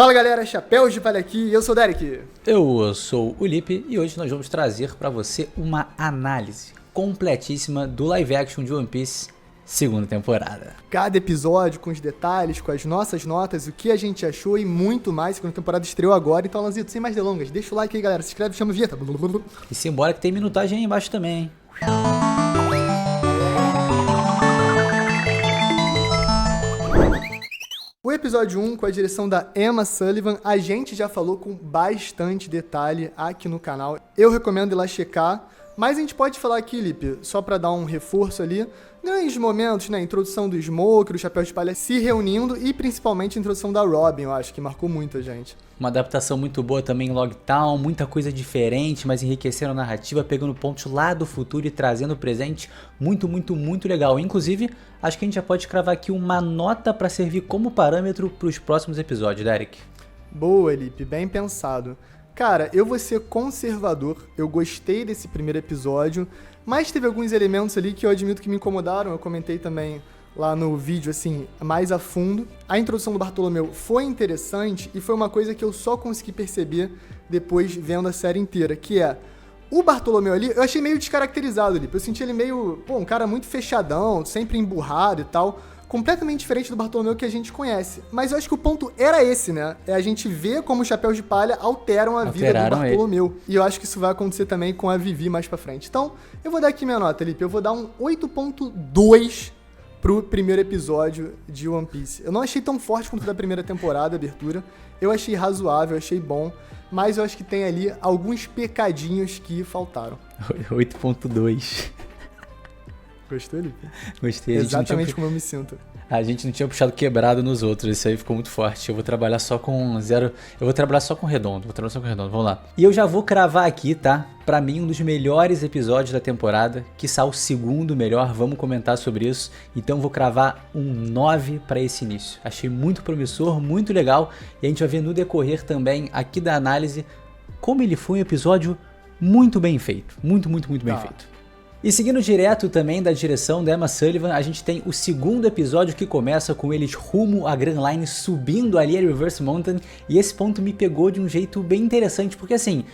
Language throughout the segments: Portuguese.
Fala galera, Chapéus de Palha aqui, eu sou o Derek. Eu sou o Lipe e hoje nós vamos trazer para você uma análise completíssima do live action de One Piece, segunda temporada. Cada episódio com os detalhes, com as nossas notas, o que a gente achou e muito mais. A segunda temporada estreou agora, então Alanzito, sem mais delongas, deixa o like aí galera, se inscreve, chama o vinheta. E simbora que tem minutagem aí embaixo também, hein? O episódio 1, com a direção da Emma Sullivan, a gente já falou com bastante detalhe aqui no canal. Eu recomendo ir lá checar, mas a gente pode falar aqui, Lipe, só pra dar um reforço ali, grandes momentos, né? Introdução do Smoker, o Chapéu de Palha se reunindo e principalmente a introdução da Robin, eu acho que marcou muito a gente. Uma adaptação muito boa também em Logtown, muita coisa diferente, mas enriquecendo a narrativa, pegando pontos lá do futuro e trazendo o presente. Muito legal. Inclusive, acho que a gente já pode cravar aqui uma nota para servir como parâmetro para os próximos episódios, Derek. Boa, Lipe, bem pensado. Cara, eu vou ser conservador, eu gostei desse primeiro episódio, mas teve alguns elementos ali que eu admito que me incomodaram, eu comentei também lá no vídeo, assim, mais a fundo. A introdução do Bartolomeu foi interessante e foi uma coisa que eu só consegui perceber depois vendo a série inteira, que é o Bartolomeu ali, eu achei meio descaracterizado ali, eu senti ele meio, um cara muito fechadão, sempre emburrado e tal, completamente diferente do Bartolomeu que a gente conhece. Mas eu acho que o ponto era esse, né? É a gente ver como os Chapéus de Palha alteram a vida do Bartolomeu. Ele. E eu acho que isso vai acontecer também com a Vivi mais pra frente. Então, eu vou dar aqui minha nota, Lipe. Eu vou dar um 8.2 pro primeiro episódio de One Piece. Eu não achei tão forte quanto da primeira temporada, abertura. Eu achei razoável, achei bom. Mas eu acho que tem ali alguns pecadinhos que faltaram. 8.2. Gostou, Lipe? Gostei. Exatamente como eu me sinto. A gente não tinha puxado quebrado nos outros, isso aí ficou muito forte. Eu vou trabalhar só com zero. Eu vou trabalhar só com redondo. Vamos lá. E eu já vou cravar aqui, tá? Pra mim, um dos melhores episódios da temporada, quiçá o segundo melhor, vamos comentar sobre isso. Então vou cravar um 9 pra esse início. Achei muito promissor, muito legal. E a gente vai ver no decorrer também aqui da análise como ele foi um episódio muito bem feito. Muito bem feito. E seguindo direto também da direção da Emma Sullivan, a gente tem o segundo episódio que começa com eles rumo à Grand Line, subindo ali a Reverse Mountain, e esse ponto me pegou de um jeito bem interessante, porque assim,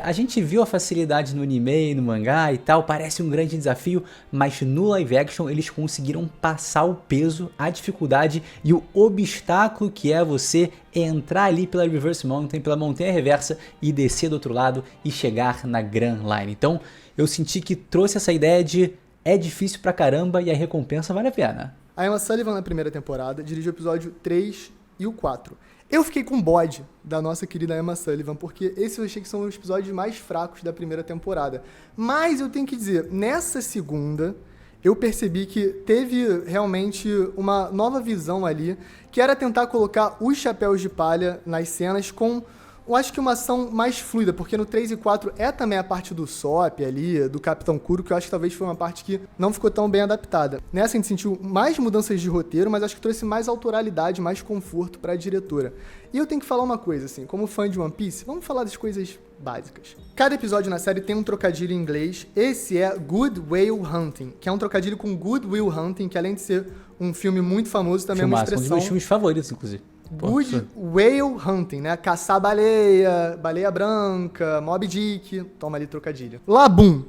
a gente viu a facilidade no anime, no mangá e tal, parece um grande desafio, mas no live action eles conseguiram passar o peso, a dificuldade e o obstáculo que é você entrar ali pela Reverse Mountain, pela montanha reversa e descer do outro lado e chegar na Grand Line. Então, eu senti que trouxe essa ideia de é difícil pra caramba e a recompensa vale a pena. A Emma Sullivan na primeira temporada dirigiu o episódio 3 e o 4. Eu fiquei com bode da nossa querida Emma Sullivan, porque esses eu achei que são os episódios mais fracos da primeira temporada. Mas eu tenho que dizer, nessa segunda, eu percebi que teve realmente uma nova visão ali, que era tentar colocar os Chapéus de Palha nas cenas com, eu acho que uma ação mais fluida, porque no 3 e 4 é também a parte do Sop ali, do Capitão Kuro, que eu acho que talvez foi uma parte que não ficou tão bem adaptada. Nessa a gente sentiu mais mudanças de roteiro, mas acho que trouxe mais autoralidade, mais conforto pra diretora. E eu tenho que falar uma coisa, assim, como fã de One Piece, vamos falar das coisas básicas. Cada episódio na série tem um trocadilho em inglês, esse é Good Whale Hunting, que é um trocadilho com Good Will Hunting, que além de ser um filme muito famoso, também Filmaço, é uma expressão... um dos meus filmes favoritos, inclusive. Good Whale Hunting, né? Caçar baleia, baleia branca, Moby Dick, toma ali trocadilho. Labum.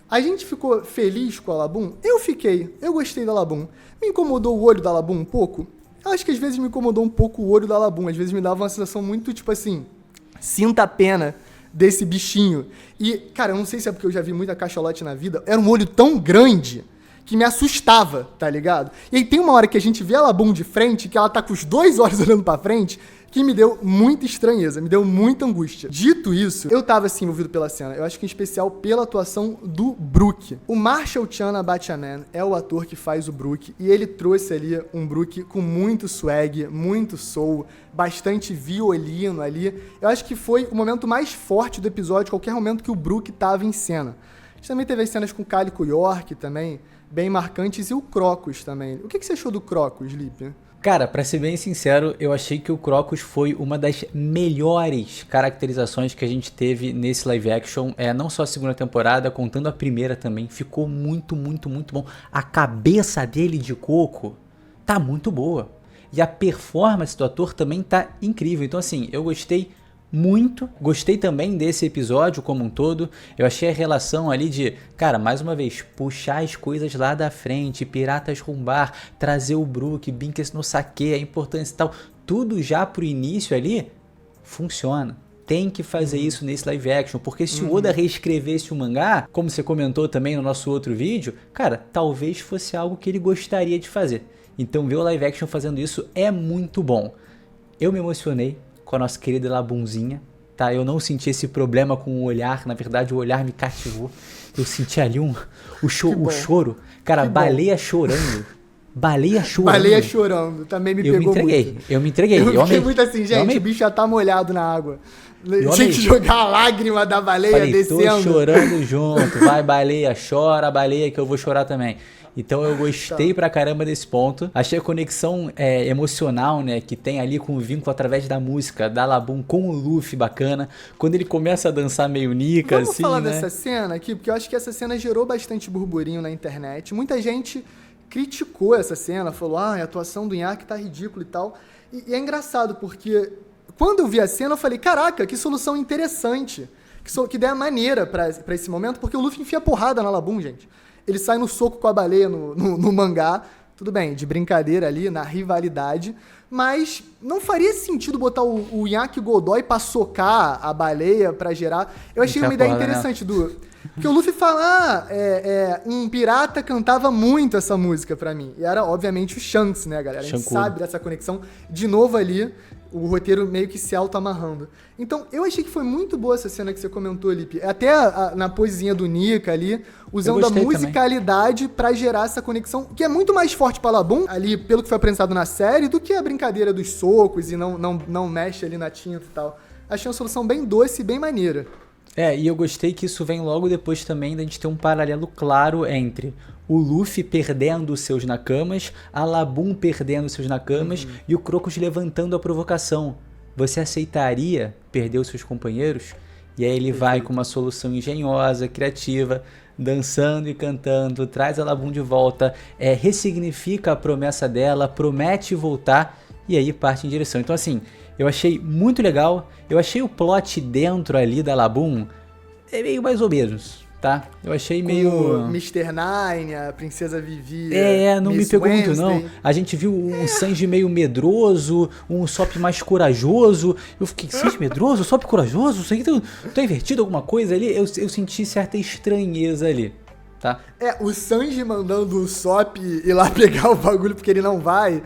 A gente ficou feliz com a Labum? Eu fiquei, eu gostei da Labum. Me incomodou o olho da Labum um pouco? Eu acho que às vezes me incomodou um pouco o olho da Labum, às vezes me dava uma sensação muito, tipo assim, sinta a pena desse bichinho. E, cara, eu não sei se é porque eu já vi muita cachalote na vida, era um olho tão grande que me assustava, tá ligado? E aí tem uma hora que a gente vê a Labum de frente, que ela tá com os dois olhos olhando pra frente, que me deu muita estranheza, me deu muita angústia. Dito isso, eu tava assim envolvido pela cena, eu acho que em especial pela atuação do Brook. O Marshall Chan Abachaman é o ator que faz o Brook, e ele trouxe ali um Brook com muito swag, muito soul, bastante violino ali. Eu acho que foi o momento mais forte do episódio, qualquer momento que o Brook tava em cena. A gente também teve as cenas com o Calico York também, bem marcantes, e o Crocus também. O que você achou do Crocus, Lipe? Cara, pra ser bem sincero, eu achei que o Crocus foi uma das melhores caracterizações que a gente teve nesse live action, não só a segunda temporada, contando a primeira também, ficou muito bom. A cabeça dele de coco tá muito boa. E a performance do ator também tá incrível. Então assim, eu gostei muito, gostei também desse episódio como um todo. Eu achei a relação ali de, cara, mais uma vez, puxar as coisas lá da frente, Piratas Rumbar, trazer o Brook, Binks no saque, a importância e tal, tudo já pro início ali, funciona. Tem que fazer isso nesse live action, porque se o Oda reescrevesse o mangá, como você comentou também no nosso outro vídeo, cara, talvez fosse algo que ele gostaria de fazer. Então ver o live action fazendo isso é muito bom. Eu me emocionei com a nossa querida Labunzinha, tá? Eu não senti esse problema com o olhar, na verdade o olhar me cativou. Eu senti ali o choro. Cara, baleia chorando. Baleia chorando. Baleia chorando, também me pegou muito. Eu me entreguei. Eu fiquei muito assim, gente, o bicho já tá molhado na água. Tinha que jogar a lágrima da baleia falei, descendo. Tô chorando junto, vai baleia, chora baleia que eu vou chorar também. Então eu gostei pra caramba desse ponto. Achei a conexão emocional, né, que tem ali com o vínculo através da música da Labum com o Luffy bacana. Quando ele começa a dançar meio Nika, assim, Vamos falar né? dessa cena aqui, porque eu acho que essa cena gerou bastante burburinho na internet. Muita gente criticou essa cena, falou, a atuação do Inaki tá ridícula e tal. E é engraçado, porque quando eu vi a cena, eu falei, caraca, que solução interessante. Que ideia maneira pra esse momento, porque o Luffy enfia porrada na Labum, gente. Ele sai no soco com a baleia no mangá, tudo bem, de brincadeira ali, na rivalidade, mas não faria sentido botar o Inaki Godoy pra socar a baleia, pra gerar... Eu achei uma ideia interessante porque o Luffy fala, um pirata cantava muito essa música pra mim. E era, obviamente, o Shanks, né, galera? A gente sabe dessa conexão. De novo ali, o roteiro meio que se auto-amarrando. Então, eu achei que foi muito boa essa cena que você comentou, Lipe. Até na posezinha do Nika ali, usando a musicalidade pra gerar essa conexão, que é muito mais forte pra Labum, ali, pelo que foi apresentado na série, do que a brincadeira dos socos e não mexe ali na tinta e tal. Achei uma solução bem doce e bem maneira. E eu gostei que isso vem logo depois também da gente ter um paralelo claro entre o Luffy perdendo os seus Nakamas, a Labum perdendo os seus Nakamas e o Crocus levantando a provocação. Você aceitaria perder os seus companheiros? E aí ele vai com uma solução engenhosa, criativa, dançando e cantando, traz a Labum de volta, ressignifica a promessa dela, promete voltar e aí parte em direção. Então assim, eu achei muito legal, eu achei o plot dentro ali da Labum meio mais ou menos, tá? Eu achei meio... O Mr. Nine, a Princesa Vivi... não Miss me pegou Wednesday. Muito não. A gente viu um Sanji meio medroso, um Usopp mais corajoso. Eu fiquei, Sanji medroso? Usopp corajoso? Isso aqui tá invertido alguma coisa ali? Eu senti certa estranheza ali, tá? O Sanji mandando o Usopp ir lá pegar o bagulho porque ele não vai...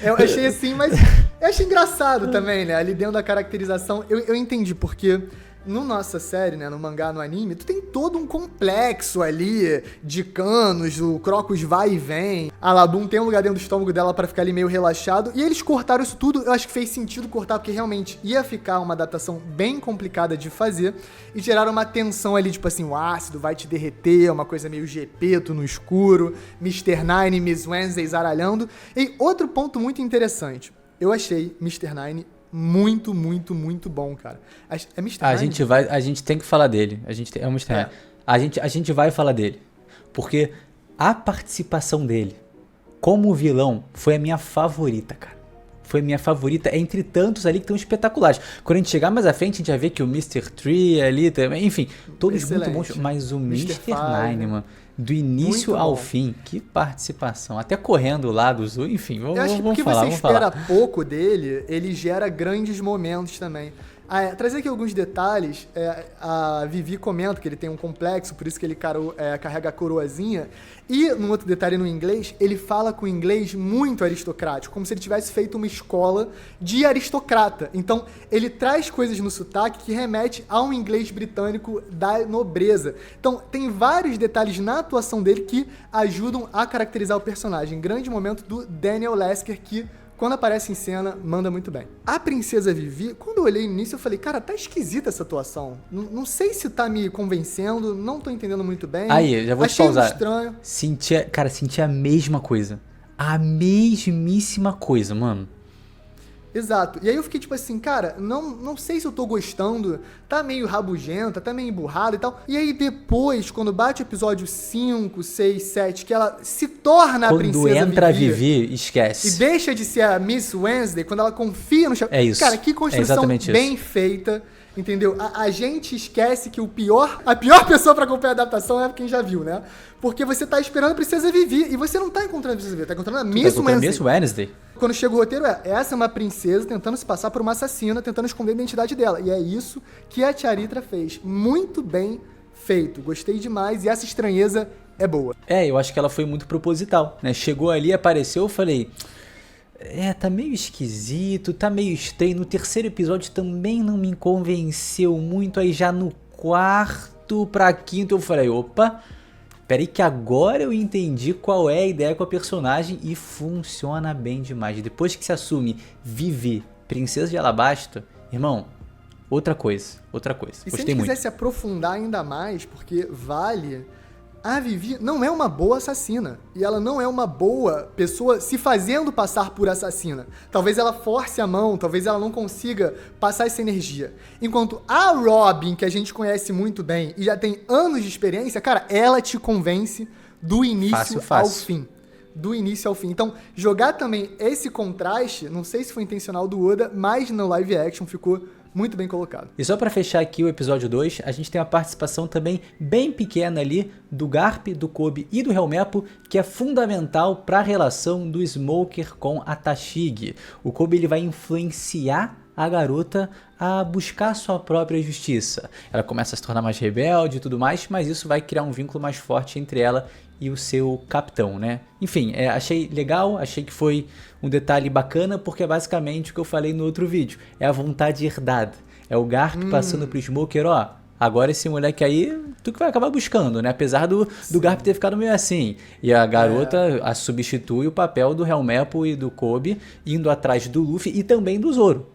Eu achei assim, mas eu achei engraçado também, né? Ali dentro da caracterização, eu entendi, porque no nossa série, né, no mangá, no anime, tu tem todo um complexo ali de canos, o Crocus vai e vem, a Labum tem um lugar dentro do estômago dela pra ficar ali meio relaxado, e eles cortaram isso tudo. Eu acho que fez sentido cortar, porque realmente ia ficar uma adaptação bem complicada de fazer, e geraram uma tensão ali, tipo assim, o ácido vai te derreter, uma coisa meio Gepeto no escuro, Mr. Nine e Miss Wednesday zaralhando. E outro ponto muito interessante, eu achei Mr. Nine muito, muito, muito bom, cara. É Mr. Nine? A gente tem que falar dele. É o Mr. Nine. A gente vai falar dele. Porque a participação dele como vilão foi a minha favorita, cara. Foi a minha favorita entre tantos ali que estão espetaculares. Quando a gente chegar mais à frente, a gente vai ver que o Mr. Tree ali também, enfim, todos muito bons. Mas o Mr. Nine, mano, do início ao fim, que participação. Até correndo lá do Zoo, enfim, vamos falar. Eu acho que porque você espera pouco dele, ele gera grandes momentos também. Trazer aqui alguns detalhes, a Vivi comenta que ele tem um complexo, por isso que ele carrega a coroazinha, e num outro detalhe no inglês, ele fala com o inglês muito aristocrático, como se ele tivesse feito uma escola de aristocrata. Então, ele traz coisas no sotaque que remete a um inglês britânico da nobreza. Então, tem vários detalhes na atuação dele que ajudam a caracterizar o personagem. Grande momento do Daniel Lasker, que quando aparece em cena, manda muito bem. A Princesa Vivi, quando eu olhei no início, eu falei, cara, tá esquisita essa atuação. Não sei se tá me convencendo, não tô entendendo muito bem. Aí, já vou te pausar. Estranho. Senti a mesma coisa. A mesmíssima coisa, mano. Exato. E aí eu fiquei tipo assim, cara, não sei se eu tô gostando, tá meio rabugenta, tá meio emburrada e tal. E aí depois, quando bate o episódio 5, 6, 7, que ela se torna a princesa Quando entra Vivi, a Vivi, e esquece. deixa de ser a Miss Wednesday, quando ela confia no É isso. Cara, que É construção exatamente bem feita, entendeu? A gente esquece que a pior pessoa pra acompanhar a adaptação é quem já viu, né? Porque você tá esperando a princesa Vivi e você não tá encontrando a princesa Vivi, tá encontrando a Miss Wednesday. Miss Wednesday. Quando chega o roteiro essa é uma princesa tentando se passar por uma assassina, tentando esconder a identidade dela. E é isso que a Charitra fez. Muito bem feito. Gostei demais e essa estranheza é boa. Eu acho que ela foi muito proposital, né? Chegou ali, apareceu, eu falei... tá meio esquisito, tá meio estranho. No terceiro episódio também não me convenceu muito. Aí já no quarto pra quinto eu falei, opa... Peraí que agora eu entendi qual é a ideia com a personagem e funciona bem demais. Depois que se assume Vivi, Princesa de Alabasta, irmão, outra coisa. E Gostei se a gente muito. quiser se aprofundar ainda mais, porque a Vivi não é uma boa assassina. E ela não é uma boa pessoa se fazendo passar por assassina. Talvez ela force a mão, talvez ela não consiga passar essa energia. Enquanto a Robin, que a gente conhece muito bem e já tem anos de experiência, cara, ela te convence do início ao fim. Do início ao fim. Então, jogar também esse contraste, não sei se foi intencional do Oda, mas no live action ficou muito bem colocado. E só pra fechar aqui o episódio 2, a gente tem uma participação também bem pequena ali do Garp, do Kobe e do Helmeppo, que é fundamental para a relação do Smoker com a Tashigi. O Kobe ele vai influenciar a garota a buscar sua própria justiça. Ela começa a se tornar mais rebelde e tudo mais, mas isso vai criar um vínculo mais forte entre ela e o seu capitão, né? Enfim, achei legal, achei que foi um detalhe bacana, porque é basicamente o que eu falei no outro vídeo. É a vontade herdada. É o Garp passando pro Smoker, agora esse moleque aí, tu que vai acabar buscando, né? Apesar do Garp ter ficado meio assim. E a garota a substitui o papel do Helmeppo e do Kobe, indo atrás do Luffy e também do Zoro.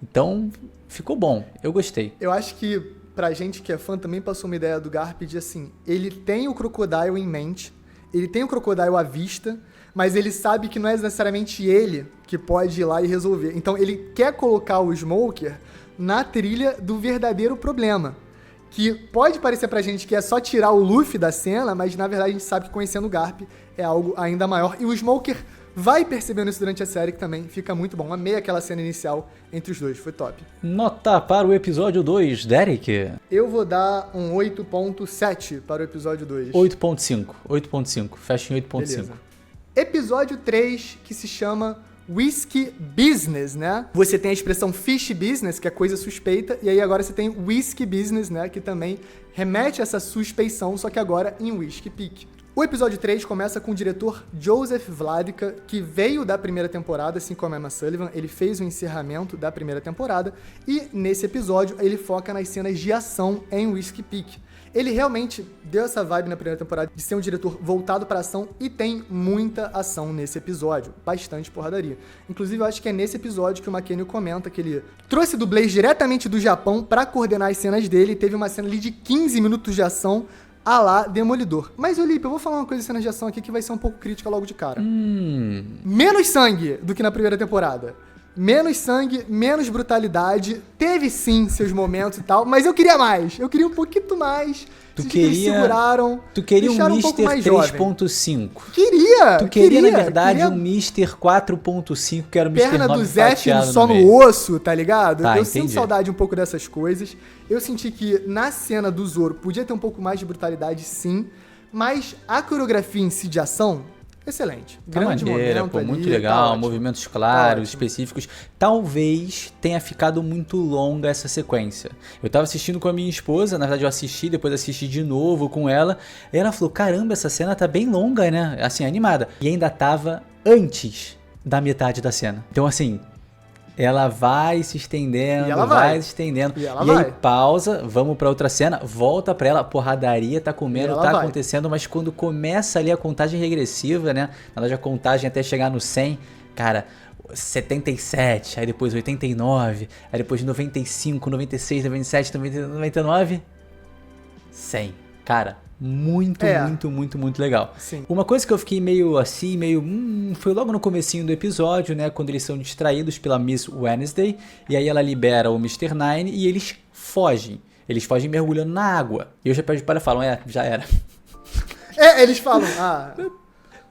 Então, ficou bom. Eu gostei. Eu acho que pra gente que é fã também passou uma ideia do Garp de assim, ele tem o Crocodile em mente, ele tem o Crocodile à vista, mas ele sabe que não é necessariamente ele que pode ir lá e resolver. Então ele quer colocar o Smoker na trilha do verdadeiro problema. Que pode parecer pra gente que é só tirar o Luffy da cena, mas na verdade a gente sabe que conhecendo o Garp é algo ainda maior. E o Smoker vai percebendo isso durante a série, que também fica muito bom. Amei aquela cena inicial entre os dois, foi top. Nota para o episódio 2, Derek? Eu vou dar um 8.7 para o episódio 2. 8.5, fecha em 8.5. Beleza. Episódio 3, que se chama Whisky Business, né? Você tem a expressão Fish Business, que é coisa suspeita, e aí agora você tem Whisky Business, né? Que também remete a essa suspeição, só que agora em Whisky Peak. O episódio 3 começa com o diretor Joseph Vladika, que veio da primeira temporada, assim como a Emma Sullivan, ele fez o encerramento da primeira temporada, e nesse episódio ele foca nas cenas de ação em Whisky Peak. Ele realmente deu essa vibe na primeira temporada de ser um diretor voltado para ação e tem muita ação nesse episódio, bastante porradaria. Inclusive, eu acho que é nesse episódio que o McKenny comenta que ele trouxe dublês diretamente do Japão para coordenar as cenas dele, teve uma cena ali de 15 minutos de ação, a lá Demolidor. Mas, Olipe, eu vou falar uma coisa de cena de ação aqui que vai ser um pouco crítica logo de cara. Menos sangue do que na primeira temporada. Menos sangue, menos brutalidade. Teve sim seus momentos e tal, mas eu queria mais. Eu queria um pouquinho mais. Eles seguraram. Tu queria um Mister 3.5. Queria, na verdade, um Mister 4.5, que era o Mister 9 perna do Zé só no osso, tá ligado? Eu sinto saudade um pouco dessas coisas. Eu senti que na cena do Zoro podia ter um pouco mais de brutalidade, sim. Mas a coreografia em si de ação, excelente. Grande maneira, pô, muito legal, tá movimentos claros, específicos. Talvez tenha ficado muito longa essa sequência. Eu tava assistindo com a minha esposa, na verdade eu assisti, depois assisti de novo com ela, e ela falou, caramba, essa cena tá bem longa, né? Assim, animada. E ainda tava antes da metade da cena. Então, assim, ela vai se estendendo, vai se estendendo. E aí pausa, vamos pra outra cena, volta pra ela, porradaria tá comendo, tá acontecendo, mas quando começa ali a contagem regressiva, né? Na verdade a contagem até chegar no 100, cara, 77, aí depois 89, aí depois 95, 96, 97, 99, 100. Cara, muito legal. Sim. Uma coisa que eu fiquei meio assim, foi logo no comecinho do episódio, né, quando eles são distraídos pela Miss Wednesday, e aí ela libera o Mr. Nine e eles fogem. Eles fogem mergulhando na água. E o Chapéu de Palha falam, já era. Eles falam,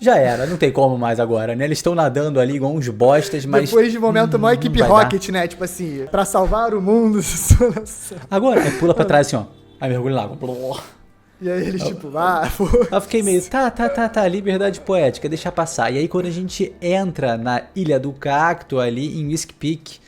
Já era, não tem como mais agora, né? Eles estão nadando ali igual uns bostas, mas... Depois de momento, uma equipe Rocket, né? Tipo assim, pra salvar o mundo. Agora, pula pra trás assim, ó. Aí mergulha na água. E aí eles tipo, Eu fiquei meio, tá, liberdade poética, deixa passar. E aí quando a gente entra na Ilha do Cacto ali em Whiskey Peak,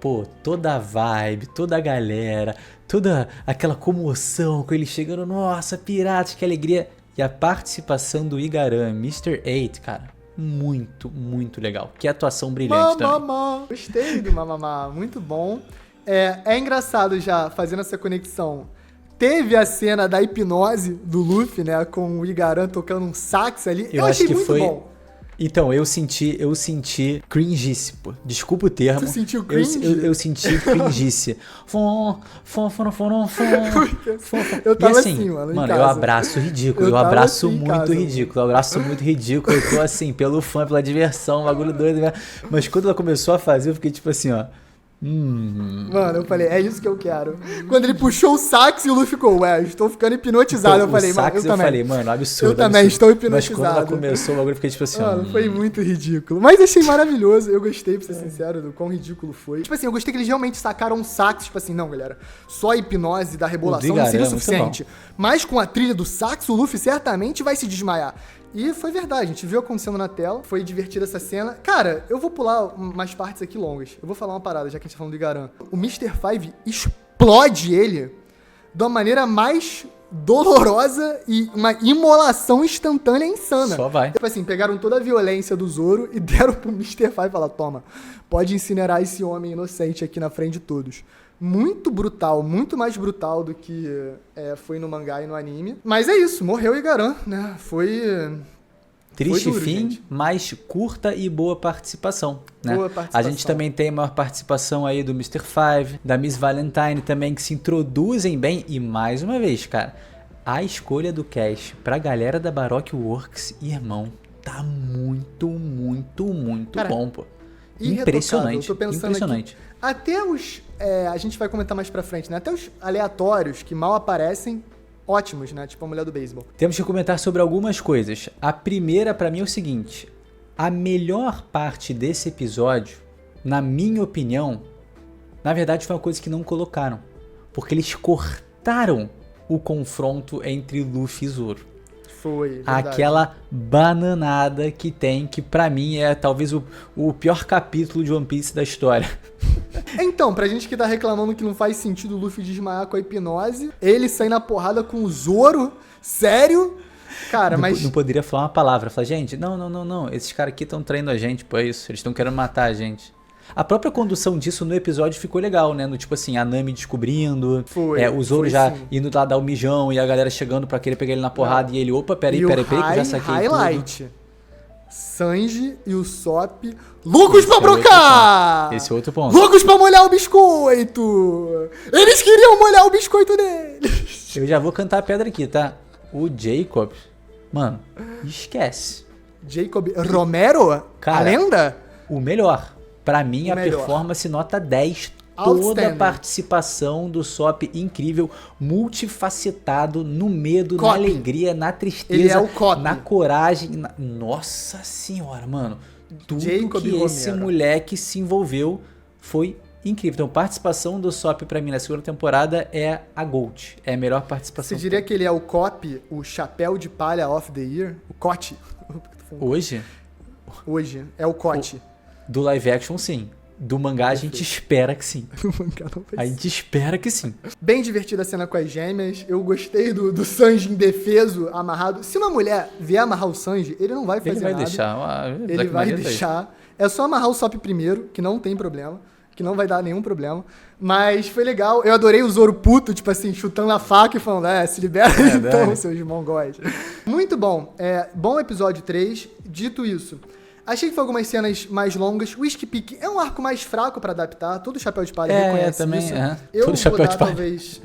pô, toda a vibe, toda a galera, toda aquela comoção com eles chegando, nossa, piratas, que alegria. E a participação do Igaran, Mr. 8, cara, muito legal. Que atuação brilhante também. Gostei do Mamamá, muito bom. É engraçado já, fazendo essa conexão. Teve a cena da hipnose do Luffy, né, com o Igaran tocando um sax ali. Eu achei muito bom. Então, eu senti cringice, pô. Desculpa o termo. Tu sentiu cringe? Eu senti cringice. Eu tava e assim, mano, eu abraço ridículo. Eu abraço muito ridículo. Eu abraço muito ridículo. Eu tô assim, pelo fã, pela diversão, bagulho doido. Mas quando ela começou a fazer, eu fiquei tipo assim, ó. Mano, eu falei, é isso que eu quero. Quando ele puxou o sax e o Luffy ficou, estou ficando hipnotizado. Então, eu falei, mano, eu falei, mano, absurdo. Eu também estou hipnotizado. Mas quando ela começou, o bagulho fiquei tipo assim, mano, foi muito ridículo. Mas achei maravilhoso. Eu gostei, pra ser sincero, do quão ridículo foi. Tipo assim, eu gostei que eles realmente sacaram um sax. Tipo assim, não, galera, só a hipnose da rebolação não seria o suficiente. Mas com a trilha do sax, o Luffy certamente vai se desmaiar. E foi verdade, a gente viu acontecendo na tela, foi divertida essa cena. Cara, eu vou pular umas partes aqui longas. Eu vou falar uma parada, já que a gente tá falando do Igaran. O Mr. Five explode ele de uma maneira mais dolorosa e uma imolação instantânea insana. Só vai. Tipo assim, pegaram toda a violência do Zoro e deram pro Mr. Five e falaram, toma, pode incinerar esse homem inocente aqui na frente de todos. Muito brutal, muito mais brutal do que foi no mangá e no anime. Mas é isso, morreu o Igaran, né? Foi triste duro, fim, gente. mas curta e boa participação, né? Boa participação. A gente também tem a maior participação aí do Mr. Five, da Miss Valentine também, que se introduzem bem. E mais uma vez, cara, a escolha do Cash pra galera da Baroque Works, irmão, tá muito cara, bom, pô. Impressionante, eu tô pensando impressionante. Aqui, até os... a gente vai comentar mais pra frente, né? Até os aleatórios que mal aparecem, ótimos, né? Tipo a mulher do beisebol. Temos que comentar sobre algumas coisas. A primeira, pra mim, é o seguinte. A melhor parte desse episódio, na minha opinião, na verdade foi uma coisa que não colocaram. Porque eles cortaram o confronto entre Luffy e Zoro. Foi, verdade. Aquela bananada que tem, que pra mim é talvez o pior capítulo de One Piece da história. Então, pra gente que tá reclamando que não faz sentido o Luffy desmaiar com a hipnose, ele sair na porrada com o Zoro, sério? Cara, mas... Não poderia falar uma palavra. Falar, gente, não, esses caras aqui estão traindo a gente, pô, é isso, eles estão querendo matar a gente. A própria condução disso no episódio ficou legal, né? No tipo assim, a Nami descobrindo, o Zoro já sim. indo lá dar o mijão e a galera chegando pra querer pegar ele na porrada e ele, opa, peraí, que eu já saquei highlight. Tudo. Sanji e o Sop loucos pra brocar! Esse é outro ponto. Loucos pra molhar o biscoito! Eles queriam molhar o biscoito deles! Eu já vou cantar a pedra aqui, tá? O Jacob, mano, esquece. Jacob Romero? Cara, a lenda? O melhor. Pra mim, performance nota 10. Toda a participação do Sop incrível, multifacetado, no medo, na alegria, na tristeza, ele é o Cop. Na coragem. Nossa senhora, mano. Tudo Jacob que esse moleque se envolveu foi incrível. Então, participação do Sop pra mim na segunda temporada é a GOAT. É a melhor participação. Você diria que ele é o Cop, o chapéu de palha of the year? O Cote? Hoje? Hoje, é o Cote. Do live action, sim. Do mangá, a gente espera que sim. Do mangá não vai ser. A gente espera que sim. Bem divertida a cena com as gêmeas. Eu gostei do Sanji indefeso, amarrado. Se uma mulher vier amarrar o Sanji, ele não vai fazer nada. Ele vai deixar. É só amarrar o Sop primeiro, que não tem problema. Que não vai dar nenhum problema. Mas foi legal. Eu adorei o Zoro puto, tipo assim, chutando a faca e falando, se libera então, seus mongóis. Muito bom. Bom episódio 3. Dito isso... Achei que foi algumas cenas mais longas. O Whiskey Peak é um arco mais fraco pra adaptar. Todo Chapéu de Palha reconhece também, isso. É. Eu Todo vou dar, de palha. talvez...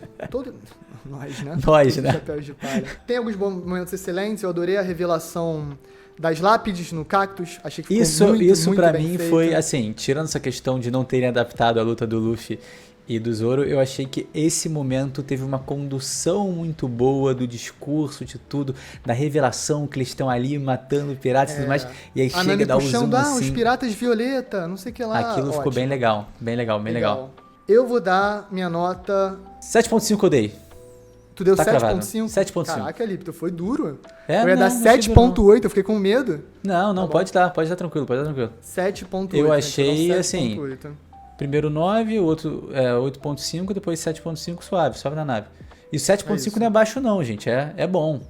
Nós, né? Nós, né? Chapéus de palha. Tem alguns momentos excelentes. Eu adorei a revelação das lápides no cactus. Achei que ficou muito pra bem mim feito. foi, assim, tirando essa questão de não terem adaptado a luta do Luffy e do Zoro, eu achei que esse momento teve uma condução muito boa do discurso, de tudo, da revelação que eles estão ali matando piratas e tudo mais, e aí chega a dar o zoom assim. Os piratas violeta, não sei o que lá. Aquilo ficou bem legal, bem legal. Eu vou dar minha nota... 7.5 eu dei. Tu deu Tá 7.5? 7.5. Caraca, Lipto, foi duro. É, eu ia dar 7.8, eu fiquei com medo. Não, Tá bom. pode dar tranquilo. 7.8. Eu achei, então, assim, 7.8. Primeiro 9, o outro 8.5, depois 7.5 suave na nave. E o 7.5 não é baixo não, gente, é bom.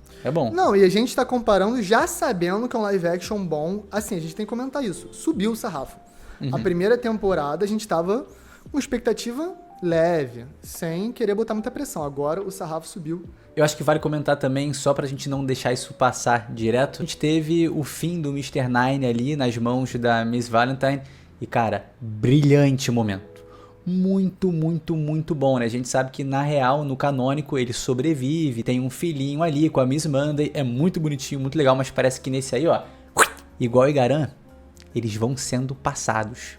Não, e a gente tá comparando já sabendo que é um live action bom. Assim, a gente tem que comentar isso. Subiu o sarrafo. A primeira temporada a gente tava com expectativa leve, sem querer botar muita pressão. Agora o sarrafo subiu. Eu acho que vale comentar também, só pra gente não deixar isso passar direto, a gente teve o fim do Mr. Nine ali nas mãos da Miss Valentine e, cara, brilhante momento. Muito bom, né? A gente sabe que na real, no canônico, ele sobrevive, tem um filhinho ali com a Miss Monday, é muito bonitinho, muito legal, mas parece que nesse aí, ó, igual o Igaran, eles vão sendo passados.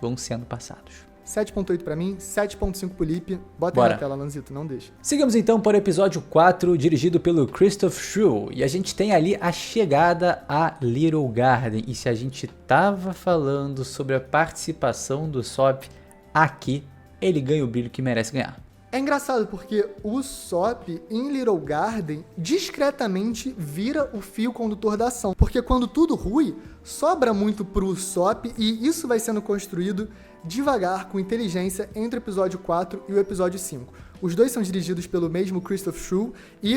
7.8 pra mim, 7.5 pro Lipe. Bota Bora. aí na tela, Lanzito, não deixa. Seguimos então para o episódio 4, dirigido pelo Christoph Schul. E a gente tem ali a chegada a Little Garden. E se a gente tava falando sobre a participação do Sop, aqui ele ganha o brilho que merece ganhar. É engraçado porque o Sop em Little Garden discretamente vira o fio condutor da ação. Porque quando tudo rui, sobra muito pro Sop e isso vai sendo construído devagar, com inteligência, entre o episódio 4 e o episódio 5. Os dois são dirigidos pelo mesmo Christoph Schul e,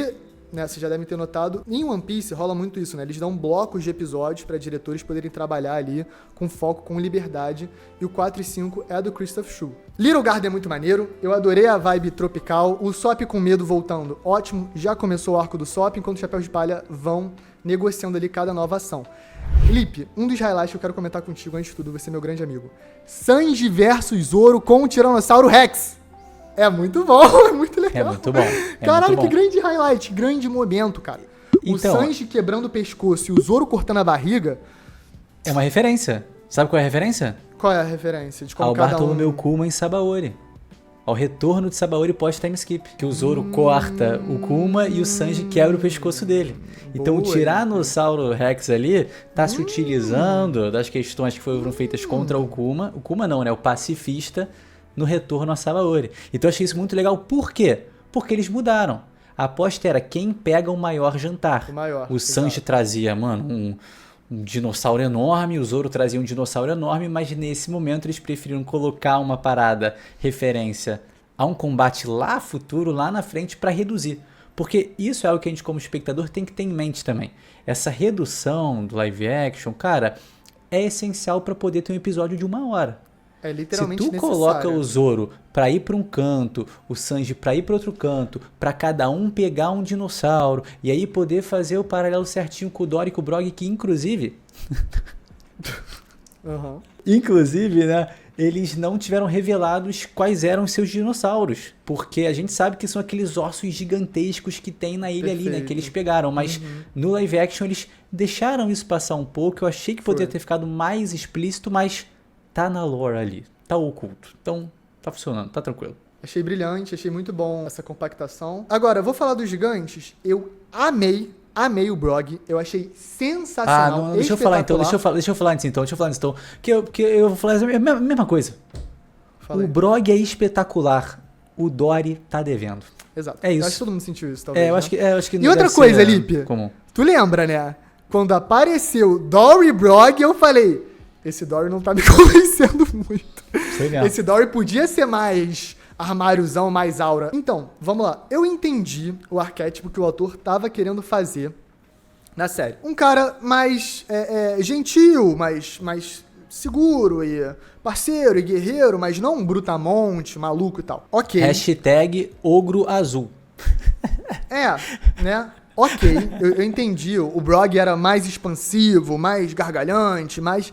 né, vocês já devem ter notado, em One Piece rola muito isso, né? Eles dão blocos de episódios para diretores poderem trabalhar ali com foco, com liberdade, e o 4 e 5 é do Christoph Schul. Little Garden é muito maneiro, eu adorei a vibe tropical, o Sop com medo voltando, ótimo, já começou o arco do Sop, enquanto os Chapéus de Palha vão negociando ali cada nova ação. Lipe, um dos highlights que eu quero comentar contigo antes de tudo, você é meu grande amigo. Sanji versus Zoro com o Tiranossauro Rex. É muito bom, é muito legal. É muito bom. Caralho, muito bom. que grande highlight, grande momento, cara. Então, o Sanji quebrando o pescoço e o Zoro cortando a barriga. É uma referência. Sabe qual é a referência? Qual é a referência? De como Ao cada Bartolomeu Kuma em Sabaody. Ao retorno de Sabaody pós-time skip. Que o Zoro corta o Kuma e o Sanji quebra o pescoço dele. Então o Tiranossauro Rex ali tá se utilizando das questões que foram feitas contra o Kuma. O Kuma não, né? O pacifista no retorno a Sabaody. Então eu achei isso muito legal. Por quê? Porque eles mudaram. A aposta era quem pega o maior jantar. O Sanji trazia, mano, um dinossauro enorme, o Zoro trazia um dinossauro enorme, mas nesse momento eles preferiram colocar uma parada referência a um combate lá futuro, lá na frente, para reduzir. Porque isso é algo que a gente como espectador tem que ter em mente também. Essa redução do live action, cara, é essencial para poder ter um episódio de 1 hora. É literalmente Se tu coloca o Zoro pra ir pra um canto, o Sanji pra ir pra outro canto, pra cada um pegar um dinossauro, e aí poder fazer o paralelo certinho com o Dory e com o Brog, que inclusive... Inclusive, né, eles não tiveram revelados quais eram os seus dinossauros, porque a gente sabe que são aqueles ossos gigantescos que tem na ilha ali, né, que eles pegaram, mas no live action eles deixaram isso passar um pouco. Eu achei que poderia ter ficado mais explícito, mas tá na lore ali, tá oculto, então tá funcionando, tá tranquilo. Achei brilhante, achei muito bom essa compactação. Agora, vou falar dos gigantes. Eu amei o Brog, eu achei sensacional. Não, deixa eu falar antes então, que eu vou falar a mesma coisa. O Brog é espetacular, o Dory tá devendo. Exato. É isso. Eu acho que todo mundo sentiu isso, talvez. Eu acho que e outra coisa, Lipe, tu lembra, né? Quando apareceu Dory Brog, eu falei, esse Dory não tá me convencendo muito. Sei mesmo. Esse Dory podia ser mais armáriozão, mais aura. Então, vamos lá. Eu entendi o arquétipo que o autor tava querendo fazer na série. Um cara mais gentil, mais seguro e parceiro e guerreiro, mas não um brutamonte, maluco e tal. Ok. #ogro azul. Né? Ok, eu entendi. O Brog era mais expansivo, mais gargalhante, mais...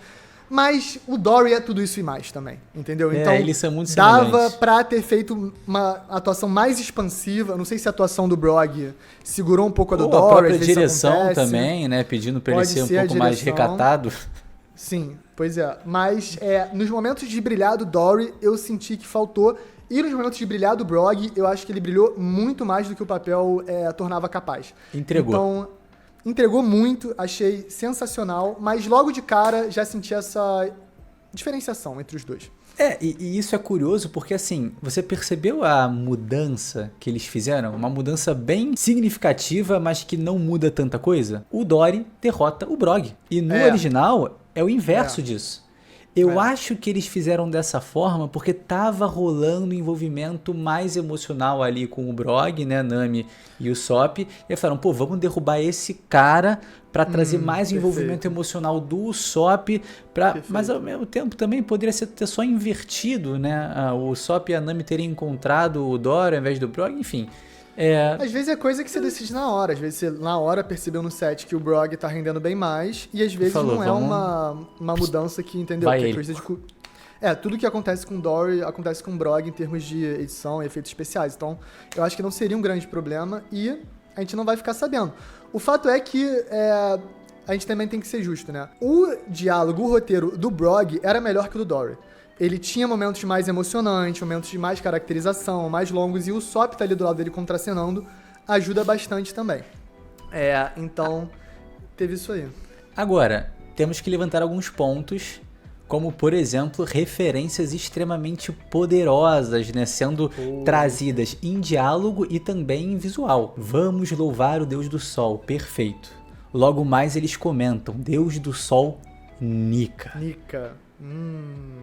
Mas o Dory é tudo isso e mais também, entendeu? Então, eles são muito dava semelhantes. pra ter feito uma atuação mais expansiva. Não sei se a atuação do Brog segurou um pouco a do Ou Dory. a própria às vezes direção acontece. também, né? Pedindo pra ele Pode ser um ser a pouco mais direção. recatado. Sim, pois é. Mas nos momentos de brilhar do Dory, eu senti que faltou. E nos momentos de brilhar do Brog, eu acho que ele brilhou muito mais do que o papel tornava capaz. Entregou. Então, entregou muito, achei sensacional, mas logo de cara já senti essa diferenciação entre os dois. E isso é curioso porque, assim, você percebeu a mudança que eles fizeram? Uma mudança bem significativa, mas que não muda tanta coisa? O Dory derrota o Brog. E no original é o inverso disso. Eu acho que eles fizeram dessa forma porque tava rolando um envolvimento mais emocional ali com o Brog, né, Nami e o Sop. E aí falaram, pô, vamos derrubar esse cara pra trazer mais envolvimento emocional do Sop. Mas ao mesmo tempo também poderia ter só invertido, né? O Sop e a Nami terem encontrado o Dory ao invés do Brog, enfim. Às vezes é coisa que você decide na hora. Às vezes você na hora percebeu no set que o Brog tá rendendo bem mais. E às vezes não é uma mudança que, entendeu? Vai que ele. coisa de... tudo que acontece com o Dory acontece com o Brog em termos de edição e efeitos especiais. Então, eu acho que não seria um grande problema e a gente não vai ficar sabendo. O fato é que a gente também tem que ser justo, né? O diálogo, o roteiro do Brog era melhor que o do Dory. Ele tinha momentos mais emocionantes, momentos de mais caracterização, mais longos, e o Sop tá ali do lado dele contracenando, ajuda bastante também. Então, teve isso aí. Agora, temos que levantar alguns pontos, como, por exemplo, referências extremamente poderosas, né, sendo trazidas em diálogo e também em visual. Vamos louvar o Deus do Sol, perfeito. Logo mais eles comentam, Deus do Sol, Nika.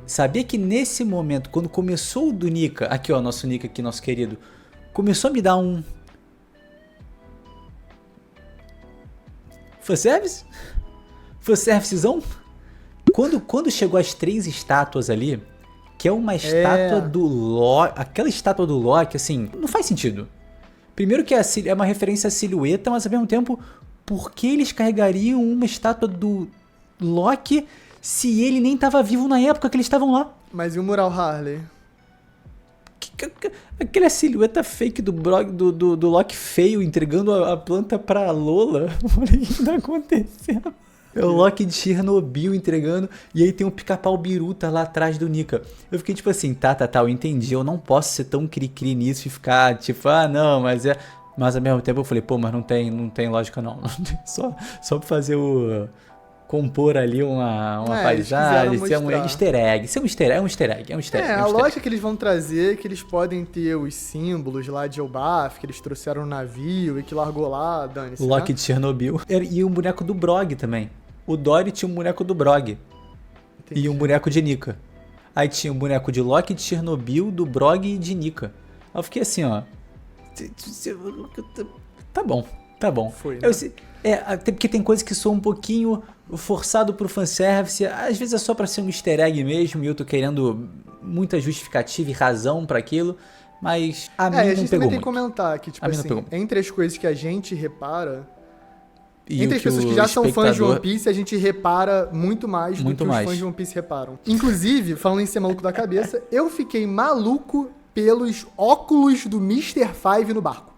Sabia que nesse momento, quando começou o do Nika, aqui ó, nosso Nika aqui, nosso querido, começou a me dar um... Fanservice? Fanservicezão? Quando chegou as 3 estátuas ali, que é uma estátua do Loki, aquela estátua do Loki, assim, não faz sentido. Primeiro que é uma referência à silhueta, mas ao mesmo tempo, por que eles carregariam uma estátua do Loki se ele nem estava vivo na época que eles estavam lá? Mas e o mural Harley? Aquela silhueta fake do Loki feio entregando a planta pra Lola. O que tá acontecendo? É o Loki de Chernobyl entregando, e aí tem um pica-pau biruta lá atrás do Nika. Eu fiquei tipo assim, tá, eu entendi, eu não posso ser tão cri-cri nisso e ficar tipo, não, mas é... Mas ao mesmo tempo eu falei, pô, mas não tem lógica não. Só pra fazer compor ali uma paisagem, ser um easter egg. É um easter egg. A lógica que eles vão trazer é que eles podem ter os símbolos lá de Elbaf, que eles trouxeram no navio e que largou lá, dane-se. O Loki de Chernobyl. E um boneco do Brog também. O Dory tinha um boneco do Brog. Entendi. E um boneco de Nika. Aí tinha um boneco de Loki de Chernobyl, do Brog e de Nika. Aí eu fiquei assim, ó. Tá bom. Foi, né? Até porque tem coisas que são um pouquinho forçado pro fanservice. Às vezes é só pra ser um easter egg mesmo, e eu tô querendo muita justificativa e razão pra aquilo. Mas a mim não pegou muito. A gente também tem que comentar que, tipo assim, entre as coisas que a gente repara... Entre as pessoas que já são fãs de One Piece, a gente repara muito mais do que os fãs de One Piece reparam. Inclusive, falando em ser maluco da cabeça, eu fiquei maluco pelos óculos do Mr. Five no barco.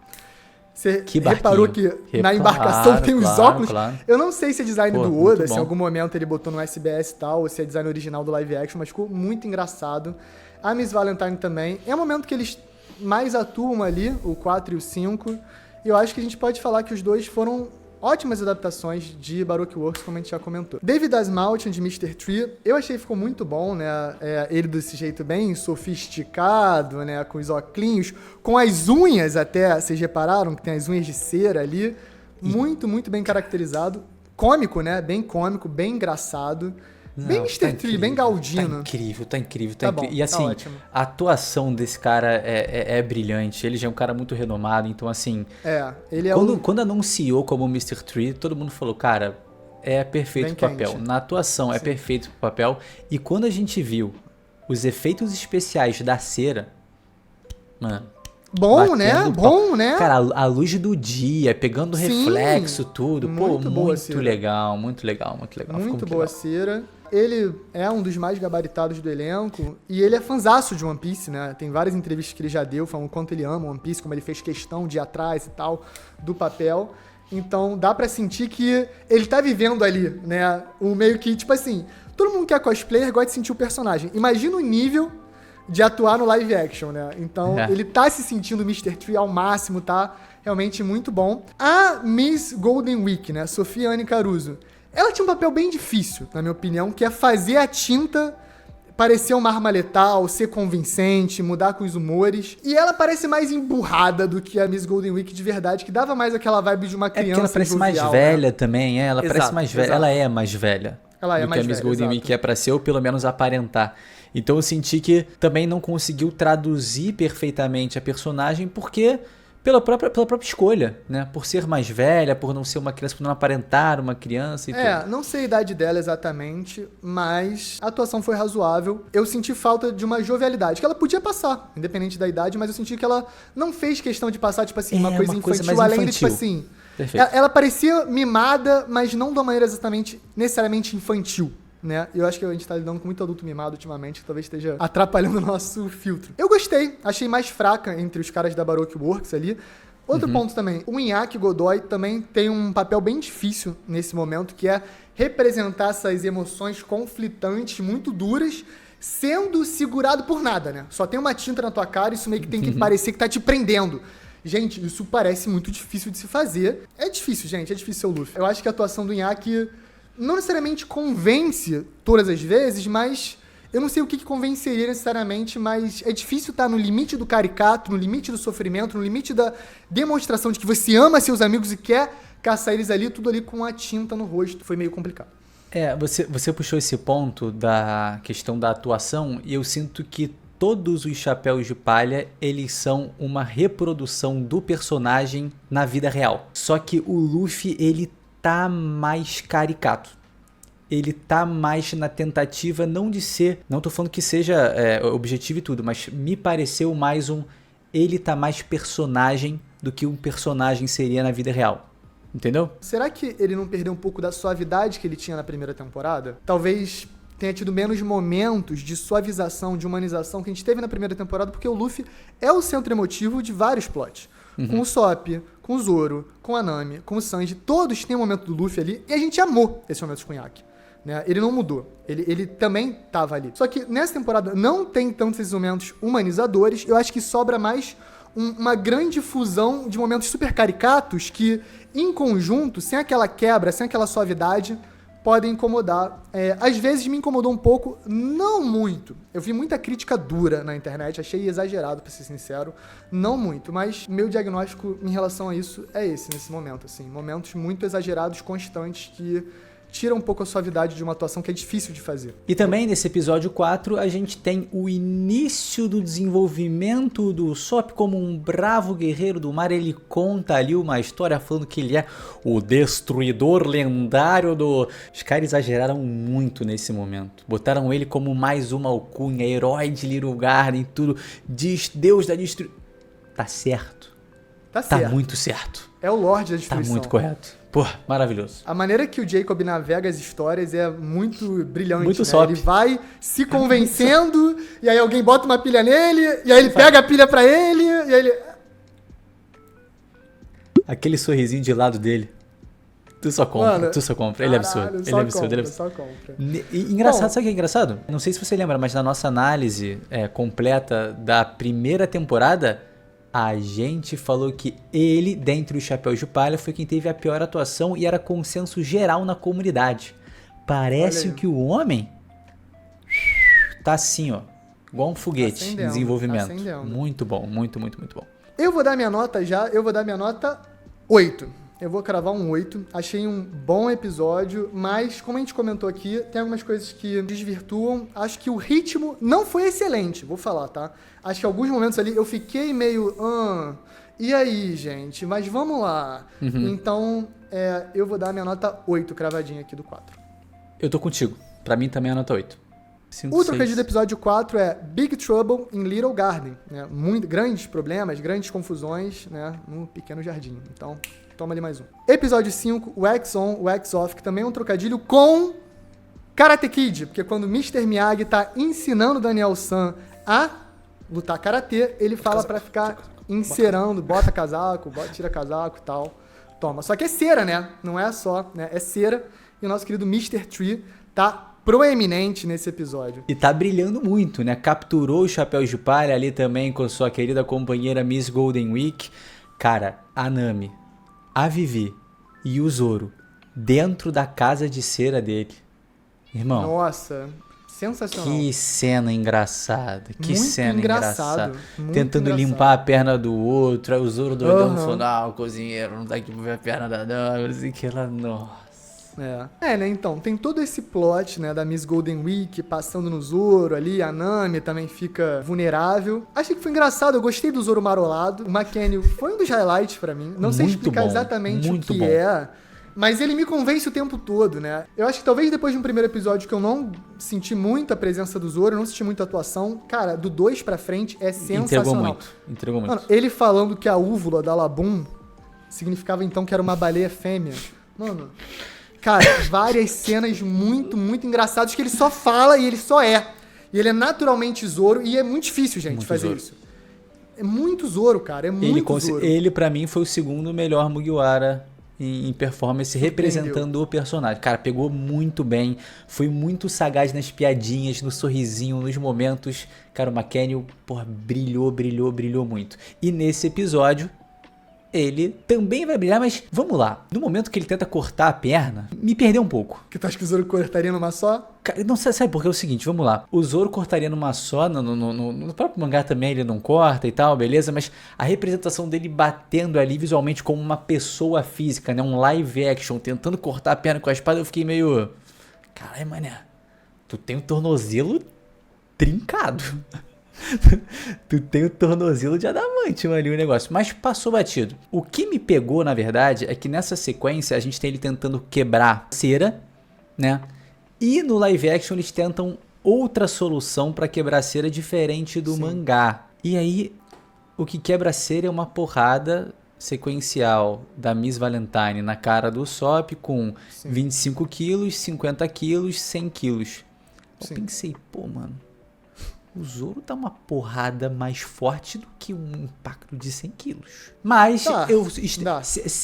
Você reparou que na embarcação tem os óculos? Claro. Eu não sei se é design do Oda, se em algum momento ele botou no SBS e tal, ou se é design original do live action, mas ficou muito engraçado. A Miss Valentine também. É um momento que eles mais atuam ali, o 4 e o 5, e eu acho que a gente pode falar que os dois foram ótimas adaptações de Baroque Works, como a gente já comentou. David Asmaltian de Mr. Tree, eu achei que ficou muito bom, né? Ele desse jeito bem sofisticado, né? Com os óculos, com as unhas até, vocês repararam que tem as unhas de cera ali. Muito, muito bem caracterizado. Cômico, né? Bem cômico, bem engraçado. Bem Mr. Tree, bem Galdino. Tá incrível. Bom, e assim, a atuação desse cara é brilhante. Ele já é um cara muito renomado, então assim... ele é quando anunciou como Mr. Tree, todo mundo falou, cara, é perfeito pro papel. Na atuação, é perfeito pro papel. E quando a gente viu os efeitos especiais da cera, mano... Bom, né? Cara, a luz do dia, pegando reflexo, tudo. Muito legal. Muito boa cera. Ele é um dos mais gabaritados do elenco e ele é fanzaço de One Piece, né? Tem várias entrevistas que ele já deu falando o quanto ele ama One Piece, como ele fez questão de ir atrás e tal do papel. Então dá pra sentir que ele tá vivendo ali, né? O meio que, tipo assim, todo mundo que é cosplayer gosta de sentir o personagem. Imagina o nível de atuar no live action, né? Então ele tá se sentindo Mr. Tree ao máximo, tá? Realmente muito bom. A Miss Golden Week, né? Sofiane Caruso. Ela tinha um papel bem difícil, na minha opinião, que é fazer a tinta parecer uma arma letal, ser convincente, mudar com os humores. E ela parece mais emburrada do que a Miss Golden Week de verdade, que dava mais aquela vibe de uma criança. É porque ela parece jovial, mais velha também, Ela parece mais velha. Exato. Ela é mais velha. Ela é do mais que a Miss velha, Golden Week é pra ser, ou pelo menos aparentar. Então eu senti que também não conseguiu traduzir perfeitamente a personagem, porque pela própria escolha, né? Por ser mais velha, por não ser uma criança, por não aparentar uma criança e tudo. Não sei a idade dela exatamente, mas a atuação foi razoável. Eu senti falta de uma jovialidade, que ela podia passar, independente da idade, mas eu senti que ela não fez questão de passar, tipo assim, uma coisa infantil, mais além de, tipo assim... Perfeito. Ela parecia mimada, mas não de uma maneira exatamente, necessariamente infantil. Né? Eu acho que a gente tá lidando com muito adulto mimado ultimamente, que talvez esteja atrapalhando o nosso filtro. Eu gostei, achei mais fraca entre os caras da Baroque Works ali. Outro ponto também, o Inaki Godoy também tem um papel bem difícil nesse momento, que é representar essas emoções conflitantes, muito duras, sendo segurado por nada, né? Só tem uma tinta na tua cara, isso meio que tem que parecer que tá te prendendo. Gente, isso parece muito difícil de se fazer. É difícil, gente, é difícil ser o Luffy. Eu acho que a atuação do Inaki não necessariamente convence todas as vezes, mas eu não sei o que convenceria necessariamente, mas é difícil estar no limite do caricato, no limite do sofrimento, no limite da demonstração de que você ama seus amigos e quer caçar eles ali, tudo ali com a tinta no rosto. Foi meio complicado. Você puxou esse ponto da questão da atuação e eu sinto que todos os chapéus de palha, eles são uma reprodução do personagem na vida real. Só que o Luffy, ele tá mais caricato. Ele tá mais na tentativa não de ser... Não tô falando que seja objetivo e tudo, mas me pareceu mais ele tá mais personagem do que um personagem seria na vida real. Entendeu? Será que ele não perdeu um pouco da suavidade que ele tinha na primeira temporada? Talvez tenha tido menos momentos de suavização, de humanização que a gente teve na primeira temporada, porque o Luffy é o centro emotivo de vários plots. Com o Sop, com o Zoro, com a Nami, com o Sanji, todos têm um momento do Luffy ali, e a gente amou esses momentos com o Inaki. Né? Ele não mudou, ele também tava ali. Só que nessa temporada não tem tantos esses momentos humanizadores, eu acho que sobra mais uma grande fusão de momentos super caricatos que, em conjunto, sem aquela quebra, sem aquela suavidade, podem incomodar. Às vezes me incomodou um pouco, não muito. Eu vi muita crítica dura na internet, achei exagerado, pra ser sincero. Não muito, mas meu diagnóstico em relação a isso é esse, nesse momento. Assim, momentos muito exagerados, constantes, que tira um pouco a suavidade de uma atuação que é difícil de fazer. E também nesse episódio 4 a gente tem o início do desenvolvimento do Sop como um bravo guerreiro do mar. Ele conta ali uma história falando que ele é o destruidor lendário do... Os caras exageraram muito nesse momento. Botaram ele como mais uma alcunha, herói de Little Garden, tudo. Deus da destruição. Tá certo. Tá certo. Tá muito certo. É o Lorde da destruição. Tá muito correto. Pô, maravilhoso. A maneira que o Jacob navega as histórias é muito brilhante, muito né? Sop. Ele vai se convencendo, e aí alguém bota uma pilha nele, e aí ele pega a pilha pra ele, e aí ele... Aquele sorrisinho de lado dele. Tu só compra, Mano, tu só compra. Ele é absurdo. Ele é absurdo. Ele é absurdo. Só compra. E engraçado, sabe o que é engraçado? Não sei se você lembra, mas na nossa análise completa da primeira temporada, a gente falou que ele, dentre os Chapéus de Palha, foi quem teve a pior atuação e era consenso geral na comunidade. Parece que o homem tá assim, ó, igual um foguete em desenvolvimento. Muito bom, muito, muito, muito bom. Eu vou dar minha nota 8. Eu vou cravar um 8. Achei um bom episódio, mas como a gente comentou aqui, tem algumas coisas que desvirtuam. Acho que o ritmo não foi excelente, vou falar, tá? Acho que alguns momentos ali eu fiquei meio... e aí, gente? Mas vamos lá. Então, eu vou dar minha nota 8 cravadinha aqui do 4. Eu tô contigo. Pra mim também é a nota 8. O trocadilho do episódio 4 é Big Trouble in Little Garden. Né? Grandes problemas, grandes confusões, né? Num pequeno jardim. Então... toma ali mais um. Episódio 5, Wax On, Wax Off, que também é um trocadilho com Karate Kid, porque quando o Mr. Miyagi tá ensinando o Daniel San a lutar karatê, ele fala pra ficar encerando, bota casaco, tira casaco e tal. Toma. Só que é cera, né? Não é só, né? É cera. E o nosso querido Mr. Tree tá proeminente nesse episódio. E tá brilhando muito, né? Capturou os chapéus de palha ali também com sua querida companheira Miss Golden Week. Cara, a Nami, a Vivi e o Zoro dentro da casa de cera dele. Irmão. Nossa, sensacional. Que cena engraçada. Que muito cena engraçada. Muito tentando engraçado. limpar a perna do outro. Aí o Zoro doidão Aham. falando, o cozinheiro não tá aqui pra ver a perna da Nami. Assim que ela, nossa. Né, então, tem todo esse plot, né, da Miss Golden Week passando no Zoro ali, a Nami também fica vulnerável. Achei que foi engraçado, eu gostei do Zoro marolado. O McKenny foi um dos highlights pra mim. Não sei Muito explicar bom, exatamente o muito que bom. é, mas ele me convence o tempo todo, né? Eu acho que talvez depois de um primeiro episódio que eu não senti muito a presença do Zoro, eu não senti muita atuação, cara, do 2 pra frente é sensacional. Entregou muito. Mano, ele falando que a úvula da Labum significava então que era uma baleia fêmea. Mano, cara, várias cenas muito, muito engraçadas que ele só fala e ele só é. E ele é naturalmente Zoro e é muito difícil, gente, Muito fazer Zoro. isso. É muito Zoro, cara, é muito Zoro. Ele, pra mim, foi o segundo melhor Mugiwara em performance, representando o personagem. Cara, pegou muito bem, foi muito sagaz nas piadinhas, no sorrisinho, nos momentos. Cara, o McKenny, porra, brilhou muito. E nesse episódio, ele também vai brilhar, mas vamos lá. No momento que ele tenta cortar a perna, me perdeu um pouco. Que tu acha que o Zoro cortaria numa só? Cara, não sabe porque é o seguinte, vamos lá. O Zoro cortaria numa só, no próprio mangá também ele não corta e tal, beleza? Mas a representação dele batendo ali visualmente como uma pessoa física, né? Um live action, tentando cortar a perna com a espada, eu fiquei meio... Caralho, mané, tu tem o tornozelo trincado. Tu tem o tornozelo de adamante, mano, ali o negócio. Mas passou batido. O que me pegou, na verdade, é que nessa sequência a gente tem ele tentando quebrar cera, né? E no live action eles tentam outra solução pra quebrar cera diferente do mangá. E aí, o que quebra cera é uma porrada sequencial da Miss Valentine na cara do Usopp com 25 quilos, 50 quilos, 100 quilos. Eu pensei, pô, mano, o Zoro dá uma porrada mais forte do que um impacto de 100 quilos. Mas,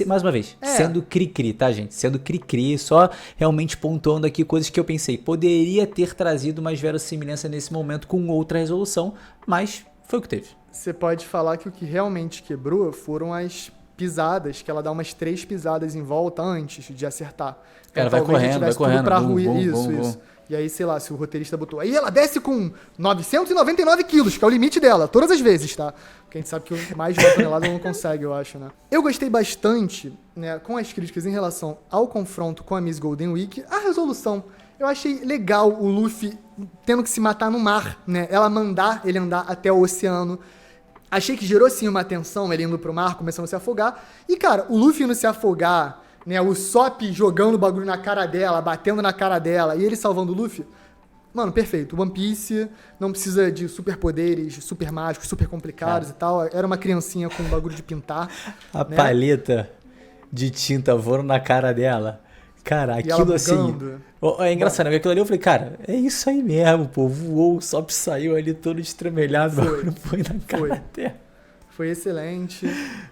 mais uma vez, sendo cri-cri, tá, gente? Sendo cri-cri, só realmente pontuando aqui coisas que eu pensei. Poderia ter trazido mais verossimilhança nesse momento com outra resolução, mas foi o que teve. Você pode falar que o que realmente quebrou foram as pisadas, que ela dá umas 3 pisadas em volta antes de acertar. Então, ela vai correndo. Pra Bum, ruir. bum, Isso, bum, isso. E aí, sei lá, se o roteirista botou... Aí ela desce com 999 quilos, que é o limite dela, todas as vezes, tá? Porque a gente sabe que mais de uma tonelada ela não consegue, eu acho, né? Eu gostei bastante, né, com as críticas em relação ao confronto com a Miss Golden Week, a resolução. Eu achei legal o Luffy tendo que se matar no mar, né? Ela mandar ele andar até o oceano. Achei que gerou, sim, uma tensão, ele indo pro mar, começando a se afogar. E, cara, o Luffy indo se afogar... Né, o Usopp jogando o bagulho na cara dela, batendo na cara dela, e ele salvando o Luffy. Mano, perfeito. One Piece não precisa de superpoderes, super mágicos, super complicados e tal. Era uma criancinha com um bagulho de pintar. A paleta de tinta voando na cara dela. Cara, E aquilo ela assim... bugando. É engraçado, né? Aquilo ali eu falei, cara, é isso aí mesmo, pô. Voou, o Usopp saiu ali todo estremelhado, foi na cara dela. Foi excelente.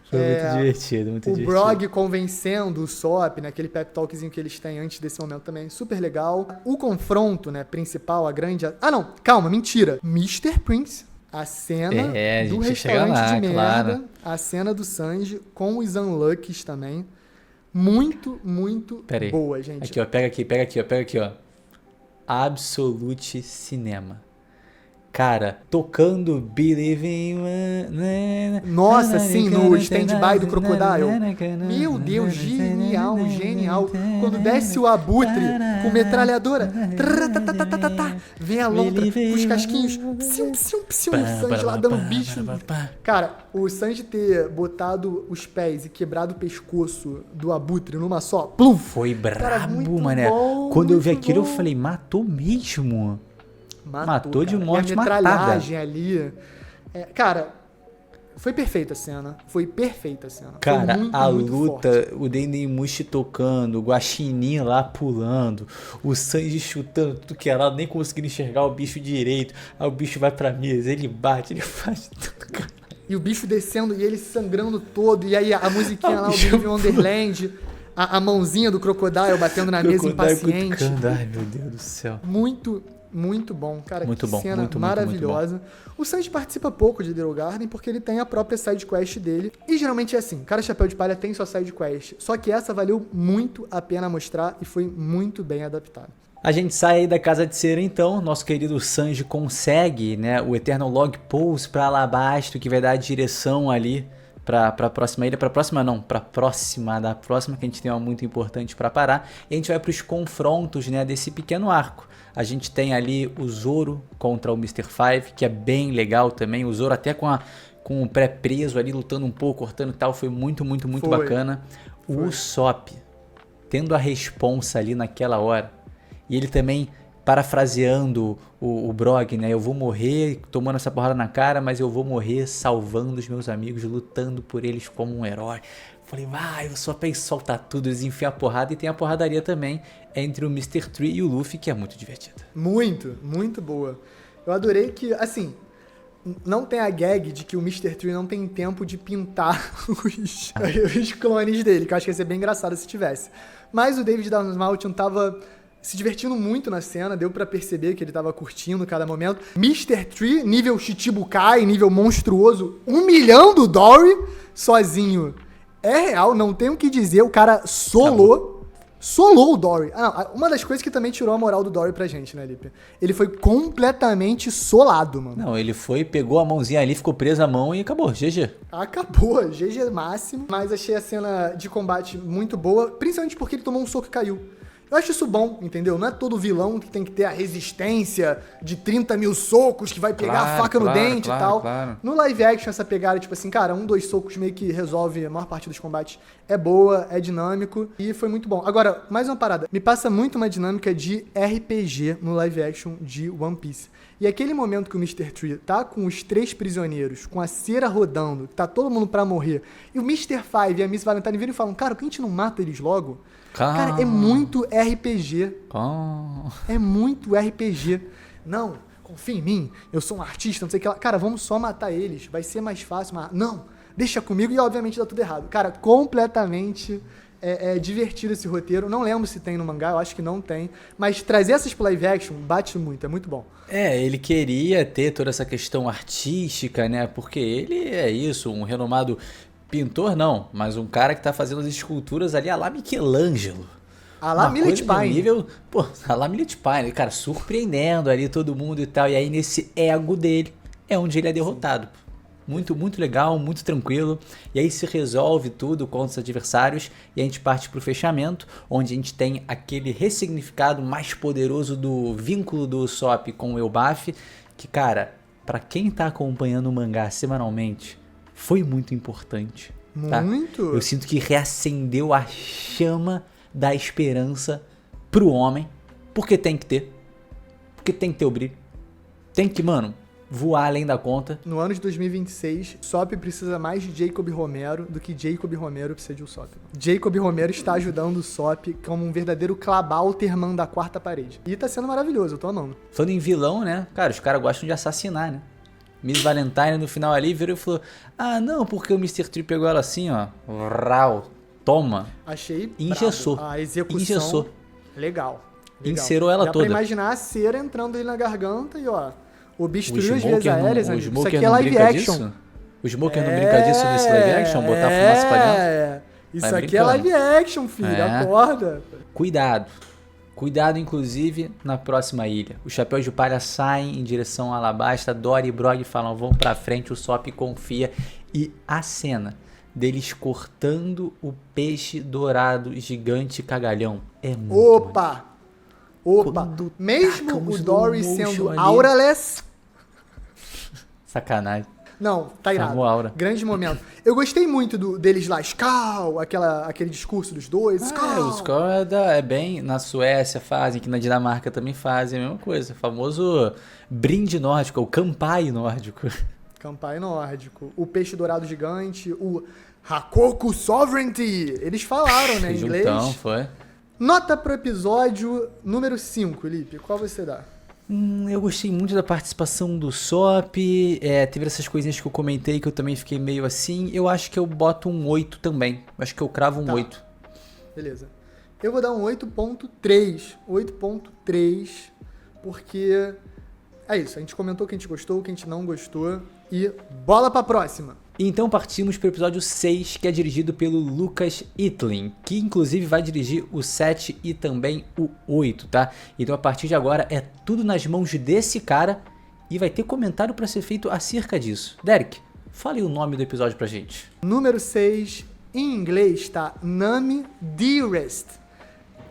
Foi muito divertido, muito divertido. O Brog convencendo o Usopp, naquele pep talkzinho que eles têm antes desse momento também, super legal. O confronto, né, principal, a grande... Ah, não, calma, mentira. Mr. Prince, a cena do restaurante de merda, claro. a cena do Sanji com os Unluckies também. Muito, muito boa, gente. Aqui, ó, pega aqui, ó. Absolute Cinema. Cara, tocando Believe in... Nossa, sim, no stand-by do Crocodile. Meu Deus, genial. Quando desce o abutre com metralhadora, vem a lontra com os casquinhos, psiu, o Sanji lá dando bicho. Cara, o Sanji ter botado os pés e quebrado o pescoço do abutre numa só, plum! Foi brabo, Cara, mané. bom, Quando eu vi muito aquilo, bom. eu falei, matou mesmo. Matou de cara. morte e a matada. metralhagem ali. Cara, Foi perfeita a cena. Foi perfeita a cena. Cara, foi muito, a muito luta, forte. o Dendemushi tocando, o Guaxinim lá pulando, o Sanji chutando tudo que é lado, nem conseguindo enxergar o bicho direito. Aí o bicho vai pra mesa, ele bate, ele faz tudo, cara. E o bicho descendo e ele sangrando todo. E aí a musiquinha lá, o bicho Big Wonderland. A mãozinha do Crocodile batendo na mesa Crocodile impaciente. cutucando. Ai, meu Deus do céu. Muito, muito bom. Cara, Muito que bom, cena muito, muito, maravilhosa. O Sanji participa pouco de Little Garden porque ele tem a própria side quest dele. E geralmente é assim, cada Chapéu de Palha tem sua side quest. Só que essa valeu muito a pena mostrar e foi muito bem adaptada. A gente sai aí da Casa de Cera então, nosso querido Sanji consegue, né, o Eternal Log Pulse pra Alabasta, que vai dar a direção ali pra próxima ilha, pra próxima que a gente tem uma muito importante pra parar, e a gente vai pros confrontos, né, desse pequeno arco. A gente tem ali o Zoro contra o Mr. Five, que é bem legal também, o Zoro até com o pré-preso ali, lutando um pouco, cortando e tal, foi muito bacana. O Usopp tendo a responsa ali naquela hora, e ele também parafraseando o Brog, né? Eu vou morrer tomando essa porrada na cara, mas eu vou morrer salvando os meus amigos, lutando por eles como um herói. Falei, vai, eu só penso soltar tudo, eles enfiam a porrada, e tem a porradaria também entre o Mr. Tree e o Luffy, que é muito divertida. Muito, muito boa. Eu adorei que, assim, não tem a gag de que o Mr. Tree não tem tempo de pintar os clones dele, que eu acho que ia ser bem engraçado se tivesse. Mas o David Dalmasmaltian tava se divertindo muito na cena, deu pra perceber que ele tava curtindo cada momento. Mr. Tree, nível Chichibukai, nível monstruoso, humilhando o Dory sozinho. É real, não tenho o que dizer, o cara solou o Dory. Uma das coisas que também tirou a moral do Dory pra gente, né, Lipe? Ele foi completamente solado, mano. Não, ele foi, pegou a mãozinha ali, ficou preso a mão e acabou, GG. Acabou, GG máximo. Mas achei a cena de combate muito boa, principalmente porque ele tomou um soco e caiu. Eu acho isso bom, entendeu? Não é todo vilão que tem que ter a resistência de 30 mil socos, que vai pegar a faca no dente e tal. Claro. No live action, essa pegada, tipo assim, cara, 2 socos meio que resolve a maior parte dos combates. É boa, é dinâmico e foi muito bom. Agora, mais uma parada. Me passa muito uma dinâmica de RPG no live action de One Piece. E aquele momento que o Mr. Tree tá com os 3 prisioneiros, com a cera rodando, tá todo mundo pra morrer, e o Mr. Five e a Miss Valentine viram e falam, cara, por que a gente não mata eles logo? Cara, é muito RPG. É muito RPG. Não, confia em mim, eu sou um artista, não sei o que lá. Cara, vamos só matar eles, vai ser mais fácil. Mas não, deixa comigo e obviamente dá tudo errado. Cara, completamente divertido esse roteiro. Não lembro se tem no mangá, eu acho que não tem. Mas trazer essas pro live action bate muito, é muito bom. Ele queria ter toda essa questão artística, né? Porque ele é isso, um renomado pintor não, mas um cara que tá fazendo as esculturas ali a lá Michelangelo. A lá Millet Pine. Nível, a lá Millet Pine, cara, surpreendendo ali todo mundo e tal. E aí nesse ego dele é onde ele é derrotado. Muito legal, muito tranquilo. E aí se resolve tudo contra os adversários e a gente parte pro fechamento, onde a gente tem aquele ressignificado mais poderoso do vínculo do Usopp com o Elbaf, que, cara, pra quem tá acompanhando o mangá semanalmente, foi muito importante. Tá? Muito. Eu sinto que reacendeu a chama da esperança pro homem, porque tem que ter. Porque tem que ter o brilho. Tem que, mano, voar além da conta. No ano de 2026, Usopp precisa mais de Jacob Romero do que Jacob Romero precisa de Usopp. Jacob Romero está ajudando o Usopp como um verdadeiro Clabalterman da quarta parede. E tá sendo maravilhoso, eu tô amando. Falando em vilão, né? Cara, os caras gostam de assassinar, né? Miss Valentine no final ali virou e falou: ah, não, porque o Mr. Tree pegou ela assim, ó. Rau, toma. Achei engessou. A execução engessou. Legal. Inserou ela toda. Dá pra imaginar a cera entrando ali na garganta e, ó, o bicho destruiu as vias aéreas. Isso aqui é live action. O Smoker não brinca disso nesse live action? Botar fumaça pra dentro? Isso aqui é live action, filho. Acorda. Cuidado, inclusive, na próxima ilha. Os Chapéus de Palha saem em direção a Alabasta, Dory e Brog falam, vão pra frente, o Usopp confia. E a cena deles cortando o peixe dourado gigante cagalhão é muito Opa! Mesmo o Dory sendo auraless... Sacanagem. Não, tá irado. Grande momento. Eu gostei muito deles lá, Skall, aquele discurso dos dois. O Skall é bem... Na Suécia fazem, que na Dinamarca também fazem a mesma coisa. O famoso brinde nórdico, o campai nórdico. Kanpai nórdico. O peixe dourado gigante, o Hakoku Sovereignty. Eles falaram, né, em inglês. Juntão, foi. Nota pro episódio número 5, Lipe. Qual você dá? Eu gostei muito da participação do Sop, teve essas coisinhas que eu comentei que eu também fiquei meio assim. Eu acho que eu boto um 8 também. Acho que eu cravo um 8. Beleza. Eu vou dar um 8.3. 8.3, porque é isso. A gente comentou o que a gente gostou, o que a gente não gostou. E bola pra próxima. Então partimos para o episódio 6, que é dirigido pelo Lucas Itlin, que inclusive vai dirigir o 7 e também o 8, tá? Então a partir de agora é tudo nas mãos desse cara e vai ter comentário para ser feito acerca disso. Derek, fale o nome do episódio pra gente. Número 6, em inglês tá Nami Dearest.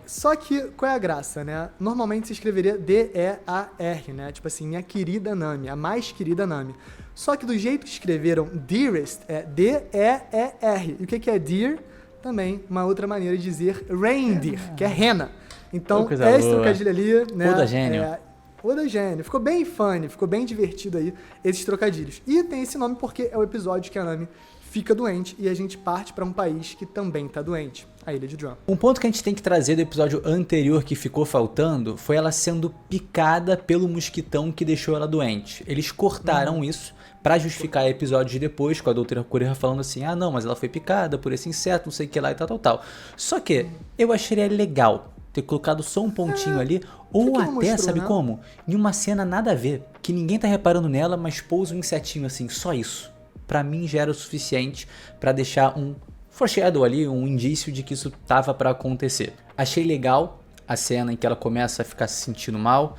Só que, qual é a graça, né? Normalmente se escreveria D-E-A-R, né? Tipo assim, minha querida Nami, a mais querida Nami. Só que do jeito que escreveram Dearest é D-E-E-R. E o que é Dear? Também uma outra maneira de dizer reindeer, que é rena. Então, esse trocadilho ali, né? Oda gênio. Oda gênio. Ficou bem funny, ficou bem divertido aí esses trocadilhos. E tem esse nome porque é o episódio que a Nami fica doente e a gente parte para um país que também tá doente, a Ilha de Drum. Um ponto que a gente tem que trazer do episódio anterior que ficou faltando foi ela sendo picada pelo mosquitão que deixou ela doente. Eles cortaram isso pra justificar episódios de depois, com a doutora Kureha falando assim, ah não, mas ela foi picada por esse inseto, não sei o que lá e tal. Só que eu acharia legal ter colocado só um pontinho ali, ou até, mostrou, sabe, né? Como? Em uma cena nada a ver, que ninguém tá reparando nela, mas pousa um insetinho assim, só isso. Pra mim já era o suficiente pra deixar um foreshadow ali, um indício de que isso tava pra acontecer. Achei legal a cena em que ela começa a ficar se sentindo mal.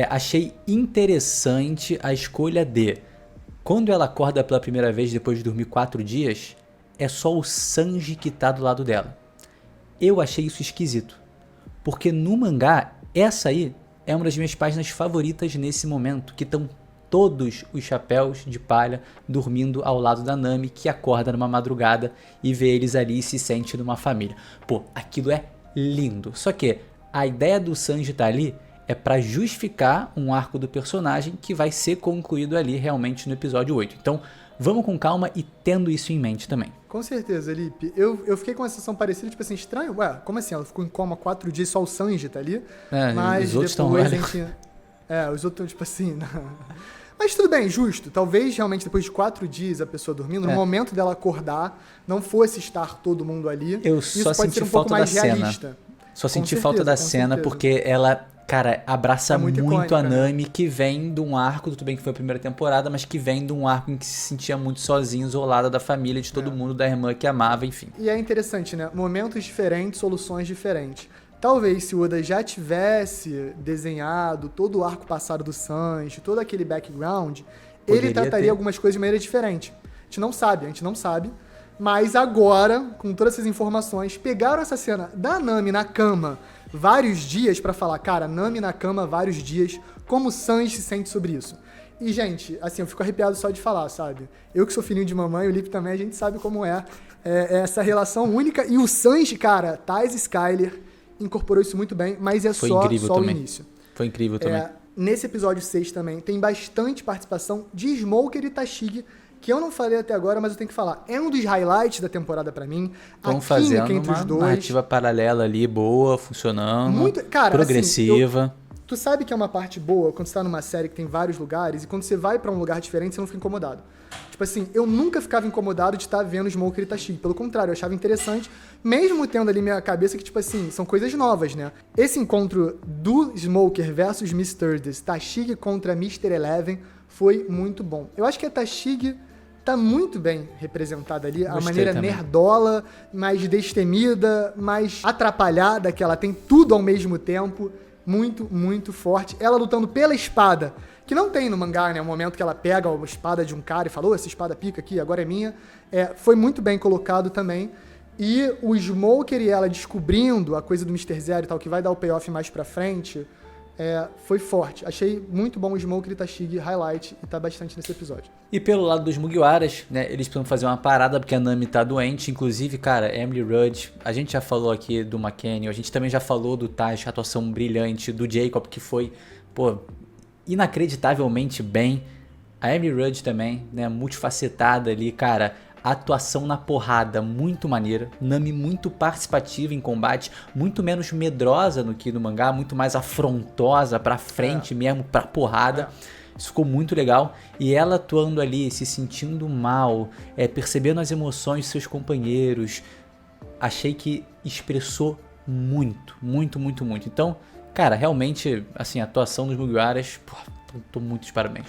Achei interessante a escolha de... Quando ela acorda pela primeira vez depois de dormir 4 dias, é só o Sanji que tá do lado dela. Eu achei isso esquisito. Porque no mangá, essa aí é uma das minhas páginas favoritas nesse momento, que estão todos os chapéus de palha dormindo ao lado da Nami, que acorda numa madrugada e vê eles ali e se sente numa família. Pô, aquilo é lindo. Só que a ideia do Sanji estar ali é pra justificar um arco do personagem que vai ser concluído ali realmente no episódio 8. Então, vamos com calma e tendo isso em mente também. Com certeza, Lipe. Eu fiquei com uma sensação parecida, tipo assim, estranho. Ué, como assim? Ela ficou em coma 4 dias, só o Sanji tá ali? Mas os outros depois estão a gente... os outros estão tipo assim... Mas tudo bem, justo. Talvez realmente depois de 4 dias a pessoa dormindo, no momento dela acordar, não fosse estar todo mundo ali. Eu isso só pode senti ser um falta pouco mais da realista. cena. Só senti falta da cena porque ela, cara, abraça muito icônica, a Nami, que vem de um arco, tudo bem que foi a primeira temporada, mas que vem de um arco em que se sentia muito sozinha, isolada da família, de todo mundo, da irmã que amava, enfim. E é interessante, né? Momentos diferentes, soluções diferentes. Talvez se o Oda já tivesse desenhado todo o arco passado do Sanji, todo aquele background, ele trataria algumas coisas de maneira diferente. A gente não sabe. Mas agora, com todas essas informações, pegaram essa cena da Nami na cama vários dias pra falar, cara, Nami na cama vários dias, como o Sanji se sente sobre isso. E, gente, assim, eu fico arrepiado só de falar, sabe? Eu que sou filhinho de mamãe, o Lipe também, a gente sabe como é essa relação única. E o Sanji, cara, Thaís Skyler incorporou isso muito bem, mas Foi só o início. Foi incrível também. Nesse episódio 6 também, tem bastante participação de Smoker e Tashigi, que eu não falei até agora, mas eu tenho que falar. É um dos highlights da temporada pra mim. Estão fazendo entre uma narrativa paralela ali, boa, funcionando, muito, cara, progressiva. Assim, tu sabe que é uma parte boa quando você tá numa série que tem vários lugares e quando você vai pra um lugar diferente, você não fica incomodado. Tipo assim, eu nunca ficava incomodado de estar vendo Smoker e Tashigi. Pelo contrário, eu achava interessante, mesmo tendo ali minha cabeça que, tipo assim, são coisas novas, né? Esse encontro do Smoker versus Miss Turdes, Tashigi contra Mr. Eleven, foi muito bom. Eu acho que a Tashigi tá muito bem representada ali. Gostei a maneira também. Nerdola, mais destemida, mais atrapalhada que ela tem, tudo ao mesmo tempo. Muito, muito forte. Ela lutando pela espada, que não tem no mangá, né? O momento que ela pega a espada de um cara e falou, essa espada pica aqui, agora é minha. Foi muito bem colocado também. E o Smoker e ela descobrindo a coisa do Mr. Zero e tal, que vai dar o payoff mais pra frente, foi forte. Achei muito bom o Smoker e Tashigi, highlight, e tá bastante nesse episódio. E pelo lado dos Mugiwaras, né, eles precisam fazer uma parada porque a Nami tá doente. Inclusive, cara, Emily Rudd, a gente já falou aqui do McKenny, a gente também já falou do Taj, atuação brilhante, do Jacob, que foi, pô, inacreditavelmente bem. A Emily Rudd também, né, multifacetada ali, cara, atuação na porrada muito maneira, Nami muito participativa em combate, muito menos medrosa do que no mangá, muito mais afrontosa pra frente mesmo, pra porrada. Isso ficou muito legal. E ela atuando ali, se sentindo mal, percebendo as emoções de seus companheiros, achei que expressou muito. Então, cara, realmente, assim, a atuação dos Mugiwaras, tô muitos parabéns.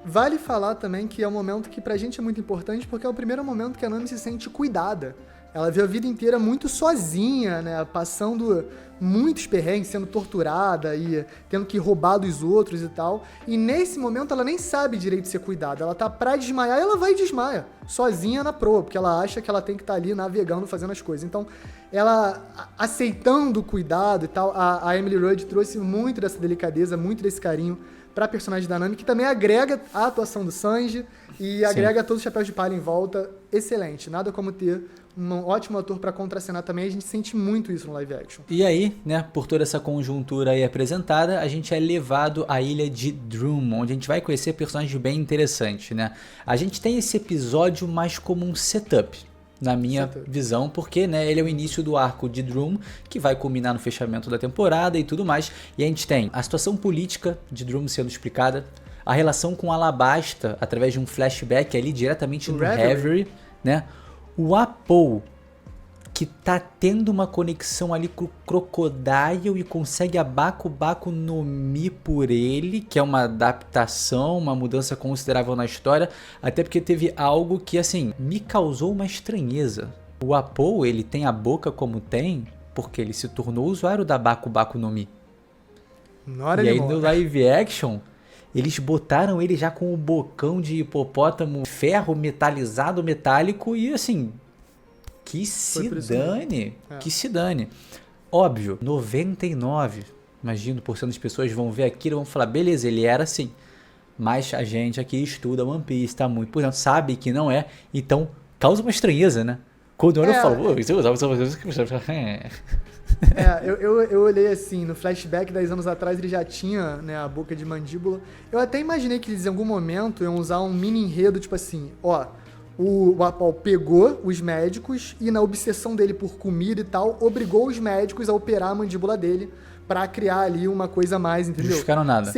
Vale falar também que é um momento que pra gente é muito importante, porque é o primeiro momento que a Nami se sente cuidada. Ela viu a vida inteira muito sozinha, né? Passando muitos perrengues, sendo torturada e tendo que roubar dos outros e tal. E nesse momento ela nem sabe direito ser cuidada. Ela tá pra desmaiar e ela vai e desmaia. Sozinha na proa, porque ela acha que ela tem que estar ali navegando, fazendo as coisas. Então, ela aceitando o cuidado e tal, a Emily Rudd trouxe muito dessa delicadeza, muito desse carinho pra personagem da Nami, que também agrega a atuação do Sanji e agrega todos os chapéus de palha em volta. Excelente. Nada como ter um ótimo ator pra contracenar também. A gente sente muito isso no live action. E aí, né, por toda essa conjuntura aí apresentada, a gente é levado à ilha de Droom, onde a gente vai conhecer personagens bem interessantes, né? A gente tem esse episódio mais como um setup, na minha visão, porque, né, ele é o início do arco de Droom, que vai culminar no fechamento da temporada e tudo mais. E a gente tem a situação política de Droom sendo explicada, a relação com Alabasta, através de um flashback ali diretamente no Reverie, né? O Apple, que tá tendo uma conexão ali com o Crocodile e consegue a Baku no Mi por ele, que é uma adaptação, uma mudança considerável na história, até porque teve algo que, assim, me causou uma estranheza. O Apple, ele tem a boca como tem, porque ele se tornou usuário da Baku no Mi. E aí no live action, eles botaram ele já com o bocão de hipopótamo, ferro metalizado, metálico, e assim, que se dane. Óbvio, 99, imagino, por cento das pessoas vão ver aquilo e vão falar, beleza, ele era assim. Mas a gente aqui estuda One Piece, tá muito por dentro, sabe que não é, então causa uma estranheza, né? Quando eu falo, eu olhei assim, no flashback 10 anos atrás ele já tinha, né, a boca de mandíbula. Eu até imaginei que eles em algum momento iam usar um mini enredo, tipo assim, o Apple pegou os médicos e na obsessão dele por comida e tal, obrigou os médicos a operar a mandíbula dele pra criar ali uma coisa a mais, entendeu? Não ficaram nada.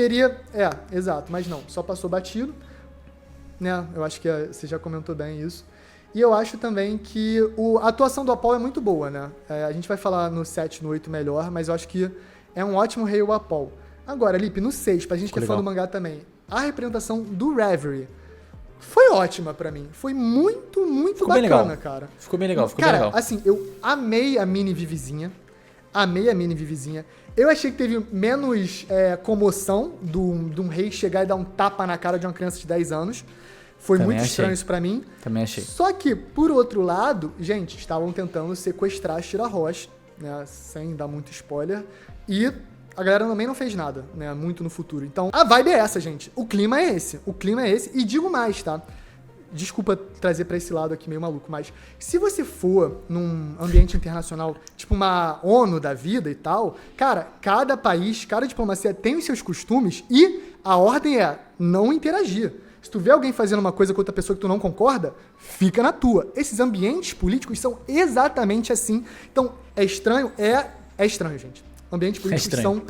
Exato, mas não, só passou batido, né, eu acho que você já comentou bem isso. E eu acho também que a atuação do Apple é muito boa, né? A gente vai falar no 7, no 8 melhor, mas eu acho que é um ótimo rei o Apple. Agora, Lipe, no 6, pra gente que é fã do mangá também, a representação do Reverie foi ótima pra mim. Foi muito bacana, cara. Ficou bem legal. Cara, assim, eu amei a mini Vivizinha. Eu achei que teve menos comoção de um rei chegar e dar um tapa na cara de uma criança de 10 anos. Foi também muito estranho isso pra mim. Também achei. Só que, por outro lado, gente, estavam tentando sequestrar a Shira Roche, né? Sem dar muito spoiler. E a galera também não fez nada, né? Muito no futuro. Então, a vibe é essa, gente. O clima é esse. E digo mais, tá? Desculpa trazer pra esse lado aqui meio maluco, mas se você for num ambiente internacional, tipo uma ONU da vida e tal, cara, cada país, cada diplomacia tem os seus costumes e a ordem é não interagir. Se tu vê alguém fazendo uma coisa com outra pessoa que tu não concorda, fica na tua. Esses ambientes políticos são exatamente assim. Então, é estranho? É estranho, gente. Ambientes políticos são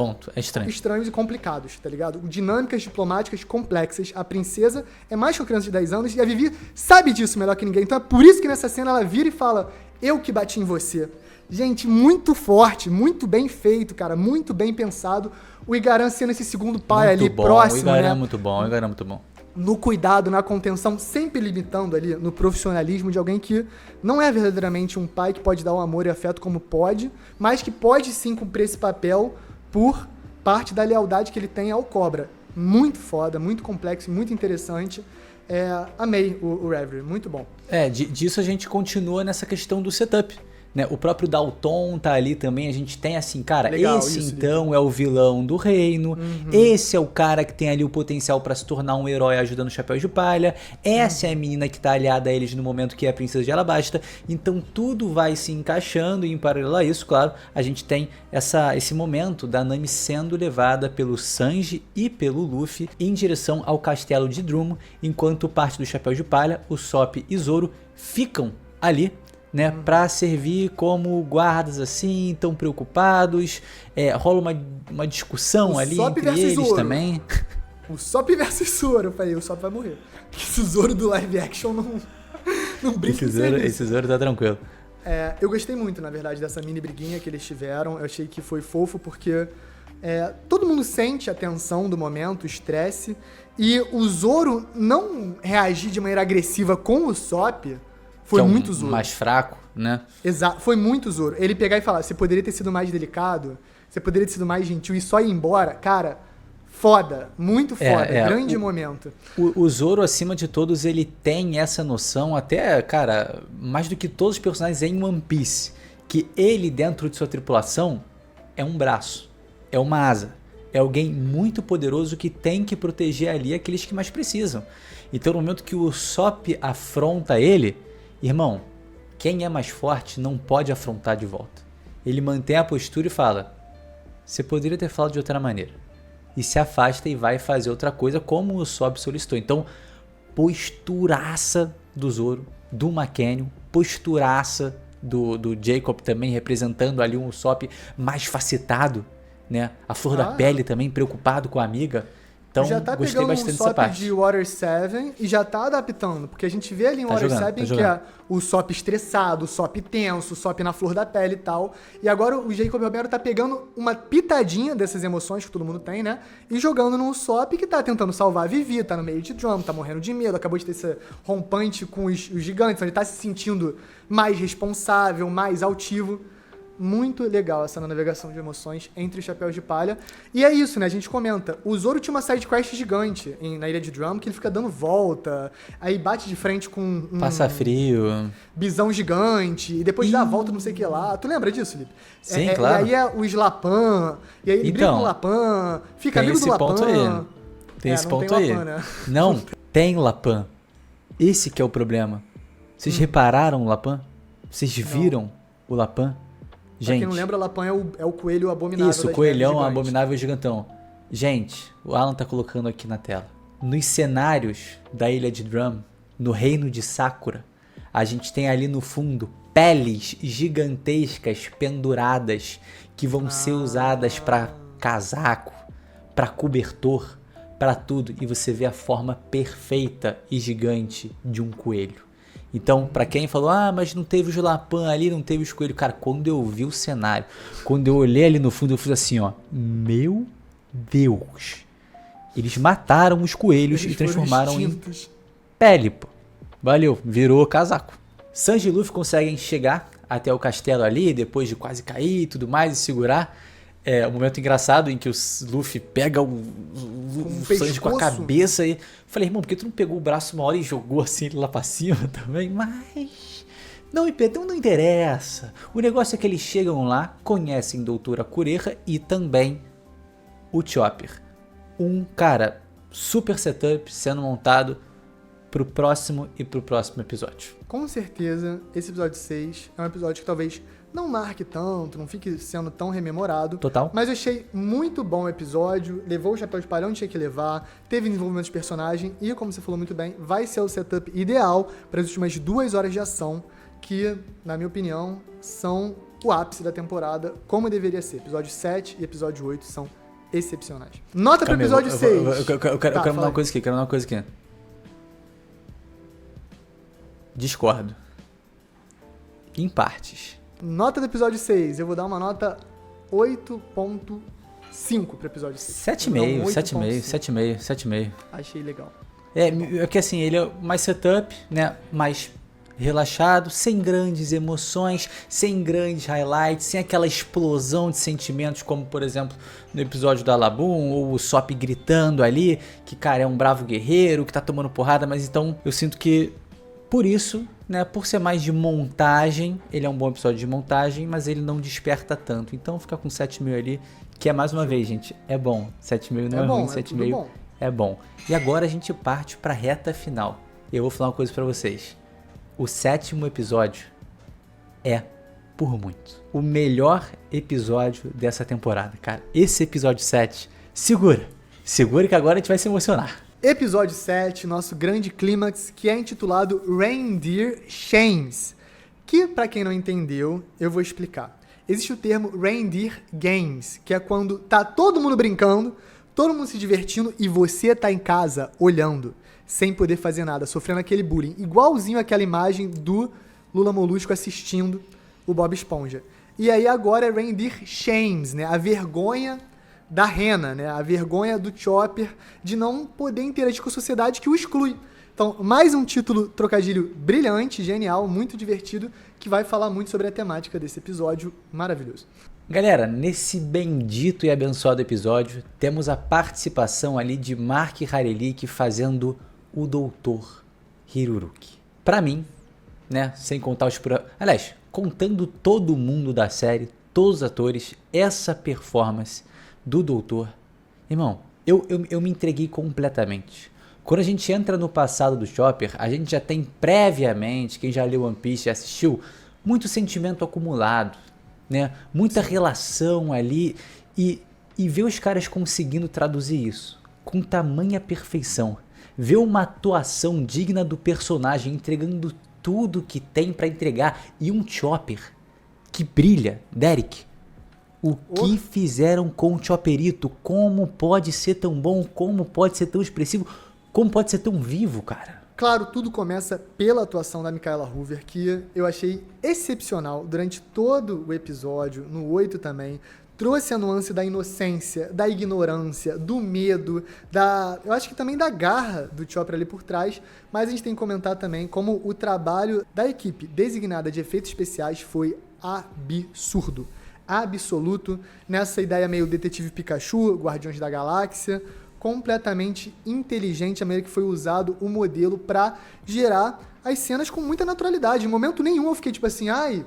estranhos e complicados, tá ligado? Dinâmicas diplomáticas complexas. A princesa é mais que uma criança de 10 anos e a Vivi sabe disso melhor que ninguém. Então é por isso que nessa cena ela vira e fala, eu que bati em você. Gente, muito forte, muito bem feito, cara. Muito bem pensado. O Igaran sendo esse segundo pai muito ali, bom, próximo, o Igaran né? É muito bom, o Igaran é muito bom. No cuidado, na contenção, sempre limitando ali no profissionalismo de alguém que não é verdadeiramente um pai que pode dar o amor e afeto como pode, mas que pode sim cumprir esse papel por parte da lealdade que ele tem ao Cobra. Muito foda, muito complexo, muito interessante. Amei o Reverie, muito bom. Disso a gente continua nessa questão do setup, né? O próprio Dalton tá ali também, a gente tem assim, cara, Legal, esse isso, então é o vilão do reino, Uhum. esse é o cara que tem ali o potencial pra se tornar um herói ajudando o Chapéu de Palha, essa é a menina que tá aliada a eles no momento que é a Princesa de Alabasta, então tudo vai se encaixando e em paralelo a isso, claro, a gente tem esse momento da Nami sendo levada pelo Sanji e pelo Luffy em direção ao castelo de Drum, enquanto parte do Chapéu de Palha, o Sop e Zoro ficam ali, né, pra servir como guardas assim, tão preocupados, rola uma discussão O ali Sop entre versus eles Zoro. também. O Sop versus Zoro. Eu falei, o Sop vai morrer. Porque esse Zoro do live action não brinca em ser isso. Esse Zoro tá tranquilo. Eu gostei muito, na verdade, dessa mini briguinha que eles tiveram. Eu achei que foi fofo porque todo mundo sente a tensão do momento, o estresse. E o Zoro não reagir de maneira agressiva com o Sop foi que é muito Zoro. Mais fraco, né? Exato, foi muito Zoro. Ele pegar e falar, você poderia ter sido mais delicado, você poderia ter sido mais gentil e só ir embora. Cara, foda, muito foda, grande momento. O Zoro, acima de todos, ele tem essa noção, até, cara, mais do que todos os personagens em One Piece, que ele, dentro de sua tripulação, é um braço, é uma asa, é alguém muito poderoso que tem que proteger ali aqueles que mais precisam. Então, no momento que o Sop afronta ele, irmão, quem é mais forte não pode afrontar de volta. Ele mantém a postura e fala, você poderia ter falado de outra maneira. E se afasta e vai fazer outra coisa, como o Sop solicitou. Então, posturaça do Zoro, do McCann, posturaça do Jacob também, representando ali um Sop mais facetado, né? A flor da pele também, preocupado com a amiga. Então, já tá gostei bastante dessa parte. De Water 7 e já tá adaptando, porque a gente vê ali em Water 7 que é o Sop estressado, o Sop tenso, o Sop na flor da pele e tal. E agora o Jacob Romero tá pegando uma pitadinha dessas emoções que todo mundo tem, né? E jogando no Sop que tá tentando salvar a Vivi, tá no meio de Drum, tá morrendo de medo, acabou de ter esse rompante com os gigantes, então ele tá se sentindo mais responsável, mais altivo. Muito legal essa navegação de emoções entre os Chapéus de Palha. E é isso, né? A gente comenta. O Zoro tinha uma sidequest gigante na ilha de Drum, que ele fica dando volta, aí bate de frente com um... Passa frio. Bisão gigante, e depois dá a volta não sei o que lá. Tu lembra disso, Lipe? Sim, claro. E aí o Slapan, e aí ele briga com o Lapan, fica amigo do Lapan. Tem esse ponto aí. Lapan, né? Não tem Lapan. Esse que é o problema. Vocês repararam o Lapan? Vocês viram o Lapan? Gente, pra quem não lembra, Lapan é o coelho abominável. Isso, o coelhão abominável gigantão. Gente, o Alan tá colocando aqui na tela. Nos cenários da ilha de Drum, no reino de Sakura, a gente tem ali no fundo peles gigantescas penduradas que vão ser usadas para casaco, para cobertor, para tudo. E você vê a forma perfeita e gigante de um coelho. Então, pra quem falou, mas não teve o Lapan ali, não teve os coelhos. Cara, quando eu vi o cenário, quando eu olhei ali no fundo, eu fiz assim, ó. Meu Deus. Eles mataram os coelhos e transformaram em pele, pô. Valeu, virou casaco. Sanji e Luffy conseguem chegar até o castelo ali, depois de quase cair e tudo mais, e segurar. É um momento engraçado em que o Luffy pega o Sanji com a cabeça e... Falei, irmão, por que tu não pegou o braço uma hora e jogou assim ele lá pra cima também? Mas... Não interessa. O negócio é que eles chegam lá, conhecem Doutora Kureha e também o Chopper. Um cara super setup sendo montado pro próximo episódio. Com certeza, esse episódio 6 é um episódio que talvez não marque tanto, não fique sendo tão rememorado. Total. Mas eu achei muito bom o episódio, levou o chapéu de palha onde tinha que levar, teve desenvolvimento de personagem e, como você falou muito bem, vai ser o setup ideal para as últimas 2 horas de ação, que, na minha opinião, são o ápice da temporada, como deveria ser. Episódio 7 e episódio 8 são excepcionais. Nota para o episódio 6. Eu quero mandar uma coisa aqui, Discordo. Em partes. Nota do episódio 6, eu vou dar uma nota 8.5 pro episódio 6. 7,5. Achei legal. É que assim, ele é mais setup, né? Mais relaxado, sem grandes emoções, sem grandes highlights, sem aquela explosão de sentimentos, como por exemplo no episódio da Labum, ou o Sop gritando ali, que cara, é um bravo guerreiro, que tá tomando porrada, mas então eu sinto que Por isso, né, por ser mais de montagem, ele é um bom episódio de montagem, mas ele não desperta tanto. Então fica com 7,5 ali, que é mais uma vez, gente, é bom. 7,5 não é ruim, 7,5 é bom. E agora a gente parte pra reta final. E eu vou falar uma coisa pra vocês. O 7º episódio é, por muito, o melhor episódio dessa temporada, cara. Esse episódio 7, segura que agora a gente vai se emocionar. Episódio 7, nosso grande clímax, que é intitulado Reindeer Shames, que, para quem não entendeu, eu vou explicar. Existe o termo Reindeer Games, que é quando tá todo mundo brincando, todo mundo se divertindo e você tá em casa olhando, sem poder fazer nada, sofrendo aquele bullying, igualzinho aquela imagem do Lula Molusco assistindo o Bob Esponja. E aí agora é Reindeer Shames, né? A vergonha da rena, né? A vergonha do Chopper de não poder interagir com a sociedade que o exclui. Então, mais um título trocadilho brilhante, genial, muito divertido, que vai falar muito sobre a temática desse episódio maravilhoso. Galera, nesse bendito e abençoado episódio, temos a participação ali de Mark Harelick fazendo o Dr. Hiruruki. Pra mim, né, sem contar os... Aliás, contando todo mundo da série, todos os atores, essa performance do doutor, irmão, eu me entreguei completamente. Quando a gente entra no passado do Chopper, a gente já tem previamente, quem já leu One Piece e assistiu, muito sentimento acumulado, né? Muita relação ali e ver os caras conseguindo traduzir isso com tamanha perfeição, ver uma atuação digna do personagem entregando tudo que tem pra entregar e um Chopper que brilha, Derek. O que fizeram com o Chopperito? Como pode ser tão bom? Como pode ser tão expressivo? Como pode ser tão vivo, cara? Claro, tudo começa pela atuação da Mikaela Hoover, que eu achei excepcional durante todo o episódio, no 8 também. Trouxe a nuance da inocência, da ignorância, do medo, eu acho que também da garra do Chopper ali por trás, mas a gente tem que comentar também como o trabalho da equipe designada de efeitos especiais foi absurdo. Absoluto, nessa ideia meio Detetive Pikachu, Guardiões da Galáxia, completamente inteligente a maneira que foi usado o modelo para gerar as cenas com muita naturalidade. Em momento nenhum eu fiquei tipo assim, ai,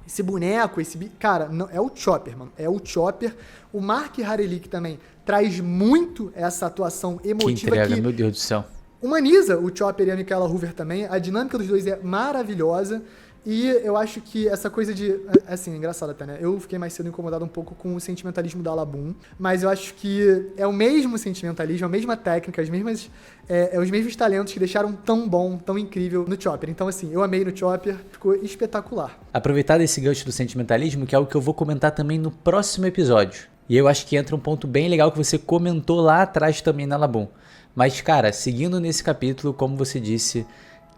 esse boneco, cara, não, é o Chopper, mano, é o Chopper. O Mark Harelick também traz muito essa atuação emotiva que entrega, meu Deus do céu. Humaniza o Chopper e a Mikaela Hoover também, a dinâmica dos dois é maravilhosa. E eu acho que essa coisa de... Assim, é engraçado até, né? Eu fiquei mais cedo incomodado um pouco com o sentimentalismo da Labum, mas eu acho que é o mesmo sentimentalismo, a mesma técnica, os mesmos talentos que deixaram tão bom, tão incrível no Chopper. Então, assim, eu amei no Chopper, ficou espetacular. Aproveitar desse gancho do sentimentalismo, que é algo que eu vou comentar também no próximo episódio. E eu acho que entra um ponto bem legal que você comentou lá atrás também na Labum. Mas, cara, seguindo nesse capítulo, como você disse...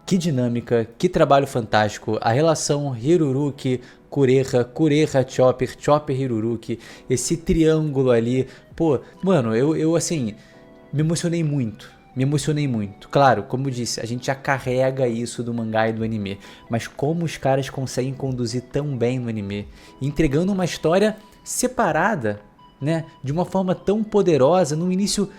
Que dinâmica, que trabalho fantástico, a relação Hiruruki, Kureha, Chopper, Hiruruki, esse triângulo ali, pô, mano, eu assim, me emocionei muito, claro, como eu disse, a gente já carrega isso do mangá e do anime, mas como os caras conseguem conduzir tão bem no anime, entregando uma história separada, né, de uma forma tão poderosa, no início...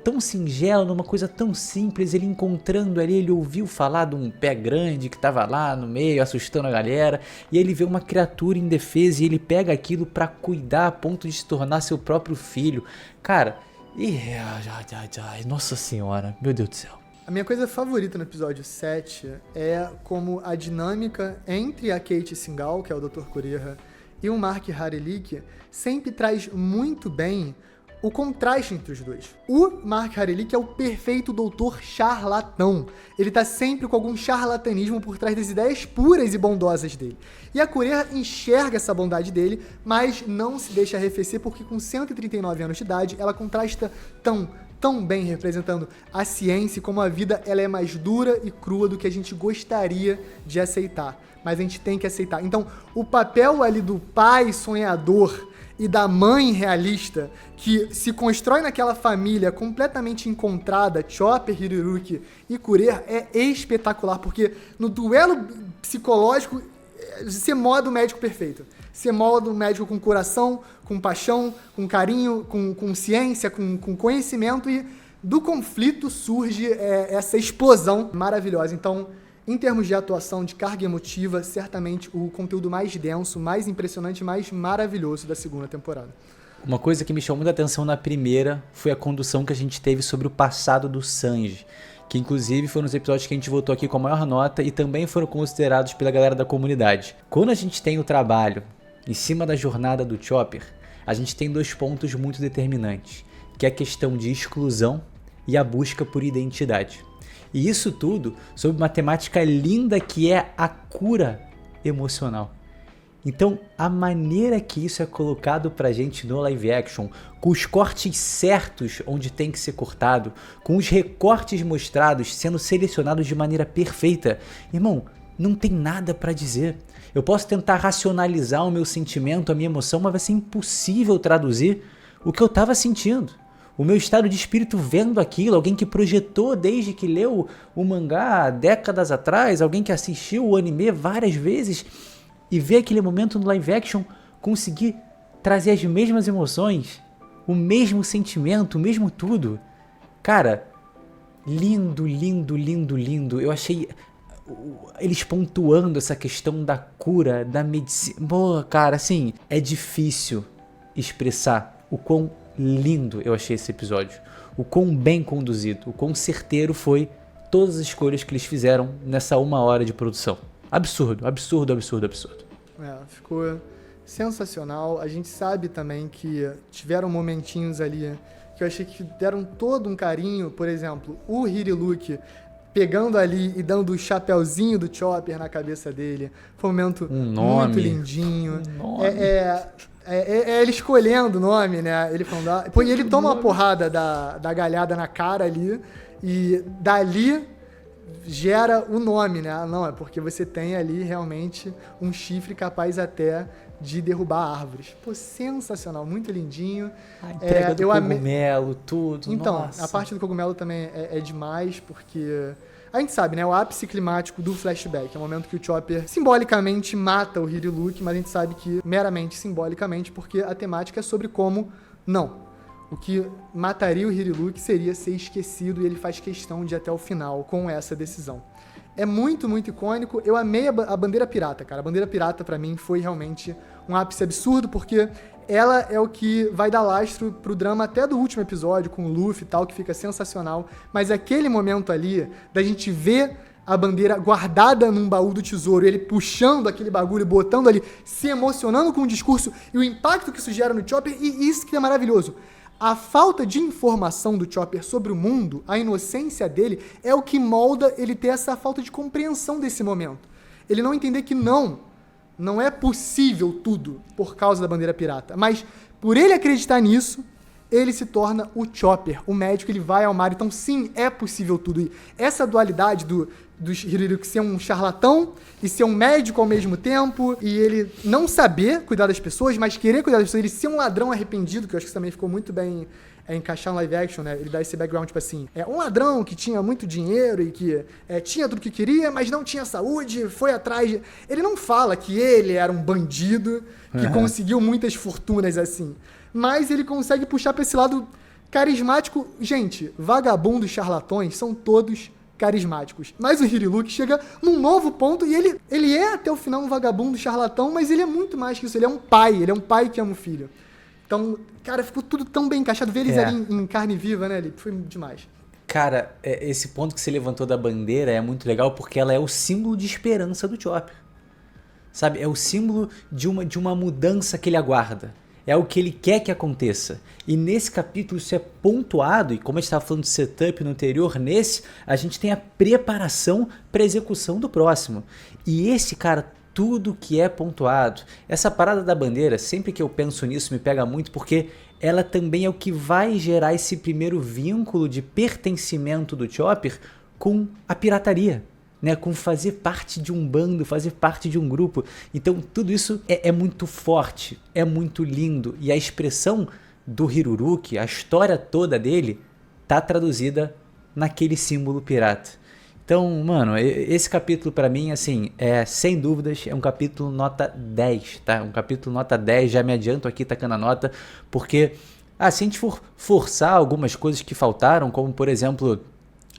Tão singelo, numa coisa tão simples, ele encontrando ali, ele ouviu falar de um pé grande que tava lá no meio, assustando a galera, e ele vê uma criatura indefesa e ele pega aquilo pra cuidar a ponto de se tornar seu próprio filho. Cara, nossa senhora, meu Deus do céu. A minha coisa favorita no episódio 7 é como a dinâmica entre a Kate Singal, que é o Dr. Kureha, e o Mark Harelick sempre traz muito bem o contraste entre os dois. O Mark Harelick é o perfeito doutor charlatão. Ele tá sempre com algum charlatanismo por trás das ideias puras e bondosas dele. E a Kureha enxerga essa bondade dele, mas não se deixa arrefecer porque com 139 anos de idade, ela contrasta tão bem representando a ciência, como a vida ela é mais dura e crua do que a gente gostaria de aceitar. Mas a gente tem que aceitar. Então, o papel ali do pai sonhador e da mãe realista que se constrói naquela família completamente encontrada, Chopper, Hiruruki e Kureha, é espetacular, porque no duelo psicológico você molda o médico perfeito. Você molda o médico com coração, com paixão, com carinho, com ciência, com conhecimento, e do conflito surge essa explosão maravilhosa. Então, Em termos de atuação, de carga emotiva, certamente o conteúdo mais denso, mais impressionante, mais maravilhoso da segunda temporada. Uma coisa que me chamou muita atenção na primeira foi a condução que a gente teve sobre o passado do Sanji, que inclusive foram os episódios que a gente votou aqui com a maior nota e também foram considerados pela galera da comunidade. Quando a gente tem o trabalho em cima da jornada do Chopper, a gente tem 2 pontos muito determinantes, que é a questão de exclusão e a busca por identidade. E isso tudo sob uma temática linda que é a cura emocional. Então, a maneira que isso é colocado pra gente no live action, com os cortes certos onde tem que ser cortado, com os recortes mostrados sendo selecionados de maneira perfeita, irmão, não tem nada pra dizer. Eu posso tentar racionalizar o meu sentimento, a minha emoção, mas vai ser impossível traduzir o que eu tava sentindo. O meu estado de espírito vendo aquilo, alguém que projetou desde que leu o mangá décadas atrás, alguém que assistiu o anime várias vezes e ver aquele momento no live action, conseguir trazer as mesmas emoções, o mesmo sentimento, o mesmo tudo. Cara, lindo, lindo, lindo, lindo. Eu achei eles pontuando essa questão da cura, da medicina. Boa, cara, assim, é difícil expressar o quão lindo eu achei esse episódio, o quão bem conduzido, o quão certeiro foi todas as escolhas que eles fizeram nessa 1 hora de produção. Absurdo, absurdo, absurdo, absurdo. Ficou sensacional. A gente sabe também que tiveram momentinhos ali que eu achei que deram todo um carinho. Por exemplo, o Hiriluk pegando ali e dando o chapéuzinho do Chopper na cabeça dele. Foi um momento muito lindinho. Ele escolhendo o nome, né? Ele falando, e ele toma uma porrada da galhada na cara ali e dali gera o nome, né? Não, é porque você tem ali realmente um chifre capaz até de derrubar árvores. Pô, sensacional, muito lindinho. A entrega do cogumelo, tudo. Então, nossa. A parte do cogumelo também é demais, porque a gente sabe, né? O ápice climático do flashback é o momento que o Chopper simbolicamente mata o Hiriluk, mas a gente sabe que meramente simbolicamente, porque a temática é sobre como não. O que mataria o Hiriluk seria ser esquecido e ele faz questão de ir até o final com essa decisão. É muito, muito icônico. Eu amei a bandeira pirata, cara. A bandeira pirata, pra mim, foi realmente um ápice absurdo, porque ela é o que vai dar lastro pro drama até do último episódio, com o Luffy e tal, que fica sensacional. Mas aquele momento ali, da gente ver a bandeira guardada num baú do tesouro, ele puxando aquele bagulho, botando ali, se emocionando com o discurso e o impacto que isso gera no Chopper, e isso que é maravilhoso. A falta de informação do Chopper sobre o mundo, a inocência dele, é o que molda ele ter essa falta de compreensão desse momento. Ele não entender que não é possível tudo por causa da bandeira pirata. Mas, por ele acreditar nisso, ele se torna o Chopper, o médico, ele vai ao mar. Então, sim, é possível tudo. E essa dualidade do Hiriluk ser um charlatão e ser um médico ao mesmo tempo, e ele não saber cuidar das pessoas, mas querer cuidar das pessoas, ele ser um ladrão arrependido, que eu acho que também ficou muito bem encaixar no live action, né? Ele dá esse background, tipo assim, um ladrão que tinha muito dinheiro e que tinha tudo que queria, mas não tinha saúde, foi atrás de... Ele não fala que ele era um bandido que conseguiu muitas fortunas assim, mas ele consegue puxar pra esse lado carismático. Gente, vagabundos, charlatões, são todos carismáticos. Mas o Hiriluk chega num novo ponto e ele é até o final um vagabundo, charlatão, mas ele é muito mais que isso. Ele é um pai que ama o filho. Então, cara, ficou tudo tão bem encaixado. Ver eles ali em carne viva, né, Lipe? Foi demais. Cara, esse ponto que você levantou da bandeira é muito legal porque ela é o símbolo de esperança do Chopper. Sabe? É o símbolo de uma mudança que ele aguarda. É o que ele quer que aconteça. E nesse capítulo isso é pontuado, e como a gente estava falando de setup no anterior, nesse a gente tem a preparação para a execução do próximo. E esse, cara, tudo que é pontuado. Essa parada da bandeira, sempre que eu penso nisso, me pega muito, porque ela também é o que vai gerar esse primeiro vínculo de pertencimento do Chopper com a pirataria. Né, com fazer parte de um bando, fazer parte de um grupo. Então tudo isso é muito forte, é muito lindo. E a expressão do Hiriluk, a história toda dele, tá traduzida naquele símbolo pirata. Então, mano, esse capítulo pra mim, assim, sem dúvidas, é um capítulo nota 10, tá? Um capítulo nota 10, já me adianto aqui tacando a nota, porque, se a gente for forçar algumas coisas que faltaram, como, por exemplo,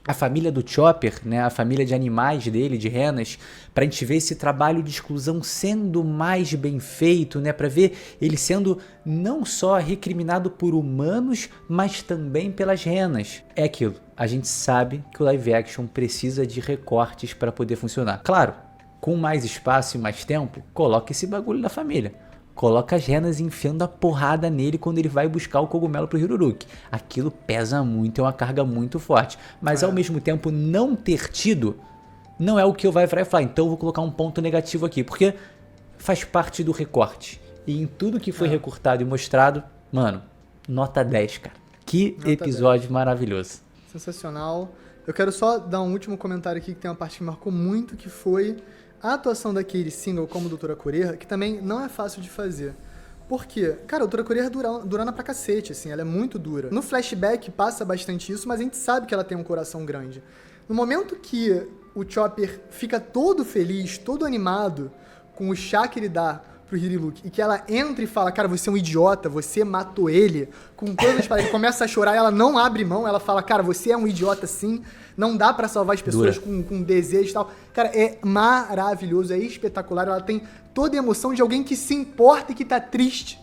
a família do Chopper, né, a família de animais dele, de renas, pra gente ver esse trabalho de exclusão sendo mais bem feito, né, pra ver ele sendo não só recriminado por humanos, mas também pelas renas. É aquilo, a gente sabe que o live action precisa de recortes para poder funcionar. Claro, com mais espaço e mais tempo, coloca esse bagulho da família. Coloca as renas enfiando a porrada nele quando ele vai buscar o cogumelo pro Hiruruki. Aquilo pesa muito, é uma carga muito forte. Mas ao mesmo tempo, não ter tido, não é o que eu vai falar. Então eu vou colocar um ponto negativo aqui, porque faz parte do recorte. E em tudo que foi recortado e mostrado, mano, nota 10, cara. Que Nota episódio 10. maravilhoso. Sensacional. Eu quero só dar um último comentário aqui, que tem uma parte que marcou muito, que foi a atuação da Katie Single como Doutora Coreia, que também não é fácil de fazer. Por quê? Cara, a Doutora Coreia é durana pra cacete, assim, ela é muito dura. No flashback passa bastante isso, mas a gente sabe que ela tem um coração grande. No momento que o Chopper fica todo feliz, todo animado com o chá que ele dá pro Hiruruki, e que ela entra e fala, cara, você é um idiota, você matou ele, com todas as palavras, ele começa a chorar, ela não abre mão, ela fala, cara, você é um idiota sim, não dá pra salvar as pessoas com desejo e tal. Cara, é maravilhoso, é espetacular, ela tem toda a emoção de alguém que se importa e que tá triste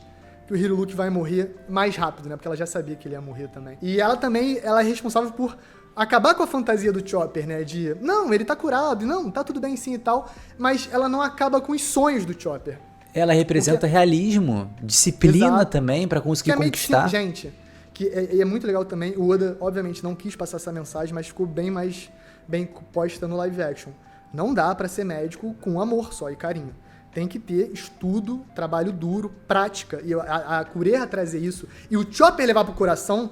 que o Hiruruki vai morrer mais rápido, né, porque ela já sabia que ele ia morrer também. E ela também, ela é responsável por acabar com a fantasia do Chopper, né, de, não, ele tá curado, não, tá tudo bem sim e tal, mas ela não acaba com os sonhos do Chopper. Ela representa realismo, disciplina. Exato. Também pra conseguir que é conquistar. Gente, que é muito legal também. O Oda, obviamente, não quis passar essa mensagem, mas ficou bem posta no live action. Não dá pra ser médico com amor só e carinho. Tem que ter estudo, trabalho duro, prática. E a Kureha trazer isso e o Chopper levar pro coração.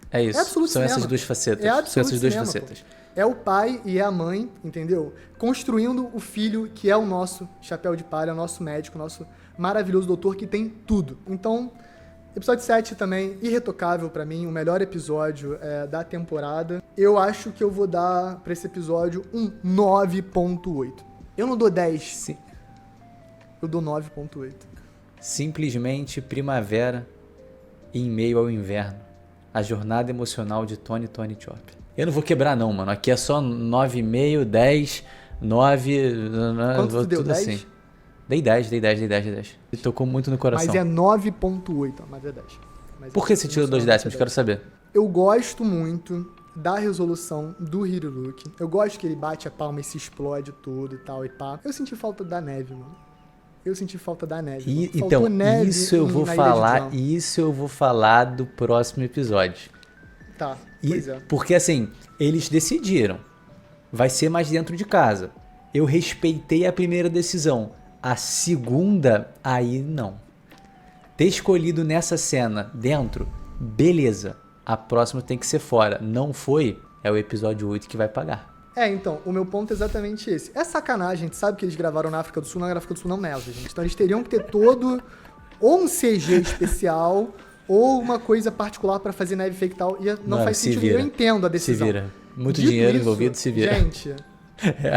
É isso. Absoluto São cinema. Essas duas facetas. É absoluto São essas duas cinema, facetas. Pô. É o pai e é a mãe, entendeu? Construindo o filho que é o nosso chapéu de palha, o nosso médico, o nosso maravilhoso doutor que tem tudo. Então, episódio 7 também, irretocável pra mim, o melhor episódio da temporada. Eu acho que eu vou dar pra esse episódio um 9.8. Eu não dou 10. Sim. Eu dou 9.8. Simplesmente primavera em meio ao inverno. A jornada emocional de Tony Chopper. Eu não vou quebrar não, mano. Aqui é só 9,5, 10, 9... Quanto tu deu? Tudo 10? assim. Dei 10. E tocou muito no coração. Mas é 9.8, mas é 10. Mas Por que você tirou 2 décimos? Quero saber. Eu gosto muito da resolução do Hiruruki. Eu gosto que ele bate a palma e se explode tudo e tal e pá. Eu senti falta da neve, mano. Então, neve isso eu vou falar, isso eu vou falar do próximo episódio. Tá, pois é. Porque assim, eles decidiram. Vai ser mais dentro de casa. Eu respeitei a primeira decisão. A segunda, aí não. Ter escolhido nessa cena dentro, beleza. A próxima tem que ser fora. Não foi, é o episódio 8 que vai pagar. Então, o meu ponto é exatamente esse. É sacanagem, a gente sabe que eles gravaram na África do Sul, na África do Sul não neva, gente. Então eles teriam que ter todo ou um CG especial ou uma coisa particular pra fazer neve fake e tal. E não faz sentido, vira. Eu entendo a decisão. Se vira. Muito Dito dinheiro isso, envolvido, se vira. Gente,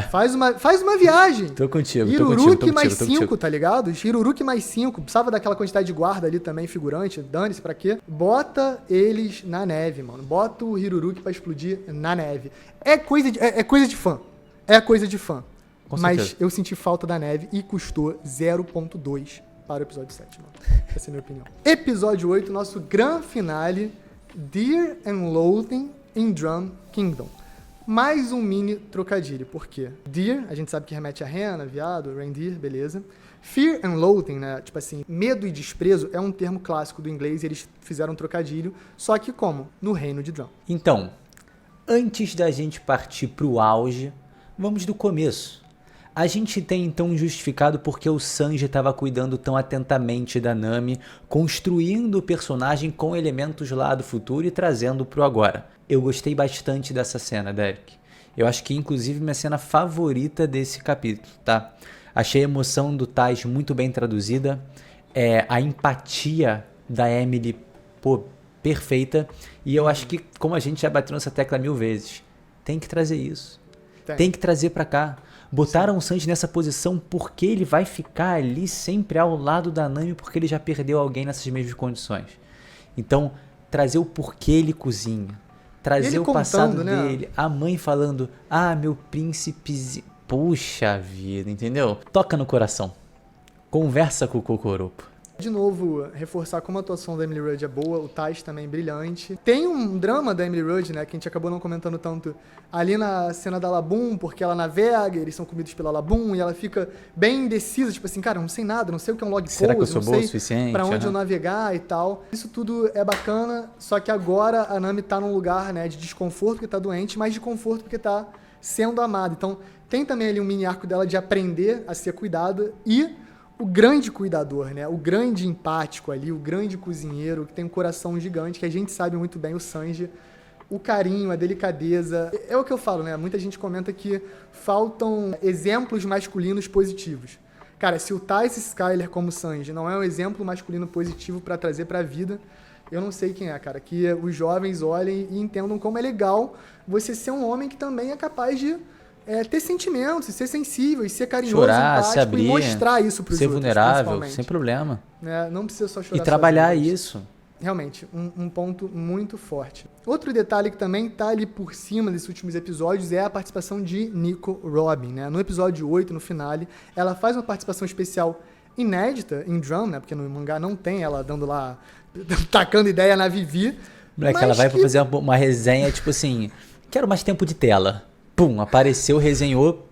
faz uma viagem. Tô contigo, Hiruruki mais 5, tá ligado? Hiruruki mais 5. Precisava daquela quantidade de guarda ali também, figurante. Dane-se pra quê? Bota eles na neve, mano. Bota o Hiruruki pra explodir na neve. É coisa de fã. É coisa de fã. Mas eu senti falta da neve e custou 0.2 para o episódio 7, mano. Essa é a minha opinião. Episódio 8, nosso grande finale. Dear and Loathing in Drum Kingdom. Mais um mini trocadilho. Por quê? Deer, a gente sabe que remete a rena, viado, reindeer, beleza. Fear and loathing, né? Tipo assim, medo e desprezo é um termo clássico do inglês e eles fizeram um trocadilho, só que como? No reino de Drum. Então, antes da gente partir pro auge, vamos do começo. A gente tem então justificado porque o Sanji estava cuidando tão atentamente da Nami, construindo o personagem com elementos lá do futuro e trazendo pro agora. Eu gostei bastante dessa cena, Derek. Eu acho que inclusive minha cena favorita desse capítulo, tá? Achei a emoção do Taz muito bem traduzida, a empatia da Emily, pô, perfeita. E eu acho que, como a gente já bateu nessa tecla 1000 vezes, tem que trazer isso. Tem que trazer pra cá. Botaram o Sanji nessa posição porque ele vai ficar ali sempre ao lado da Nami porque ele já perdeu alguém nessas mesmas condições. Então, trazer o porquê ele cozinha. trazer ele o passado contando, né? dele, a mãe falando, meu príncipezinho. Puxa vida, entendeu? Toca no coração. Conversa com o Cocoropo. De novo, reforçar como a atuação da Emily Rudd é boa, o Taz também brilhante. Tem um drama da Emily Rudd, né, que a gente acabou não comentando tanto ali na cena da Labum, porque ela navega, eles são comidos pela Labum, e ela fica bem indecisa, tipo assim, cara, não sei nada, não sei o que é um log pose, Será que eu sou não boa o sei suficiente? pra onde eu navegar e tal. Isso tudo é bacana, só que agora a Nami tá num lugar, né, de desconforto porque tá doente, mas de conforto porque tá sendo amada. Então, tem também ali um mini arco dela de aprender a ser cuidada e o grande cuidador, né? O grande empático ali, o grande cozinheiro, que tem um coração gigante, que a gente sabe muito bem, o Sanji. O carinho, a delicadeza. É o que eu falo, né? Muita gente comenta que faltam exemplos masculinos positivos. Cara, se o Tice Skyler como Sanji não é um exemplo masculino positivo pra trazer pra vida, eu não sei quem é, cara. Que os jovens olhem e entendam como é legal você ser um homem que também é capaz de ter sentimentos, ser sensível, e ser carinhoso, chorar, empático, se abrir, e mostrar isso pros ser outros, vulnerável, sem problema. Não precisa só chorar E trabalhar sozinho. isso. Realmente, um ponto muito forte. Outro detalhe que também tá ali por cima desses últimos episódios é a participação de Nico Robin, né? No episódio 8, no finale, ela faz uma participação especial inédita em Drum, né? Porque no mangá não tem ela dando lá, tacando ideia na Vivi. Moleque, ela vai pra fazer uma resenha, tipo assim, quero mais tempo de tela. Pum, apareceu, resenhou.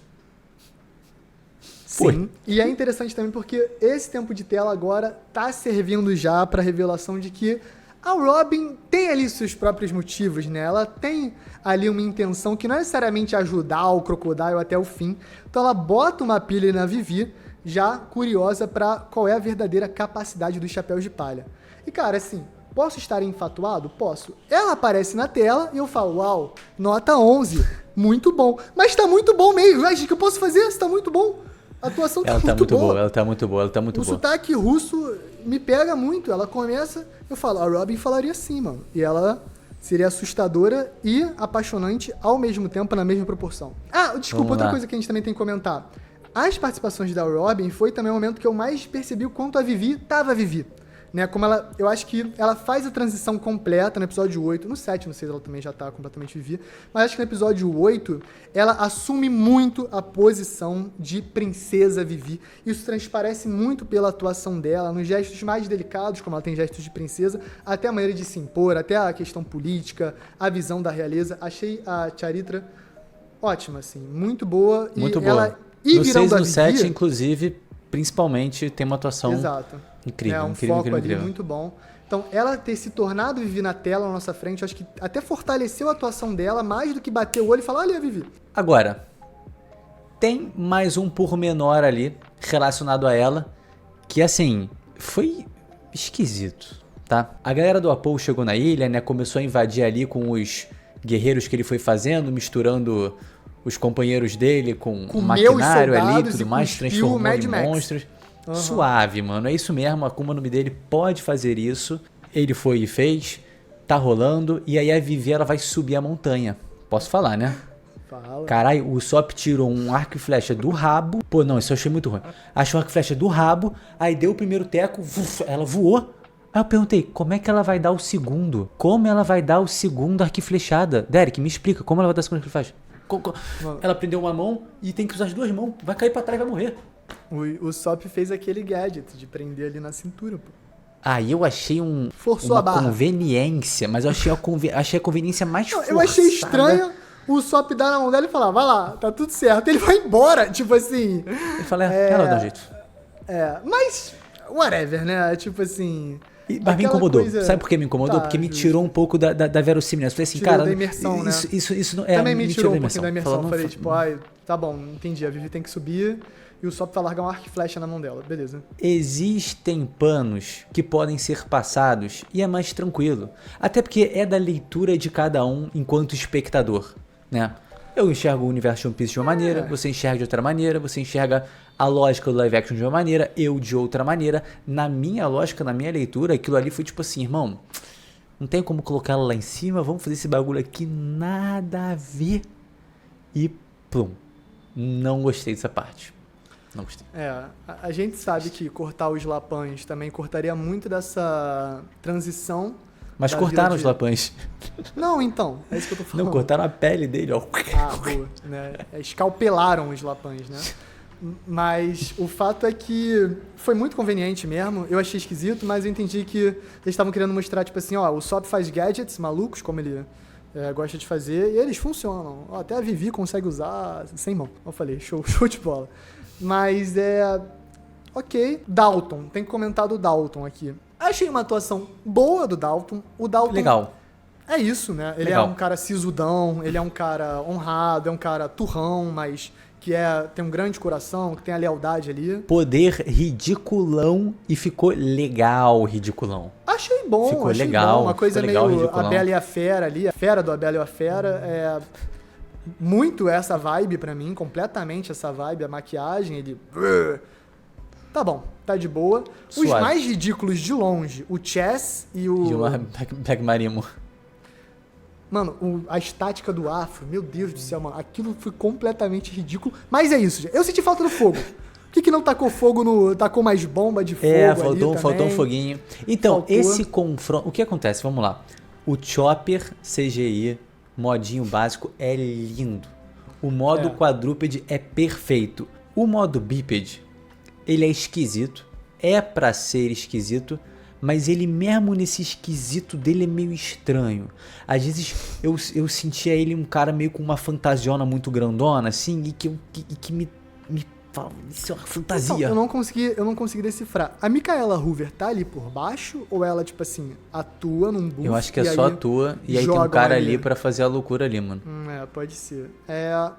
Sim, e é interessante também porque esse tempo de tela agora tá servindo já pra revelação de que a Robin tem ali seus próprios motivos, né? Ela tem ali uma intenção que não é necessariamente ajudar o Crocodile até o fim. Então ela bota uma pilha na Vivi, já curiosa pra qual é a verdadeira capacidade dos chapéus de palha. E cara, assim, posso estar enfatuado? Posso. Ela aparece na tela e eu falo, uau, nota 11, muito bom. Mas tá muito bom mesmo, mas o que eu posso fazer? Isso tá muito bom. A atuação Ela tá muito muito boa. boa, ela tá muito boa, ela tá muito O boa. sotaque russo me pega muito. Ela começa, eu falo, a Robin falaria assim, mano. E ela seria assustadora e apaixonante ao mesmo tempo, na mesma proporção. Desculpa, outra coisa que a gente também tem que comentar. As participações da Robin foi também o momento que eu mais percebi o quanto a Vivi tava Vivi. Né, como ela, eu acho que ela faz a transição completa no episódio 8, no 7, no 6 ela também já tá completamente Vivi, mas acho que no episódio 8 ela assume muito a posição de princesa Vivi. Isso transparece muito pela atuação dela, nos gestos mais delicados, como ela tem gestos de princesa, até a maneira de se impor, até a questão política, a visão da realeza. Achei a Charitra ótima, assim, muito boa. Muito e boa. Ela, no 6 e no Vivi, 7, inclusive, principalmente, tem uma atuação... Exato. Incrível, um incrível, foco incrível. ali muito bom. Então, ela ter se tornado Vivi na tela, na nossa frente, eu acho que até fortaleceu a atuação dela mais do que bater o olho e falar, olha a Vivi. Agora, tem mais um pormenor ali relacionado a ela, que assim, foi esquisito, tá? A galera do Apo chegou na ilha, né, começou a invadir ali com os guerreiros que ele foi fazendo, misturando os companheiros dele com maquinário ali e tudo mais, transformando em monstros. Uhum. Suave, mano. É isso mesmo. A Akuma no Mi dele pode fazer isso. Ele foi e fez. Tá rolando. E aí a Vivi, ela vai subir a montanha. Posso falar, né? Fala. Caralho, o Sop tirou um arco e flecha do rabo. Pô, não, isso eu achei muito ruim. Achou o arco e flecha do rabo. Aí deu o primeiro teco. Ela voou. Aí eu perguntei, como é que ela vai dar o segundo? Como ela vai dar o segundo arco e flechada? Derek, me explica. Como ela vai dar o segundo arco e flecha? Ela prendeu uma mão e tem que usar as duas mãos. Vai cair pra trás e vai morrer. O Sop fez aquele gadget de prender ali na cintura, pô. Aí eu achei Forçou a barra. Conveniência, mas eu achei a conveniência mais forçada. Eu achei estranho o Sop dar na mão dela e falar, vai lá, tá tudo certo. Ele vai embora, tipo assim... Ele fala, ela dá um jeito. Mas, whatever, né? Tipo assim... Mas me incomodou. Sabe por que me incomodou? Porque me tirou um pouco da verossimilhança. Eu falei assim, tirou cara... da imersão, isso não é... Também me tirou um pouquinho da imersão. Falando, Falei, tipo, tá bom, entendi. A Vivi tem que subir e o Sop vai largar um arco e flecha na mão dela. Beleza. Existem panos que podem ser passados e é mais tranquilo. Até porque é da leitura de cada um enquanto espectador, né? Eu enxergo o universo de One Piece de uma maneira, você enxerga de outra maneira, você enxerga a lógica do live action de uma maneira, eu de outra maneira. Na minha lógica, na minha leitura, aquilo ali foi tipo assim, irmão, não tem como colocar ela lá em cima, vamos fazer esse bagulho aqui, nada a ver. E plum, não gostei dessa parte. Não gostei. A gente sabe que cortar os lapães também cortaria muito dessa transição. Mas da cortaram vida os de- lapães. Não, então, é isso que eu tô falando. Não, cortaram a pele dele, ó. Ah, boa, né? Escalpelaram os lapães, né? Mas o fato é que foi muito conveniente mesmo. Eu achei esquisito, mas eu entendi que eles estavam querendo mostrar, tipo assim, ó, o Sop faz gadgets malucos, como ele gosta de fazer, e eles funcionam. Ó, até a Vivi consegue usar sem mão. Eu falei, show, show de bola. Mas ok. Dalton, tem que comentar do Dalton aqui. Achei uma atuação boa do Dalton. O Dalton. Legal. É isso, né? Ele Legal. é um cara sisudão, ele é um cara honrado, é um cara turrão, mas que tem um grande coração, que tem a lealdade ali. Poder ridiculão e ficou legal, ridiculão. Achei bom, Ficou achei legal, bom. Uma coisa ficou legal, meio ridiculão. A Bela e a Fera ali, a Fera do A Bela e a Fera. Muito essa vibe pra mim, completamente essa vibe, a maquiagem, ele... Tá bom, tá de boa. Os Suave. mais ridículos de longe, o Chess e o... E uma Pegmarimo. Mano, a estática do afro, meu Deus do céu, mano, aquilo foi completamente ridículo. Mas é isso, gente. Eu senti falta do fogo. Por que não tacou fogo no... Tacou mais bomba de fogo Faltou um foguinho. Então, Faltou. esse confronto... O que acontece? Vamos lá. O Chopper CGI, modinho básico, é lindo. O modo quadrúpede é perfeito. O modo bípede, ele é esquisito. É pra ser esquisito. Mas ele mesmo nesse esquisito dele é meio estranho. Às vezes eu sentia ele um cara meio com uma fantasiona muito grandona, assim, e que me fala, isso é uma fantasia. Não, eu não consegui decifrar. A Micaela Hoover tá ali por baixo ou ela, tipo assim, atua num booth? Eu acho que é e só aí atua e aí tem um jogam cara ali pra fazer a loucura ali, mano. Pode ser.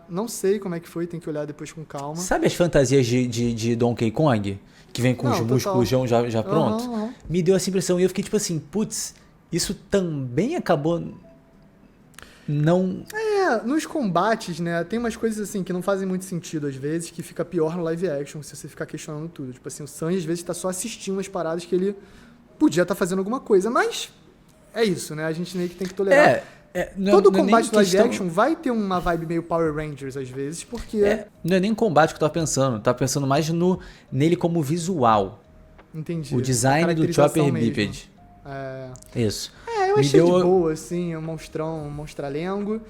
Não sei como é que foi, tem que olhar depois com calma. Sabe as fantasias de Donkey Kong? Que vem com Não, os total. músculos já pronto? Aham. Me deu essa impressão e eu fiquei tipo assim, putz, isso também acabou não... Nos combates, né, tem umas coisas assim que não fazem muito sentido às vezes, que fica pior no live action se você ficar questionando tudo. Tipo assim, o Sanji às vezes tá só assistindo umas paradas que ele podia estar fazendo alguma coisa, mas é isso, né, a gente meio que tem que tolerar. Todo não é nem combate do live questão- action vai ter uma vibe meio Power Rangers às vezes, porque... Não é nem combate que eu tava pensando. Eu tava pensando mais nele como visual. Entendi. O A design do caracterização Chopper mesmo. Biped. Isso. Eu Me achei deu- de boa, assim, um monstrão, um monstralengo.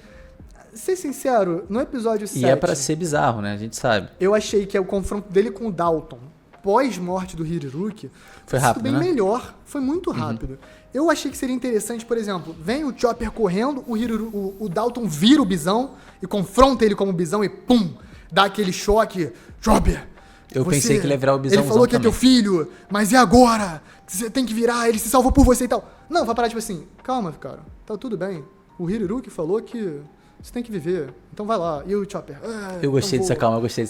Ser sincero, no episódio 7... E é pra ser bizarro, né? A gente sabe. Eu achei que o confronto dele com o Dalton, pós-morte do Hiruruki, Foi rápido, bem né? melhor. Foi muito rápido. Eu achei que seria interessante, por exemplo, vem o Chopper correndo, o Dalton vira o Bisão e confronta ele como Bisão e pum, dá aquele choque. Chopper! Eu pensei que ele ia virar o Bisãozão Ele falou que é também. teu filho, mas e agora? Você tem que virar, ele se salvou por você e tal. Não, vai parar tipo assim, calma, cara, tá tudo bem. O Hiruruki falou que você tem que viver, então vai lá. E o Chopper? Eu gostei então dessa vou. calma, eu gostei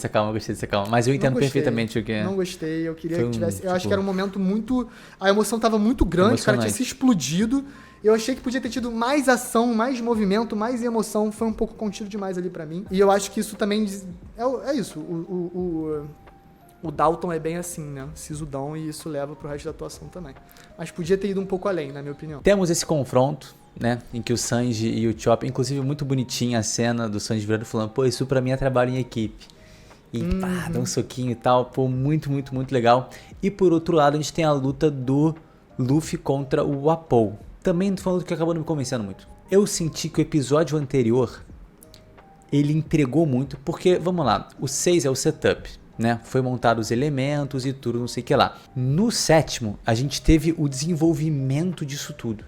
dessa calma. Mas eu Não entendo gostei, perfeitamente o que é. Não gostei, eu queria Foi que um, tivesse. Eu tipo, acho que era um momento muito. A emoção tava muito grande, o cara tinha emocionante. se explodido. Eu achei que podia ter tido mais ação, mais movimento, mais emoção. Foi um pouco contido demais ali pra mim. E eu acho que isso também. É isso. O Dalton é bem assim, né? Sisudão, e isso leva pro resto da atuação também. Mas podia ter ido um pouco além, na minha opinião. Temos esse confronto, né? Em que o Sanji e o Chopper, inclusive muito bonitinha a cena do Sanji virando e falando, pô, isso pra mim é trabalho em equipe. E pá, dá um soquinho e tal, pô, muito, muito, muito legal. E por outro lado, a gente tem a luta do Luffy contra o Apple. Também foi uma luta que acabou não me convencendo muito. Eu senti que o episódio anterior, ele entregou muito, porque, vamos lá, o 6 é o setup, né? Foi montado os elementos e tudo, não sei o que lá. No 7º, a gente teve o desenvolvimento disso tudo.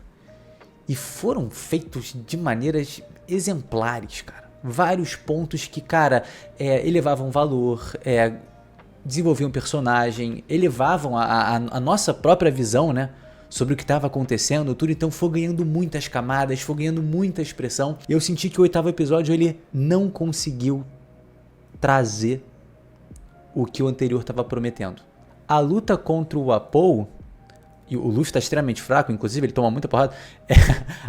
E foram feitos de maneiras exemplares, cara. Vários pontos que, cara, elevavam valor, desenvolviam personagem, elevavam a nossa própria visão, né? Sobre o que estava acontecendo, tudo. Então foi ganhando muitas camadas, foi ganhando muita expressão. E eu senti que o 8º episódio, ele não conseguiu trazer o que o anterior estava prometendo. A luta contra o Apple, e o Luffy está extremamente fraco, inclusive ele toma muita porrada.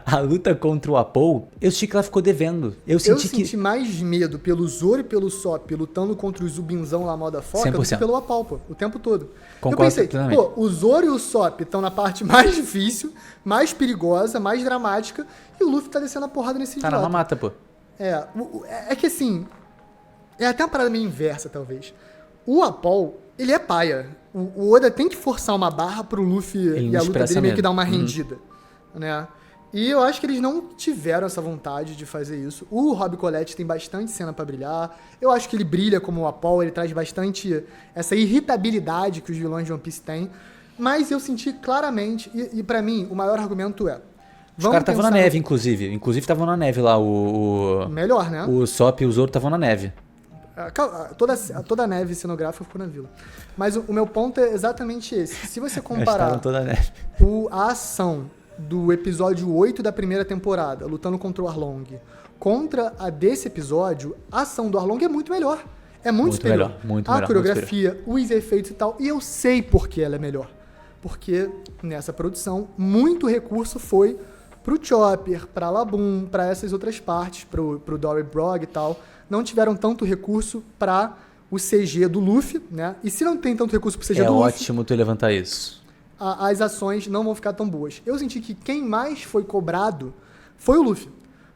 A luta contra o Apple, eu senti que ela ficou devendo. Eu senti mais medo pelo Zoro e pelo Sop lutando contra o Zubinzão lá moda foca do que 100%. pelo Apple, pô, o tempo todo. Concordo eu pensei, plenamente. pô, o Zoro e o Sop estão na parte mais difícil, mais perigosa, mais dramática, e o Luffy tá descendo a porrada nesse tá idiota. na mamata, pô. É que assim, é até uma parada meio inversa, talvez. O Apple, ele é paia. O Oda tem que forçar uma barra pro Luffy Ele e não a luta expressa dele meio que medo. dar uma rendida, né? E eu acho que eles não tiveram essa vontade de fazer isso. O Rob Colette tem bastante cena pra brilhar. Eu acho que ele brilha como o Apol, ele traz bastante essa irritabilidade que os vilões de One Piece têm. Mas eu senti claramente, e pra mim, o maior argumento é... Os caras estavam na neve, inclusive. Inclusive estavam na neve lá, Melhor, né? O Sop e o Zoro estavam na neve. Toda a neve cenográfica ficou na vila. Mas o meu ponto é exatamente esse. Se você comparar Toda a neve. a ação do episódio 8 da primeira temporada, lutando contra o Arlong, contra a desse episódio, a ação do Arlong é muito melhor. É muito superior. Muito a melhor. coreografia, os efeitos e tal. E eu sei por que ela é melhor. Porque nessa produção, muito recurso foi pro Chopper, pra Laboon, pra essas outras partes, pro Dory Brog e tal. Não tiveram tanto recurso pra o CG do Luffy, né? E se não tem tanto recurso pro CG do Luffy... É ótimo tu levantar isso. As ações não vão ficar tão boas. Eu senti que quem mais foi cobrado foi o Luffy.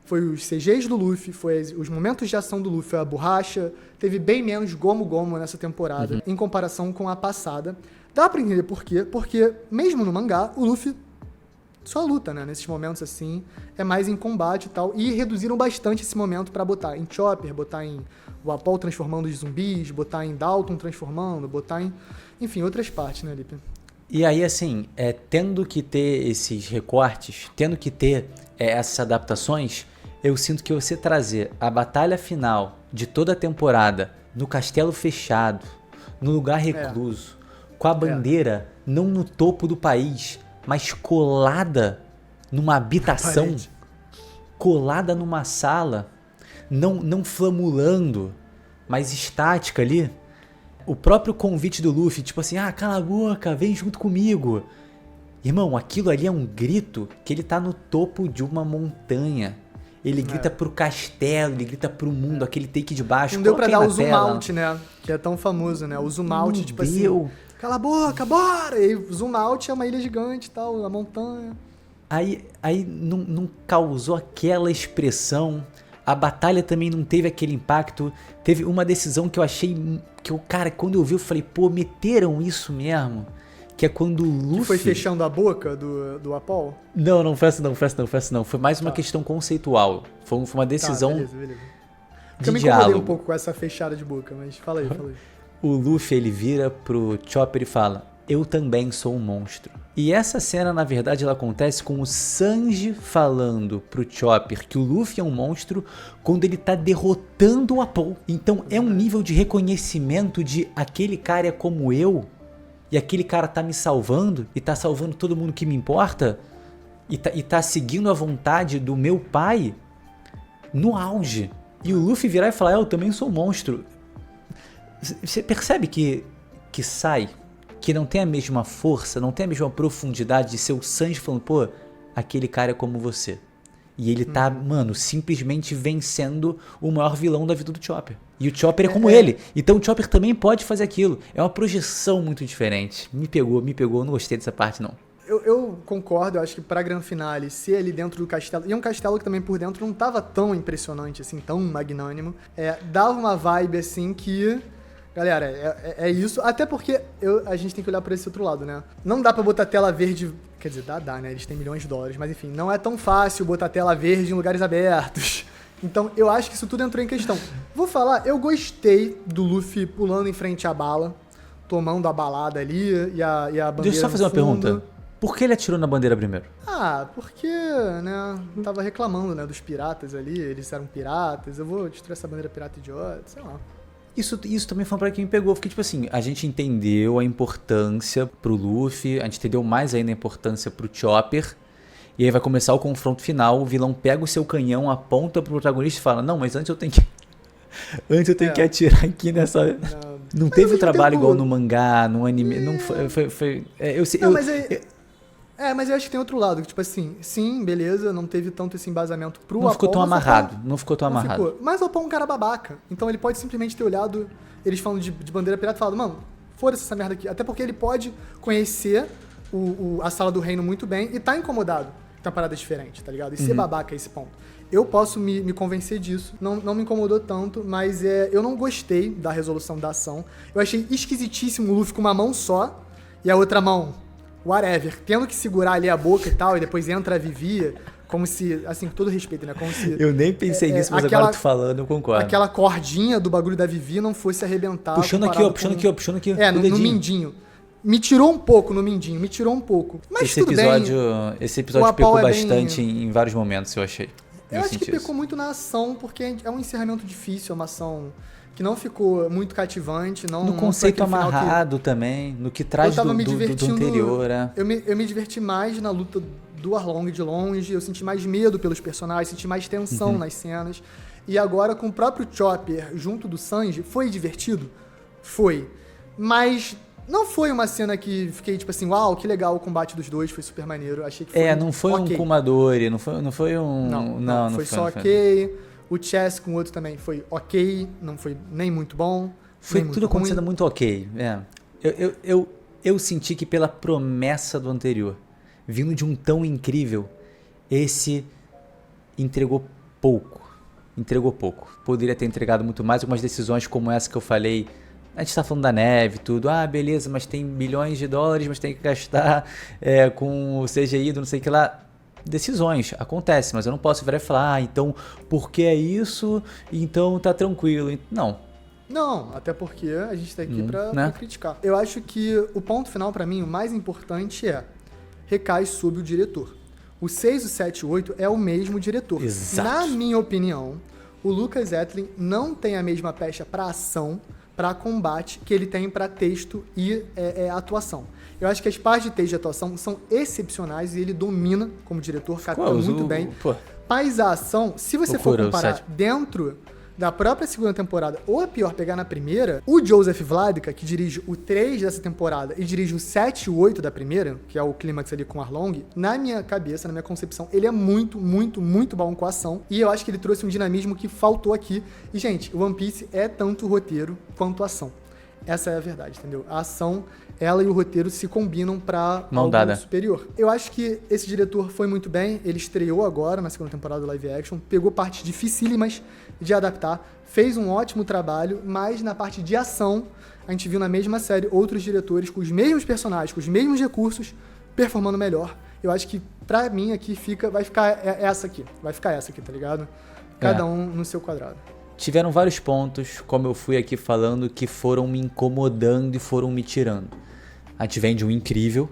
Foi os CGs do Luffy, foi os momentos de ação do Luffy, a borracha. Teve bem menos gomo-gomo nessa temporada, em comparação com a passada. Dá pra entender por quê, porque mesmo no mangá, o Luffy só luta, né? Nesses momentos assim, é mais em combate e tal. E reduziram bastante esse momento pra botar em Chopper, botar em o Apol transformando os zumbis, botar em Dalton transformando, botar em... Enfim, outras partes, né, Lipe? E aí, assim, tendo que ter esses recortes, tendo que ter essas adaptações, eu sinto que você trazer a batalha final de toda a temporada no castelo fechado, no lugar recluso, com a bandeira não no topo do país, mas colada numa habitação, colada numa sala, não flamulando, mas estática ali. O próprio convite do Luffy, tipo assim, cala a boca, vem junto comigo. Irmão, aquilo ali é um grito que ele tá no topo de uma montanha. Ele grita pro castelo, ele grita pro mundo, aquele take de baixo. Não deu pra dar o zoom out, né? Que é tão famoso, né? O zoom out, tipo assim, cala a boca, bora! E aí o zoom out é uma ilha gigante e tal, a montanha. Aí não causou aquela expressão. A batalha também não teve aquele impacto. Teve uma decisão que eu achei... Cara, quando eu vi, eu falei, pô, meteram isso mesmo. Que é quando o Luffy... Que foi fechando a boca do Apol? Não foi assim não. Foi mais uma questão conceitual. Foi uma decisão beleza. de eu me diálogo. incomodei um pouco com essa fechada de boca, mas fala aí. O Luffy, ele vira pro Chopper e fala, eu também sou um monstro. E essa cena, na verdade, ela acontece com o Sanji falando pro Chopper que o Luffy é um monstro quando ele tá derrotando o Apol. Então é um nível de reconhecimento de aquele cara é como eu, e aquele cara tá me salvando, e tá salvando todo mundo que me importa, e tá seguindo a vontade do meu pai no auge. E o Luffy virar e falar, eu também sou um monstro. Você percebe que sai... que não tem a mesma força, não tem a mesma profundidade de ser o Sanji falando, pô, aquele cara é como você. E ele tá, mano, simplesmente vencendo o maior vilão da vida do Chopper. E o Chopper é como ele. Então o Chopper também pode fazer aquilo. É uma projeção muito diferente. Me pegou, eu não gostei dessa parte, não. Eu concordo, eu acho que pra Gran Finale, ser ali dentro do castelo, e um castelo que também por dentro não tava tão impressionante, assim, tão magnânimo, dava uma vibe, assim, que... Galera, é isso. Até porque a gente tem que olhar por esse outro lado, né? Não dá pra botar tela verde... Quer dizer, dá, né? Eles têm milhões de dólares. Mas, enfim, não é tão fácil botar tela verde em lugares abertos. Então, eu acho que isso tudo entrou em questão. Vou falar, eu gostei do Luffy pulando em frente à bala, tomando a balada ali e a bandeira. Deixa eu só fazer uma pergunta. Por que ele atirou na bandeira primeiro? Porque, né? Tava reclamando, né? Dos piratas ali. Eles eram piratas. Eu vou destruir essa bandeira pirata idiota, sei lá. Isso também foi uma parada que me pegou, porque tipo assim, a gente entendeu a importância pro Luffy, a gente entendeu mais ainda a importância pro Chopper, e aí vai começar o confronto final, o vilão pega o seu canhão, aponta pro protagonista e fala, não, mas antes eu tenho que atirar aqui nessa... Não teve o trabalho igual no mangá, no anime, não foi... Mas eu acho que tem outro lado, que tipo assim, sim, beleza, não teve tanto esse embasamento pro Apol. Não ficou tão amarrado, não ficou tão amarrado. Mas o Apol é um cara babaca, então ele pode simplesmente ter olhado, eles falando de bandeira pirata e falado, mano, foda-se essa merda aqui. Até porque ele pode conhecer a Sala do Reino muito bem e tá incomodado com uma parada diferente, tá ligado? E ser babaca a esse ponto. Eu posso me convencer disso, não me incomodou tanto, mas eu não gostei da resolução da ação. Eu achei esquisitíssimo o Luffy com uma mão só e a outra mão... whatever, tendo que segurar ali a boca e tal, e depois entra a Vivi Como se, assim, com todo respeito, né? Como se Eu nem pensei nisso, mas agora tu falando, eu concordo. aquela cordinha do bagulho da Vivi não fosse arrebentar. Puxando aqui, ó, puxando aqui. No mindinho. Me tirou um pouco no mindinho, me tirou um pouco. Mas esse tudo episódio, bem. Esse episódio pecou bastante em vários momentos, eu achei. Eu acho que pecou muito na ação, porque é um encerramento difícil, é uma ação que não ficou muito cativante. No conceito amarrado também, no que traz do anterior. Eu me diverti mais na luta do Arlong de longe, eu senti mais medo pelos personagens, senti mais tensão nas cenas. E agora com o próprio Chopper junto do Sanji, foi divertido? Foi. Mas não foi uma cena que fiquei tipo assim, uau, que legal o combate dos dois, foi super maneiro. Achei que foi não foi okay. Um Kumadori, não foi um... Não foi só ok. O Chess com o outro também foi ok, não foi nem muito bom. Foi tudo acontecendo muito ok. Eu senti que pela promessa do anterior, vindo de um tão incrível, esse entregou pouco. Poderia ter entregado muito mais. Algumas decisões como essa que eu falei, a gente tá falando da neve, tudo. Ah, beleza, mas tem bilhões de dólares, mas tem que gastar com o CGI do não sei o que lá. Decisões, acontece, mas eu não posso virar e falar, então, porque é isso, então tá tranquilo. Não, até porque a gente tá aqui pra criticar. Eu acho que o ponto final pra mim, o mais importante recai sobre o diretor. O 6, o 7 e o 8 é o mesmo diretor. Exato. Na minha opinião, o Lucas Etlin não tem a mesma pecha pra ação, pra combate, que ele tem pra texto e atuação. Eu acho que as partes de texto e atuação são excepcionais e ele domina como diretor, capta muito bem. Mas a ação, se você for comparar dentro da própria segunda temporada, ou é pior, pegar na primeira, o Joseph Vladika, que dirige o 3 dessa temporada e dirige o 7 e o 8 da primeira, que é o clímax ali com Arlong, na minha cabeça, na minha concepção, ele é muito, muito, muito bom com a ação. E eu acho que ele trouxe um dinamismo que faltou aqui. E, gente, One Piece é tanto roteiro quanto ação. Essa é a verdade, entendeu? A ação, ela e o roteiro se combinam pra algo superior. Eu acho que esse diretor foi muito bem, ele estreou agora na segunda temporada do live action, pegou partes dificílimas de adaptar, fez um ótimo trabalho, mas na parte de ação, a gente viu na mesma série outros diretores com os mesmos personagens, com os mesmos recursos, performando melhor. Eu acho que pra mim aqui vai ficar essa aqui, tá ligado? Cada um no seu quadrado. Tiveram vários pontos, como eu fui aqui falando, que foram me incomodando e foram me tirando. A gente vem de um incrível,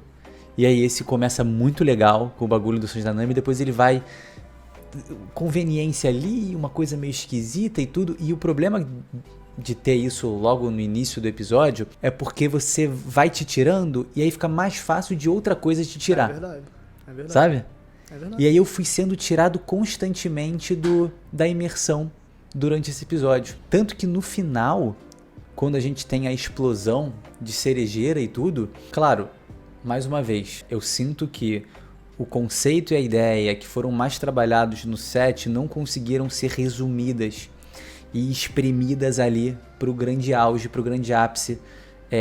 e aí esse começa muito legal com o bagulho do Sanji da Nami, e depois ele vai conveniência ali, uma coisa meio esquisita e tudo, e o problema de ter isso logo no início do episódio é porque você vai te tirando e aí fica mais fácil de outra coisa te tirar. É verdade. Sabe? É verdade. E aí eu fui sendo tirado constantemente da imersão durante esse episódio. Tanto que no final, quando a gente tem a explosão de cerejeira e tudo, claro, mais uma vez, eu sinto que o conceito e a ideia que foram mais trabalhados no 7 não conseguiram ser resumidas e espremidas ali pro grande auge, pro grande ápice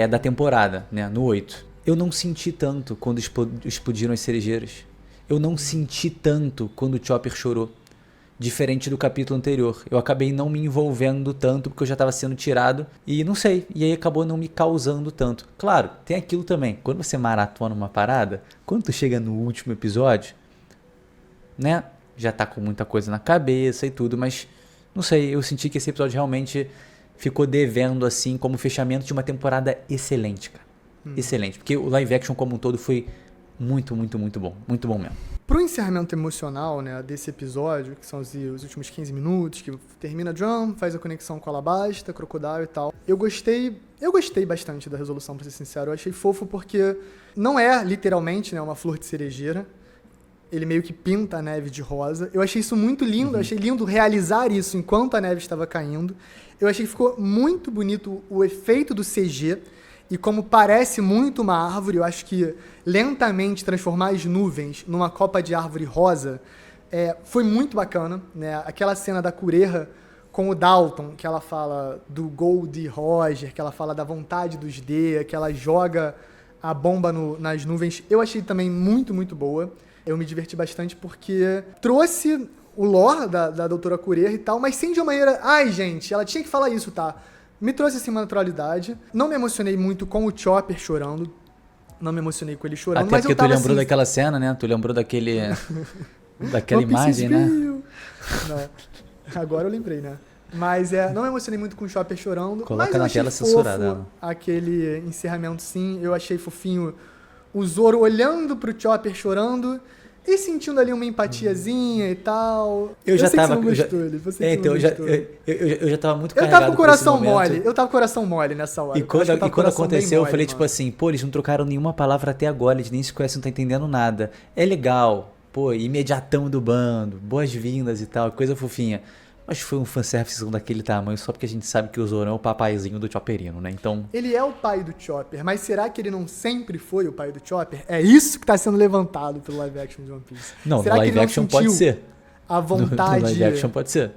da temporada, né, no 8. Eu não senti tanto quando explodiram as cerejeiras. Eu não senti tanto quando o Chopper chorou. Diferente do capítulo anterior. Eu acabei não me envolvendo tanto porque eu já estava sendo tirado e não sei, e aí acabou não me causando tanto. Claro, tem aquilo também, quando você maratona uma parada, quando tu chega no último episódio, né, já tá com muita coisa na cabeça e tudo, mas não sei, eu senti que esse episódio realmente ficou devendo assim como fechamento de uma temporada excelente, cara. Excelente, porque o live action como um todo foi muito, muito, muito bom mesmo. Pro encerramento emocional, né, desse episódio, que são os últimos 15 minutos, que termina Drum, faz a conexão com Alabasta, Crocodile e tal. Eu gostei bastante da resolução, pra ser sincero. Eu achei fofo porque não é literalmente, né, uma flor de cerejeira. Ele meio que pinta a neve de rosa. Eu achei isso muito lindo, eu achei lindo realizar isso enquanto a neve estava caindo. Eu achei que ficou muito bonito o efeito do CG. E como parece muito uma árvore, eu acho que lentamente transformar as nuvens numa copa de árvore rosa foi muito bacana, né? Aquela cena da Kureha com o Dalton, que ela fala do Gold Roger, que ela fala da vontade dos D, que ela joga a bomba nas nuvens, eu achei também muito, muito boa. Eu me diverti bastante porque trouxe o lore da doutora Kureha e tal, mas sem de uma maneira... Ai, gente, ela tinha que falar isso, tá? Me trouxe assim uma naturalidade. Não me emocionei muito com o Chopper chorando. Não me emocionei com ele chorando. Até mas porque eu tava tu lembrou assim... daquela cena, né? Tu lembrou daquele Daquela One Piece imagem, né? Bill. Não, agora eu lembrei, né? Mas não me emocionei muito com o Chopper chorando. Coloca mas eu na achei tela fofo censurada. aquele encerramento, sim. Eu achei fofinho o Zoro olhando pro Chopper chorando e sentindo ali uma empatiazinha e tal. Eu já sei tava. Que você não gostou, você então, não gostou. eu já tava muito Eu carregado tava com o por esse coração momento. mole. Eu tava com o coração mole nessa hora. E quando aconteceu, eu falei, tipo mano. assim, pô, eles não trocaram nenhuma palavra até agora, eles nem se conhecem, não tá entendendo nada. É legal, pô, imediatão do bando, boas-vindas e tal, coisa fofinha. Mas foi um fanservice daquele tamanho só porque a gente sabe que o Zoro é o papaizinho do Chopperino, né? Então. Ele é o pai do Chopper, mas será que ele não sempre foi o pai do Chopper? É isso que tá sendo levantado pelo live action de One Piece. Não, será no que live ele action não pode sentiu ser. a vontade. No live action pode ser.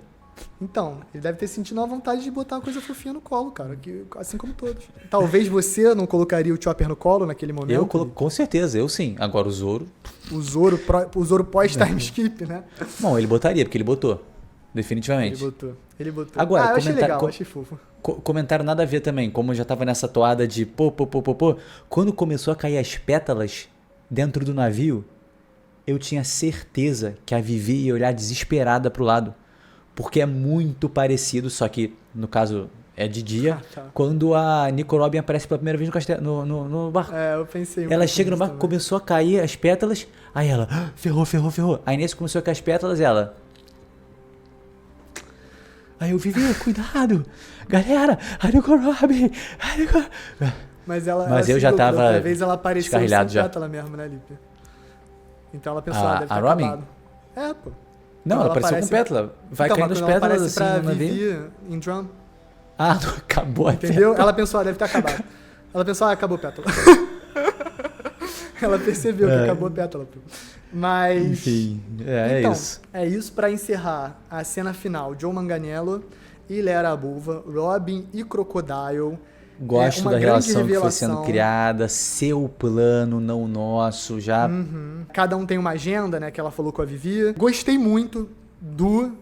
Então, ele deve ter sentido a vontade de botar uma coisa fofinha no colo, cara. Assim como todos. Talvez você não colocaria o Chopper no colo naquele momento. Com certeza, eu sim. Agora o Zoro. O Zoro pós-time skip, né? Não, ele botaria, porque ele botou. Definitivamente. Ele botou. Agora, eu achei legal, achei fofo. Comentário nada a ver também, como eu já tava nessa toada de pô. Quando começou a cair as pétalas dentro do navio, eu tinha certeza que a Vivi ia olhar desesperada pro lado. Porque é muito parecido, só que no caso é de dia, quando a Nico Robin aparece pela primeira vez no castelo, no barco. Eu pensei. Ela chega no barco, começou a cair as pétalas, aí ela, ferrou. Aí nesse começou a cair as pétalas e ela... Aí eu Vivi, cuidado, galera, a Nico Robin, Mas eu já tava outra vez ela apareceu sem já. pétala mesmo, né, Lipe? Então ela pensou, deve ter a Robin? acabado. Pô. Não, ela apareceu com pétala. Vai então, caindo as ela pétalas aparece assim pra no navio. Vivi em drum. Não, acabou a Entendeu? pétala. Ela pensou, deve ter acabado. Ela pensou, acabou a pétala. Ela percebeu que acabou a pétala. Pô. Mas... Enfim, então, é isso. É isso pra encerrar a cena final. Joe Manganiello e Lera Bulva, Robin e Crocodile. Gosto uma da grande relação que foi revelação. sendo criada, seu plano, não o nosso, já... Cada um tem uma agenda, né, que ela falou com a Vivi. Gostei muito do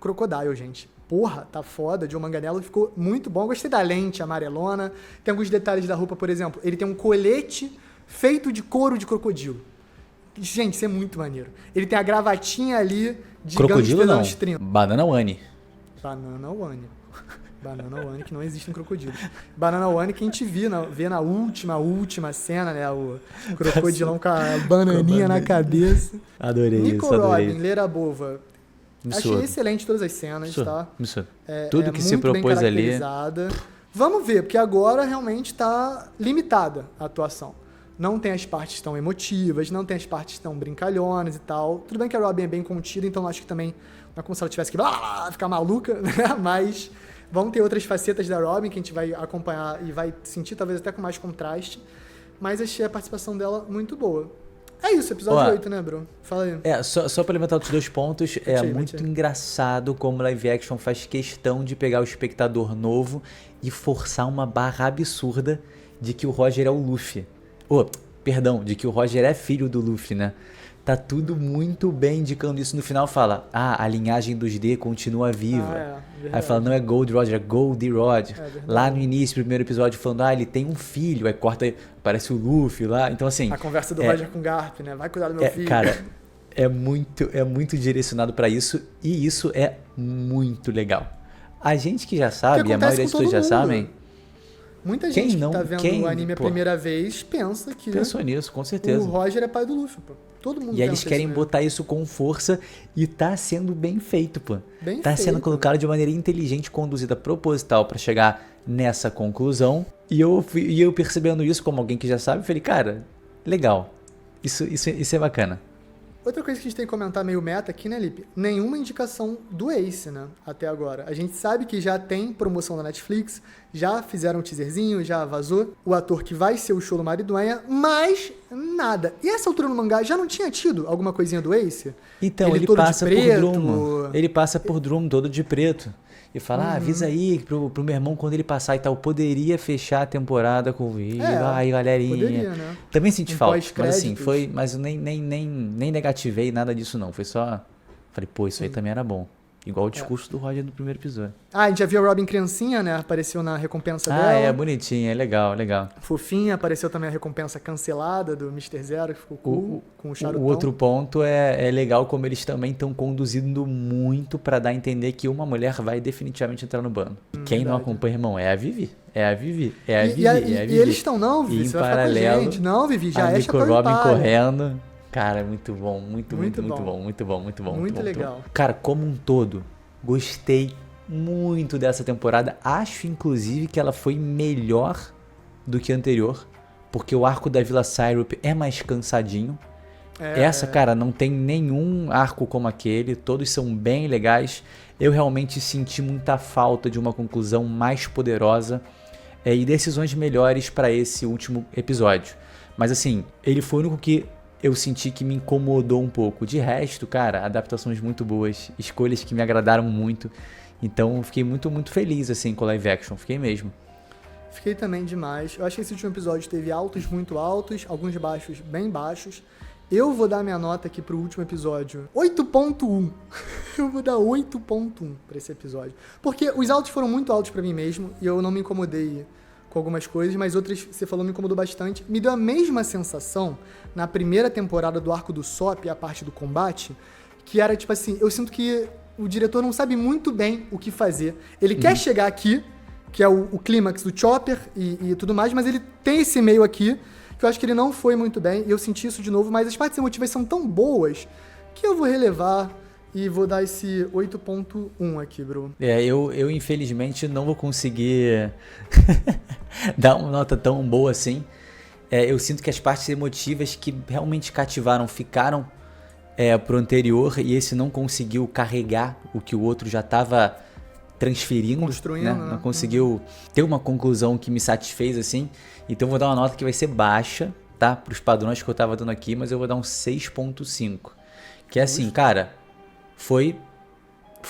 Crocodile, gente. Porra, tá foda. Joe Manganiello ficou muito bom. Gostei da lente amarelona. Tem alguns detalhes da roupa, por exemplo. Ele tem um colete feito de couro de crocodilo. Gente, isso é muito maneiro. Ele tem a gravatinha ali de Crocodilo não, Stream. Banana One. Banana One. Banana One, que não existe em crocodilo. Banana One que a gente vê na última cena, né? O crocodilão com a bananinha na cabeça. Adorei Nico isso, adorei. Robin, Lera Bova. Achei excelente todas as cenas, tá? Tudo que se propôs ali. Vamos ver, porque agora realmente tá limitada a atuação. Não tem as partes tão emotivas, não tem as partes tão brincalhonas e tal. Tudo bem que a Robin é bem contida, então acho que também não é como se ela tivesse que ficar maluca, né? Mas vão ter outras facetas da Robin que a gente vai acompanhar e vai sentir talvez até com mais contraste. Mas achei a participação dela muito boa. É isso, episódio 8, né, bro? Fala aí. Só pra levantar os 2 pontos, muito engraçado como live action faz questão de pegar o espectador novo e forçar uma barra absurda de que o Roger é o Luffy. De que o Roger é filho do Luffy, né? Tá tudo muito bem indicando isso. No final fala, a linhagem dos D continua viva. Aí fala, não é Gold Roger, é Goldie Roger. Lá no início do primeiro episódio falando, ele tem um filho. Aí corta, aparece o Luffy lá. Então assim... A conversa do Roger com o Garp, né? Vai cuidar do meu filho. Cara, é muito direcionado pra isso. E isso é muito legal. A gente que já sabe, a maioria das pessoas já sabem... Muita gente que tá vendo o anime a primeira vez pensa que... Pensou nisso, com certeza. O Roger é pai do Luffy, pô. Todo mundo E eles querem botar isso com força e tá sendo bem feito, pô. Tá sendo colocado de maneira inteligente, conduzida, proposital pra chegar nessa conclusão. E eu percebendo isso como alguém que já sabe, falei, cara, legal. Isso é bacana. Outra coisa que a gente tem que comentar meio meta aqui, né, Lipe? Nenhuma indicação do Ace, né? Até agora. A gente sabe que já tem promoção da Netflix, já fizeram um teaserzinho, já vazou o ator que vai ser o Cholo Mariduenha, mas nada. E essa altura no mangá já não tinha tido alguma coisinha do Ace? Então, ele passa por Drum. Ele passa por Drum todo de preto. E fala, avisa aí pro meu irmão quando ele passar e tal. Poderia fechar a temporada com o vídeo. Aí, galerinha. Poderia, né? Também senti falta. Mas assim, mas eu nem negativei nada disso, não. Foi só. Falei, pô, isso aí também era bom. Igual o discurso do Roger no primeiro episódio. A gente já viu a Robin criancinha, né? Apareceu na recompensa dela. É bonitinha, é legal. Fofinha, apareceu também a recompensa cancelada do Mr. Zero, que ficou cool, com o charutão. O outro ponto é legal como eles também estão conduzindo muito pra dar a entender que uma mulher vai definitivamente entrar no bando. Quem não acompanha, irmão, é a Vivi. E eles estão, não, Vivi, você vai ficar com a gente. Não, Vivi, já é Chapéu de Robin Palha. correndo. Cara, muito bom, muito bom. Muito legal. Bom. Cara, como um todo, gostei muito dessa temporada. Acho, inclusive, que ela foi melhor do que a anterior, porque o arco da Vila Syrup é mais cansadinho. Essa, cara, não tem nenhum arco como aquele, todos são bem legais. Eu realmente senti muita falta de uma conclusão mais poderosa e decisões melhores para esse último episódio. Mas assim, ele foi o único que eu senti que me incomodou um pouco. De resto, cara, adaptações muito boas, escolhas que me agradaram muito. Então, eu fiquei muito, muito feliz, assim, com o live action. Fiquei mesmo. Fiquei também demais. Eu acho que esse último episódio teve altos muito altos, alguns baixos bem baixos. Eu vou dar minha nota aqui pro último episódio 8.1. Eu vou dar 8.1 pra esse episódio. Porque os altos foram muito altos pra mim mesmo, e eu não me incomodei com algumas coisas, mas outras que você falou me incomodou bastante. Me deu a mesma sensação na primeira temporada do arco do Sop, a parte do combate, que era tipo assim, eu sinto que o diretor não sabe muito bem o que fazer. Ele quer chegar aqui, que é o clímax do Chopper e tudo mais, mas ele tem esse meio aqui, que eu acho que ele não foi muito bem, e eu senti isso de novo, mas as partes emotivas são tão boas que eu vou relevar e vou dar esse 8.1 aqui, bro. Eu infelizmente não vou conseguir dar uma nota tão boa assim. Eu sinto que as partes emotivas que realmente cativaram ficaram pro anterior, e esse não conseguiu carregar o que o outro já estava transferindo, construindo, né? Né? Não conseguiu ter uma conclusão que me satisfez assim. Então eu vou dar uma nota que vai ser baixa, tá? Para os padrões que eu tava dando aqui, mas eu vou dar um 6.5. Que é assim, cara, foi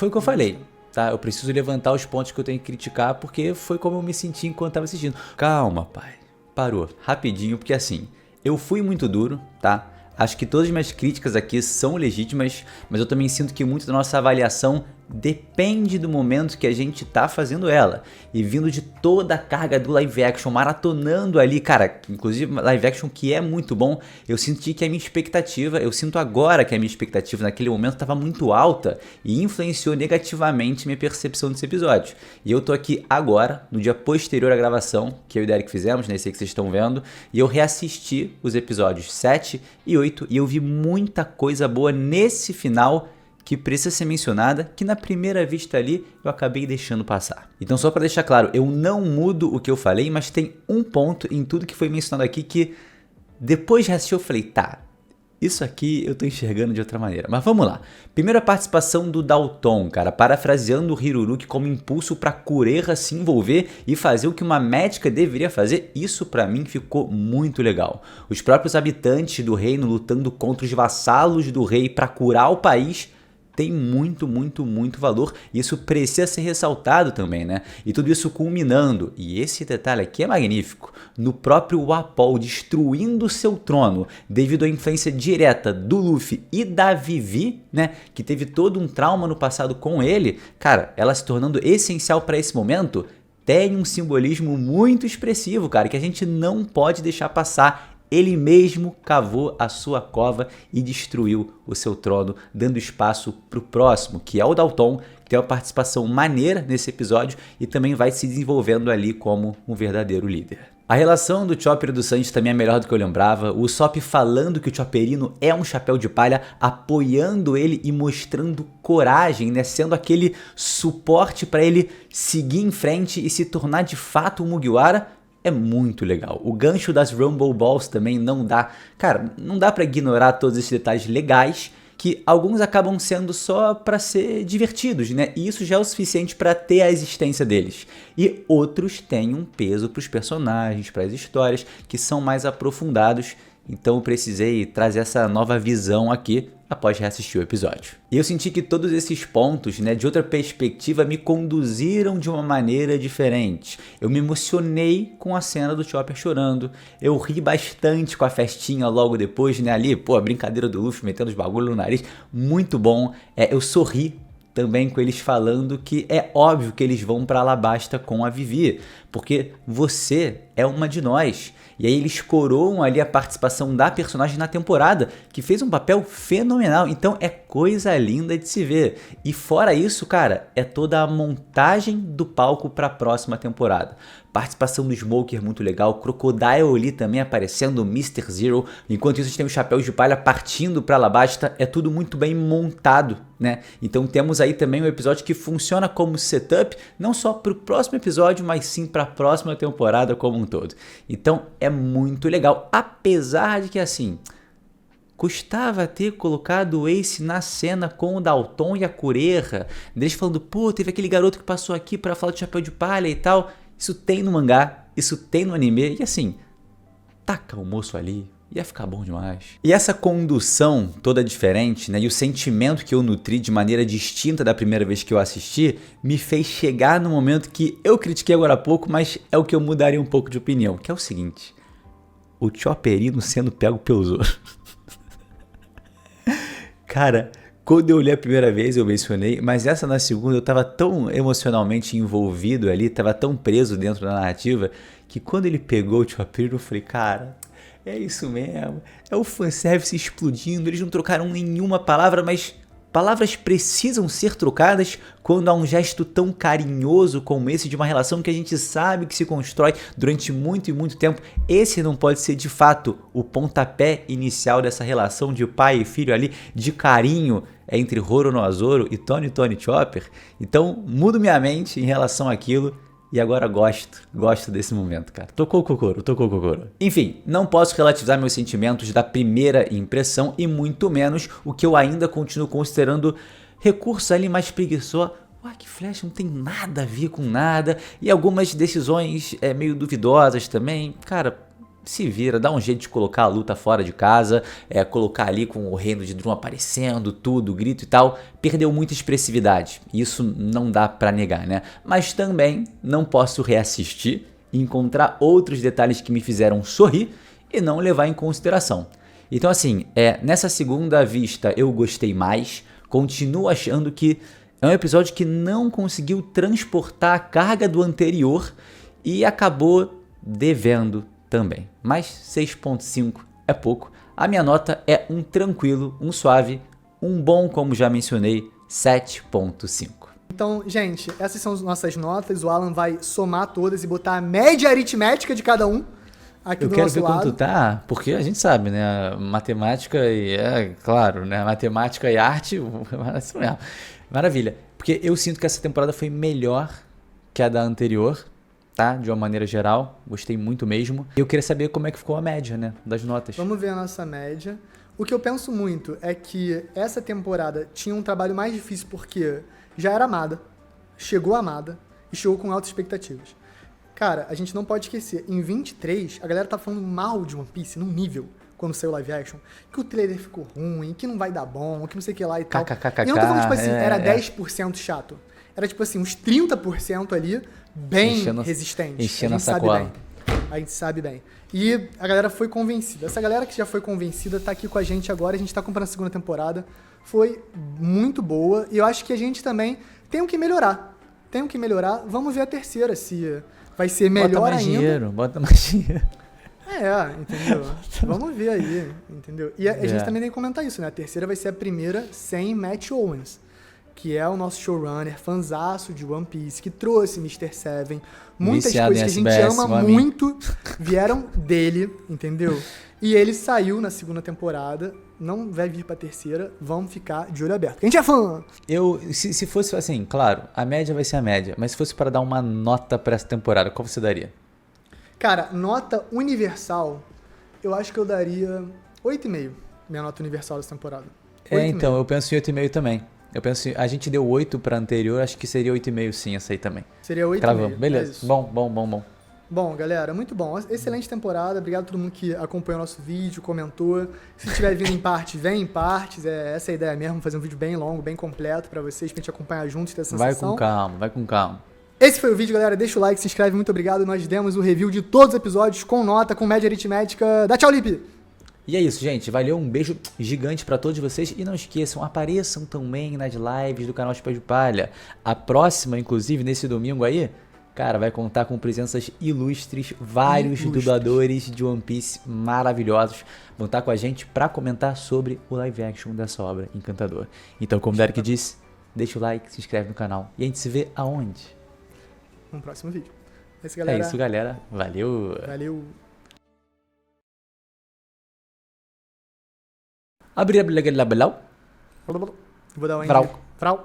o que eu falei, tá? Eu preciso levantar os pontos que eu tenho que criticar, porque foi como eu me senti enquanto tava assistindo. Calma, pai. Parou. Rapidinho, porque assim, eu fui muito duro, tá? Acho que todas as minhas críticas aqui são legítimas, mas eu também sinto que muito da nossa avaliação depende do momento que a gente tá fazendo ela. E vindo de toda a carga do live action, maratonando ali, cara, inclusive live action que é muito bom, eu sinto agora que a minha expectativa naquele momento estava muito alta e influenciou negativamente minha percepção desse episódio. E eu tô aqui agora, no dia posterior à gravação, que eu e o Derek fizemos, né, esse aí que vocês estão vendo, e eu reassisti os episódios 7 e 8 e eu vi muita coisa boa nesse final que precisa ser mencionada, que na primeira vista ali eu acabei deixando passar. Então, só para deixar claro, eu não mudo o que eu falei, mas tem um ponto em tudo que foi mencionado aqui que depois de assistir eu falei, tá, isso aqui eu tô enxergando de outra maneira. Mas vamos lá. Primeira participação do Dalton, cara, parafraseando o Hiruruki como impulso pra Kureha se envolver e fazer o que uma médica deveria fazer. Isso pra mim ficou muito legal. Os próprios habitantes do reino lutando contra os vassalos do rei pra curar o país tem muito, muito, muito valor, e isso precisa ser ressaltado também, né? E tudo isso culminando, e esse detalhe aqui é magnífico, no próprio Wapol destruindo seu trono devido à influência direta do Luffy e da Vivi, né? Que teve todo um trauma no passado com ele, cara, ela se tornando essencial para esse momento, tem um simbolismo muito expressivo, cara, que a gente não pode deixar passar. Ele mesmo cavou a sua cova e destruiu o seu trono, dando espaço para o próximo, que é o Dalton, que tem uma participação maneira nesse episódio e também vai se desenvolvendo ali como um verdadeiro líder. A relação do Chopper e do Sanji também é melhor do que eu lembrava, o Sop falando que o Chopperino é um chapéu de palha, apoiando ele e mostrando coragem, né? Sendo aquele suporte para ele seguir em frente e se tornar de fato um Mugiwara. É muito legal. O gancho das Rumble Balls também não dá. Cara, não dá pra ignorar todos esses detalhes legais, que alguns acabam sendo só pra ser divertidos, né? E isso já é o suficiente pra ter a existência deles. E outros têm um peso pros personagens, pras histórias, que são mais aprofundados. Então eu precisei trazer essa nova visão aqui após reassistir o episódio. E eu senti que todos esses pontos, né, de outra perspectiva, me conduziram de uma maneira diferente. Eu me emocionei com a cena do Chopper chorando, eu ri bastante com a festinha logo depois, né, ali, pô, a brincadeira do Luffy metendo os bagulhos no nariz, muito bom. Eu sorri também com eles falando que é óbvio que eles vão para Alabasta com a Vivi, porque você é uma de nós. E aí eles coroam ali a participação da personagem na temporada, que fez um papel fenomenal. Então é coisa linda de se ver. E fora isso, cara, é toda a montagem do palco para a próxima temporada. Participação do Smoker muito legal, Crocodile ali também aparecendo, Mr. Zero. Enquanto isso a gente tem os chapéus de palha partindo para Alabasta, é tudo muito bem montado, né? Então temos aí também um episódio que funciona como setup, não só para o próximo episódio, mas sim para a próxima temporada como um todo. Então é muito legal, apesar de que assim, custava ter colocado o Ace na cena com o Dalton e a Cureja, deles falando, pô, teve aquele garoto que passou aqui para falar de chapéu de palha e tal. Isso tem no mangá, isso tem no anime, e assim, taca o moço ali, ia ficar bom demais. E essa condução toda diferente, né, e o sentimento que eu nutri de maneira distinta da primeira vez que eu assisti, me fez chegar no momento que eu critiquei agora há pouco, mas é o que eu mudaria um pouco de opinião, que é o seguinte, o Chopperino sendo pego pelo Zoro. Cara, quando eu olhei a primeira vez eu mencionei, mas essa na segunda eu tava tão emocionalmente envolvido ali, tava tão preso dentro da narrativa, que quando ele pegou o Chopperino eu falei, cara, é isso mesmo, é o fanservice explodindo, eles não trocaram nenhuma palavra, mas palavras precisam ser trocadas quando há um gesto tão carinhoso como esse de uma relação que a gente sabe que se constrói durante muito e muito tempo. Esse não pode ser de fato o pontapé inicial dessa relação de pai e filho ali, de carinho entre Roronoa Zoro e Tony Chopper. Então mudo minha mente em relação àquilo. E agora gosto desse momento, cara. Tocou o Kokoro. Enfim, não posso relativizar meus sentimentos da primeira impressão e muito menos o que eu ainda continuo considerando recurso ali mais preguiçoso. Que Flash não tem nada a ver com nada. E algumas decisões meio duvidosas também. Cara, se vira, dá um jeito de colocar a luta fora de casa, colocar ali com o reino de Drum aparecendo, tudo, grito e tal, perdeu muita expressividade, isso não dá pra negar, né? Mas também não posso reassistir e encontrar outros detalhes que me fizeram sorrir e não levar em consideração. Então assim, nessa segunda vista eu gostei mais, continuo achando que é um episódio que não conseguiu transportar a carga do anterior e acabou devendo também, mas 6.5 é pouco. A minha nota é um tranquilo, um suave, um bom, como já mencionei, 7.5. Então, gente, essas são as nossas notas. O Alan vai somar todas e botar a média aritmética de cada um aqui do nosso lado. Eu quero ver quanto tá, porque a gente sabe, né? Matemática e claro, né? Matemática e arte, isso mesmo. Maravilha. Porque eu sinto que essa temporada foi melhor que a da anterior. Tá? De uma maneira geral, gostei muito mesmo. E eu queria saber como é que ficou a média, né, das notas. Vamos ver a nossa média. O que eu penso muito é que essa temporada tinha um trabalho mais difícil porque já era amada, chegou amada e chegou com altas expectativas. Cara, a gente não pode esquecer, em 23, a galera tá falando mal de One Piece num nível, quando saiu o live action, que o trailer ficou ruim, que não vai dar bom, que não sei o que lá e tal. E não tô falando, tipo assim, era 10% chato. Era tipo assim, uns 30% ali, bem resistente. Enchendo a sacola. A gente sabe bem. E a galera foi convencida. Essa galera que já foi convencida tá aqui com a gente agora. A gente tá comprando a segunda temporada. Foi muito boa. E eu acho que a gente também tem que melhorar. Vamos ver a terceira, se vai ser melhor ainda. Bota mais dinheiro. Entendeu? Vamos ver aí, entendeu? E a gente também tem que comentar isso, né? A terceira vai ser a primeira sem Matt Owens, que é o nosso showrunner, fanzaço de One Piece, que trouxe Mr. Seven. Muitas coisas que a gente ama muito vieram dele, entendeu? E ele saiu na segunda temporada, não vai vir pra terceira, vamos ficar de olho aberto. A gente é fã! Se fosse assim, claro, a média vai ser a média, mas se fosse para dar uma nota pra essa temporada, qual você daria? Cara, nota universal, eu acho que eu daria 8,5, minha nota universal dessa temporada. Então, eu penso em 8,5 também. Eu penso, a gente deu 8 pra anterior, acho que seria 8,5 sim, essa aí também. Seria 8,5. Beleza, bom. Bom, galera, muito bom. Excelente temporada, obrigado a todo mundo que acompanhou o nosso vídeo, comentou. Se tiver vindo em partes, vem em partes. Essa é a ideia mesmo, fazer um vídeo bem longo, bem completo pra vocês, pra gente acompanhar juntos e ter essa sensação. Vai com calma. Esse foi o vídeo, galera. Deixa o like, se inscreve, muito obrigado. Nós demos o review de todos os episódios com nota, com média aritmética. Dá tchau, Lipe! E é isso, gente. Valeu, um beijo gigante pra todos vocês. E não esqueçam, apareçam também nas lives do canal Chapéu de Palha. A próxima, inclusive, nesse domingo aí, cara, vai contar com presenças ilustres, vários dubladores de One Piece maravilhosos. Vão estar com a gente pra comentar sobre o live action dessa obra encantadora. Então, como o Derek disse, deixa o like, se inscreve no canal. E a gente se vê aonde? No próximo vídeo. É isso, É galera. isso, galera. Valeu. Valeu. Abrir a Vou dar um Vrau. Vrau.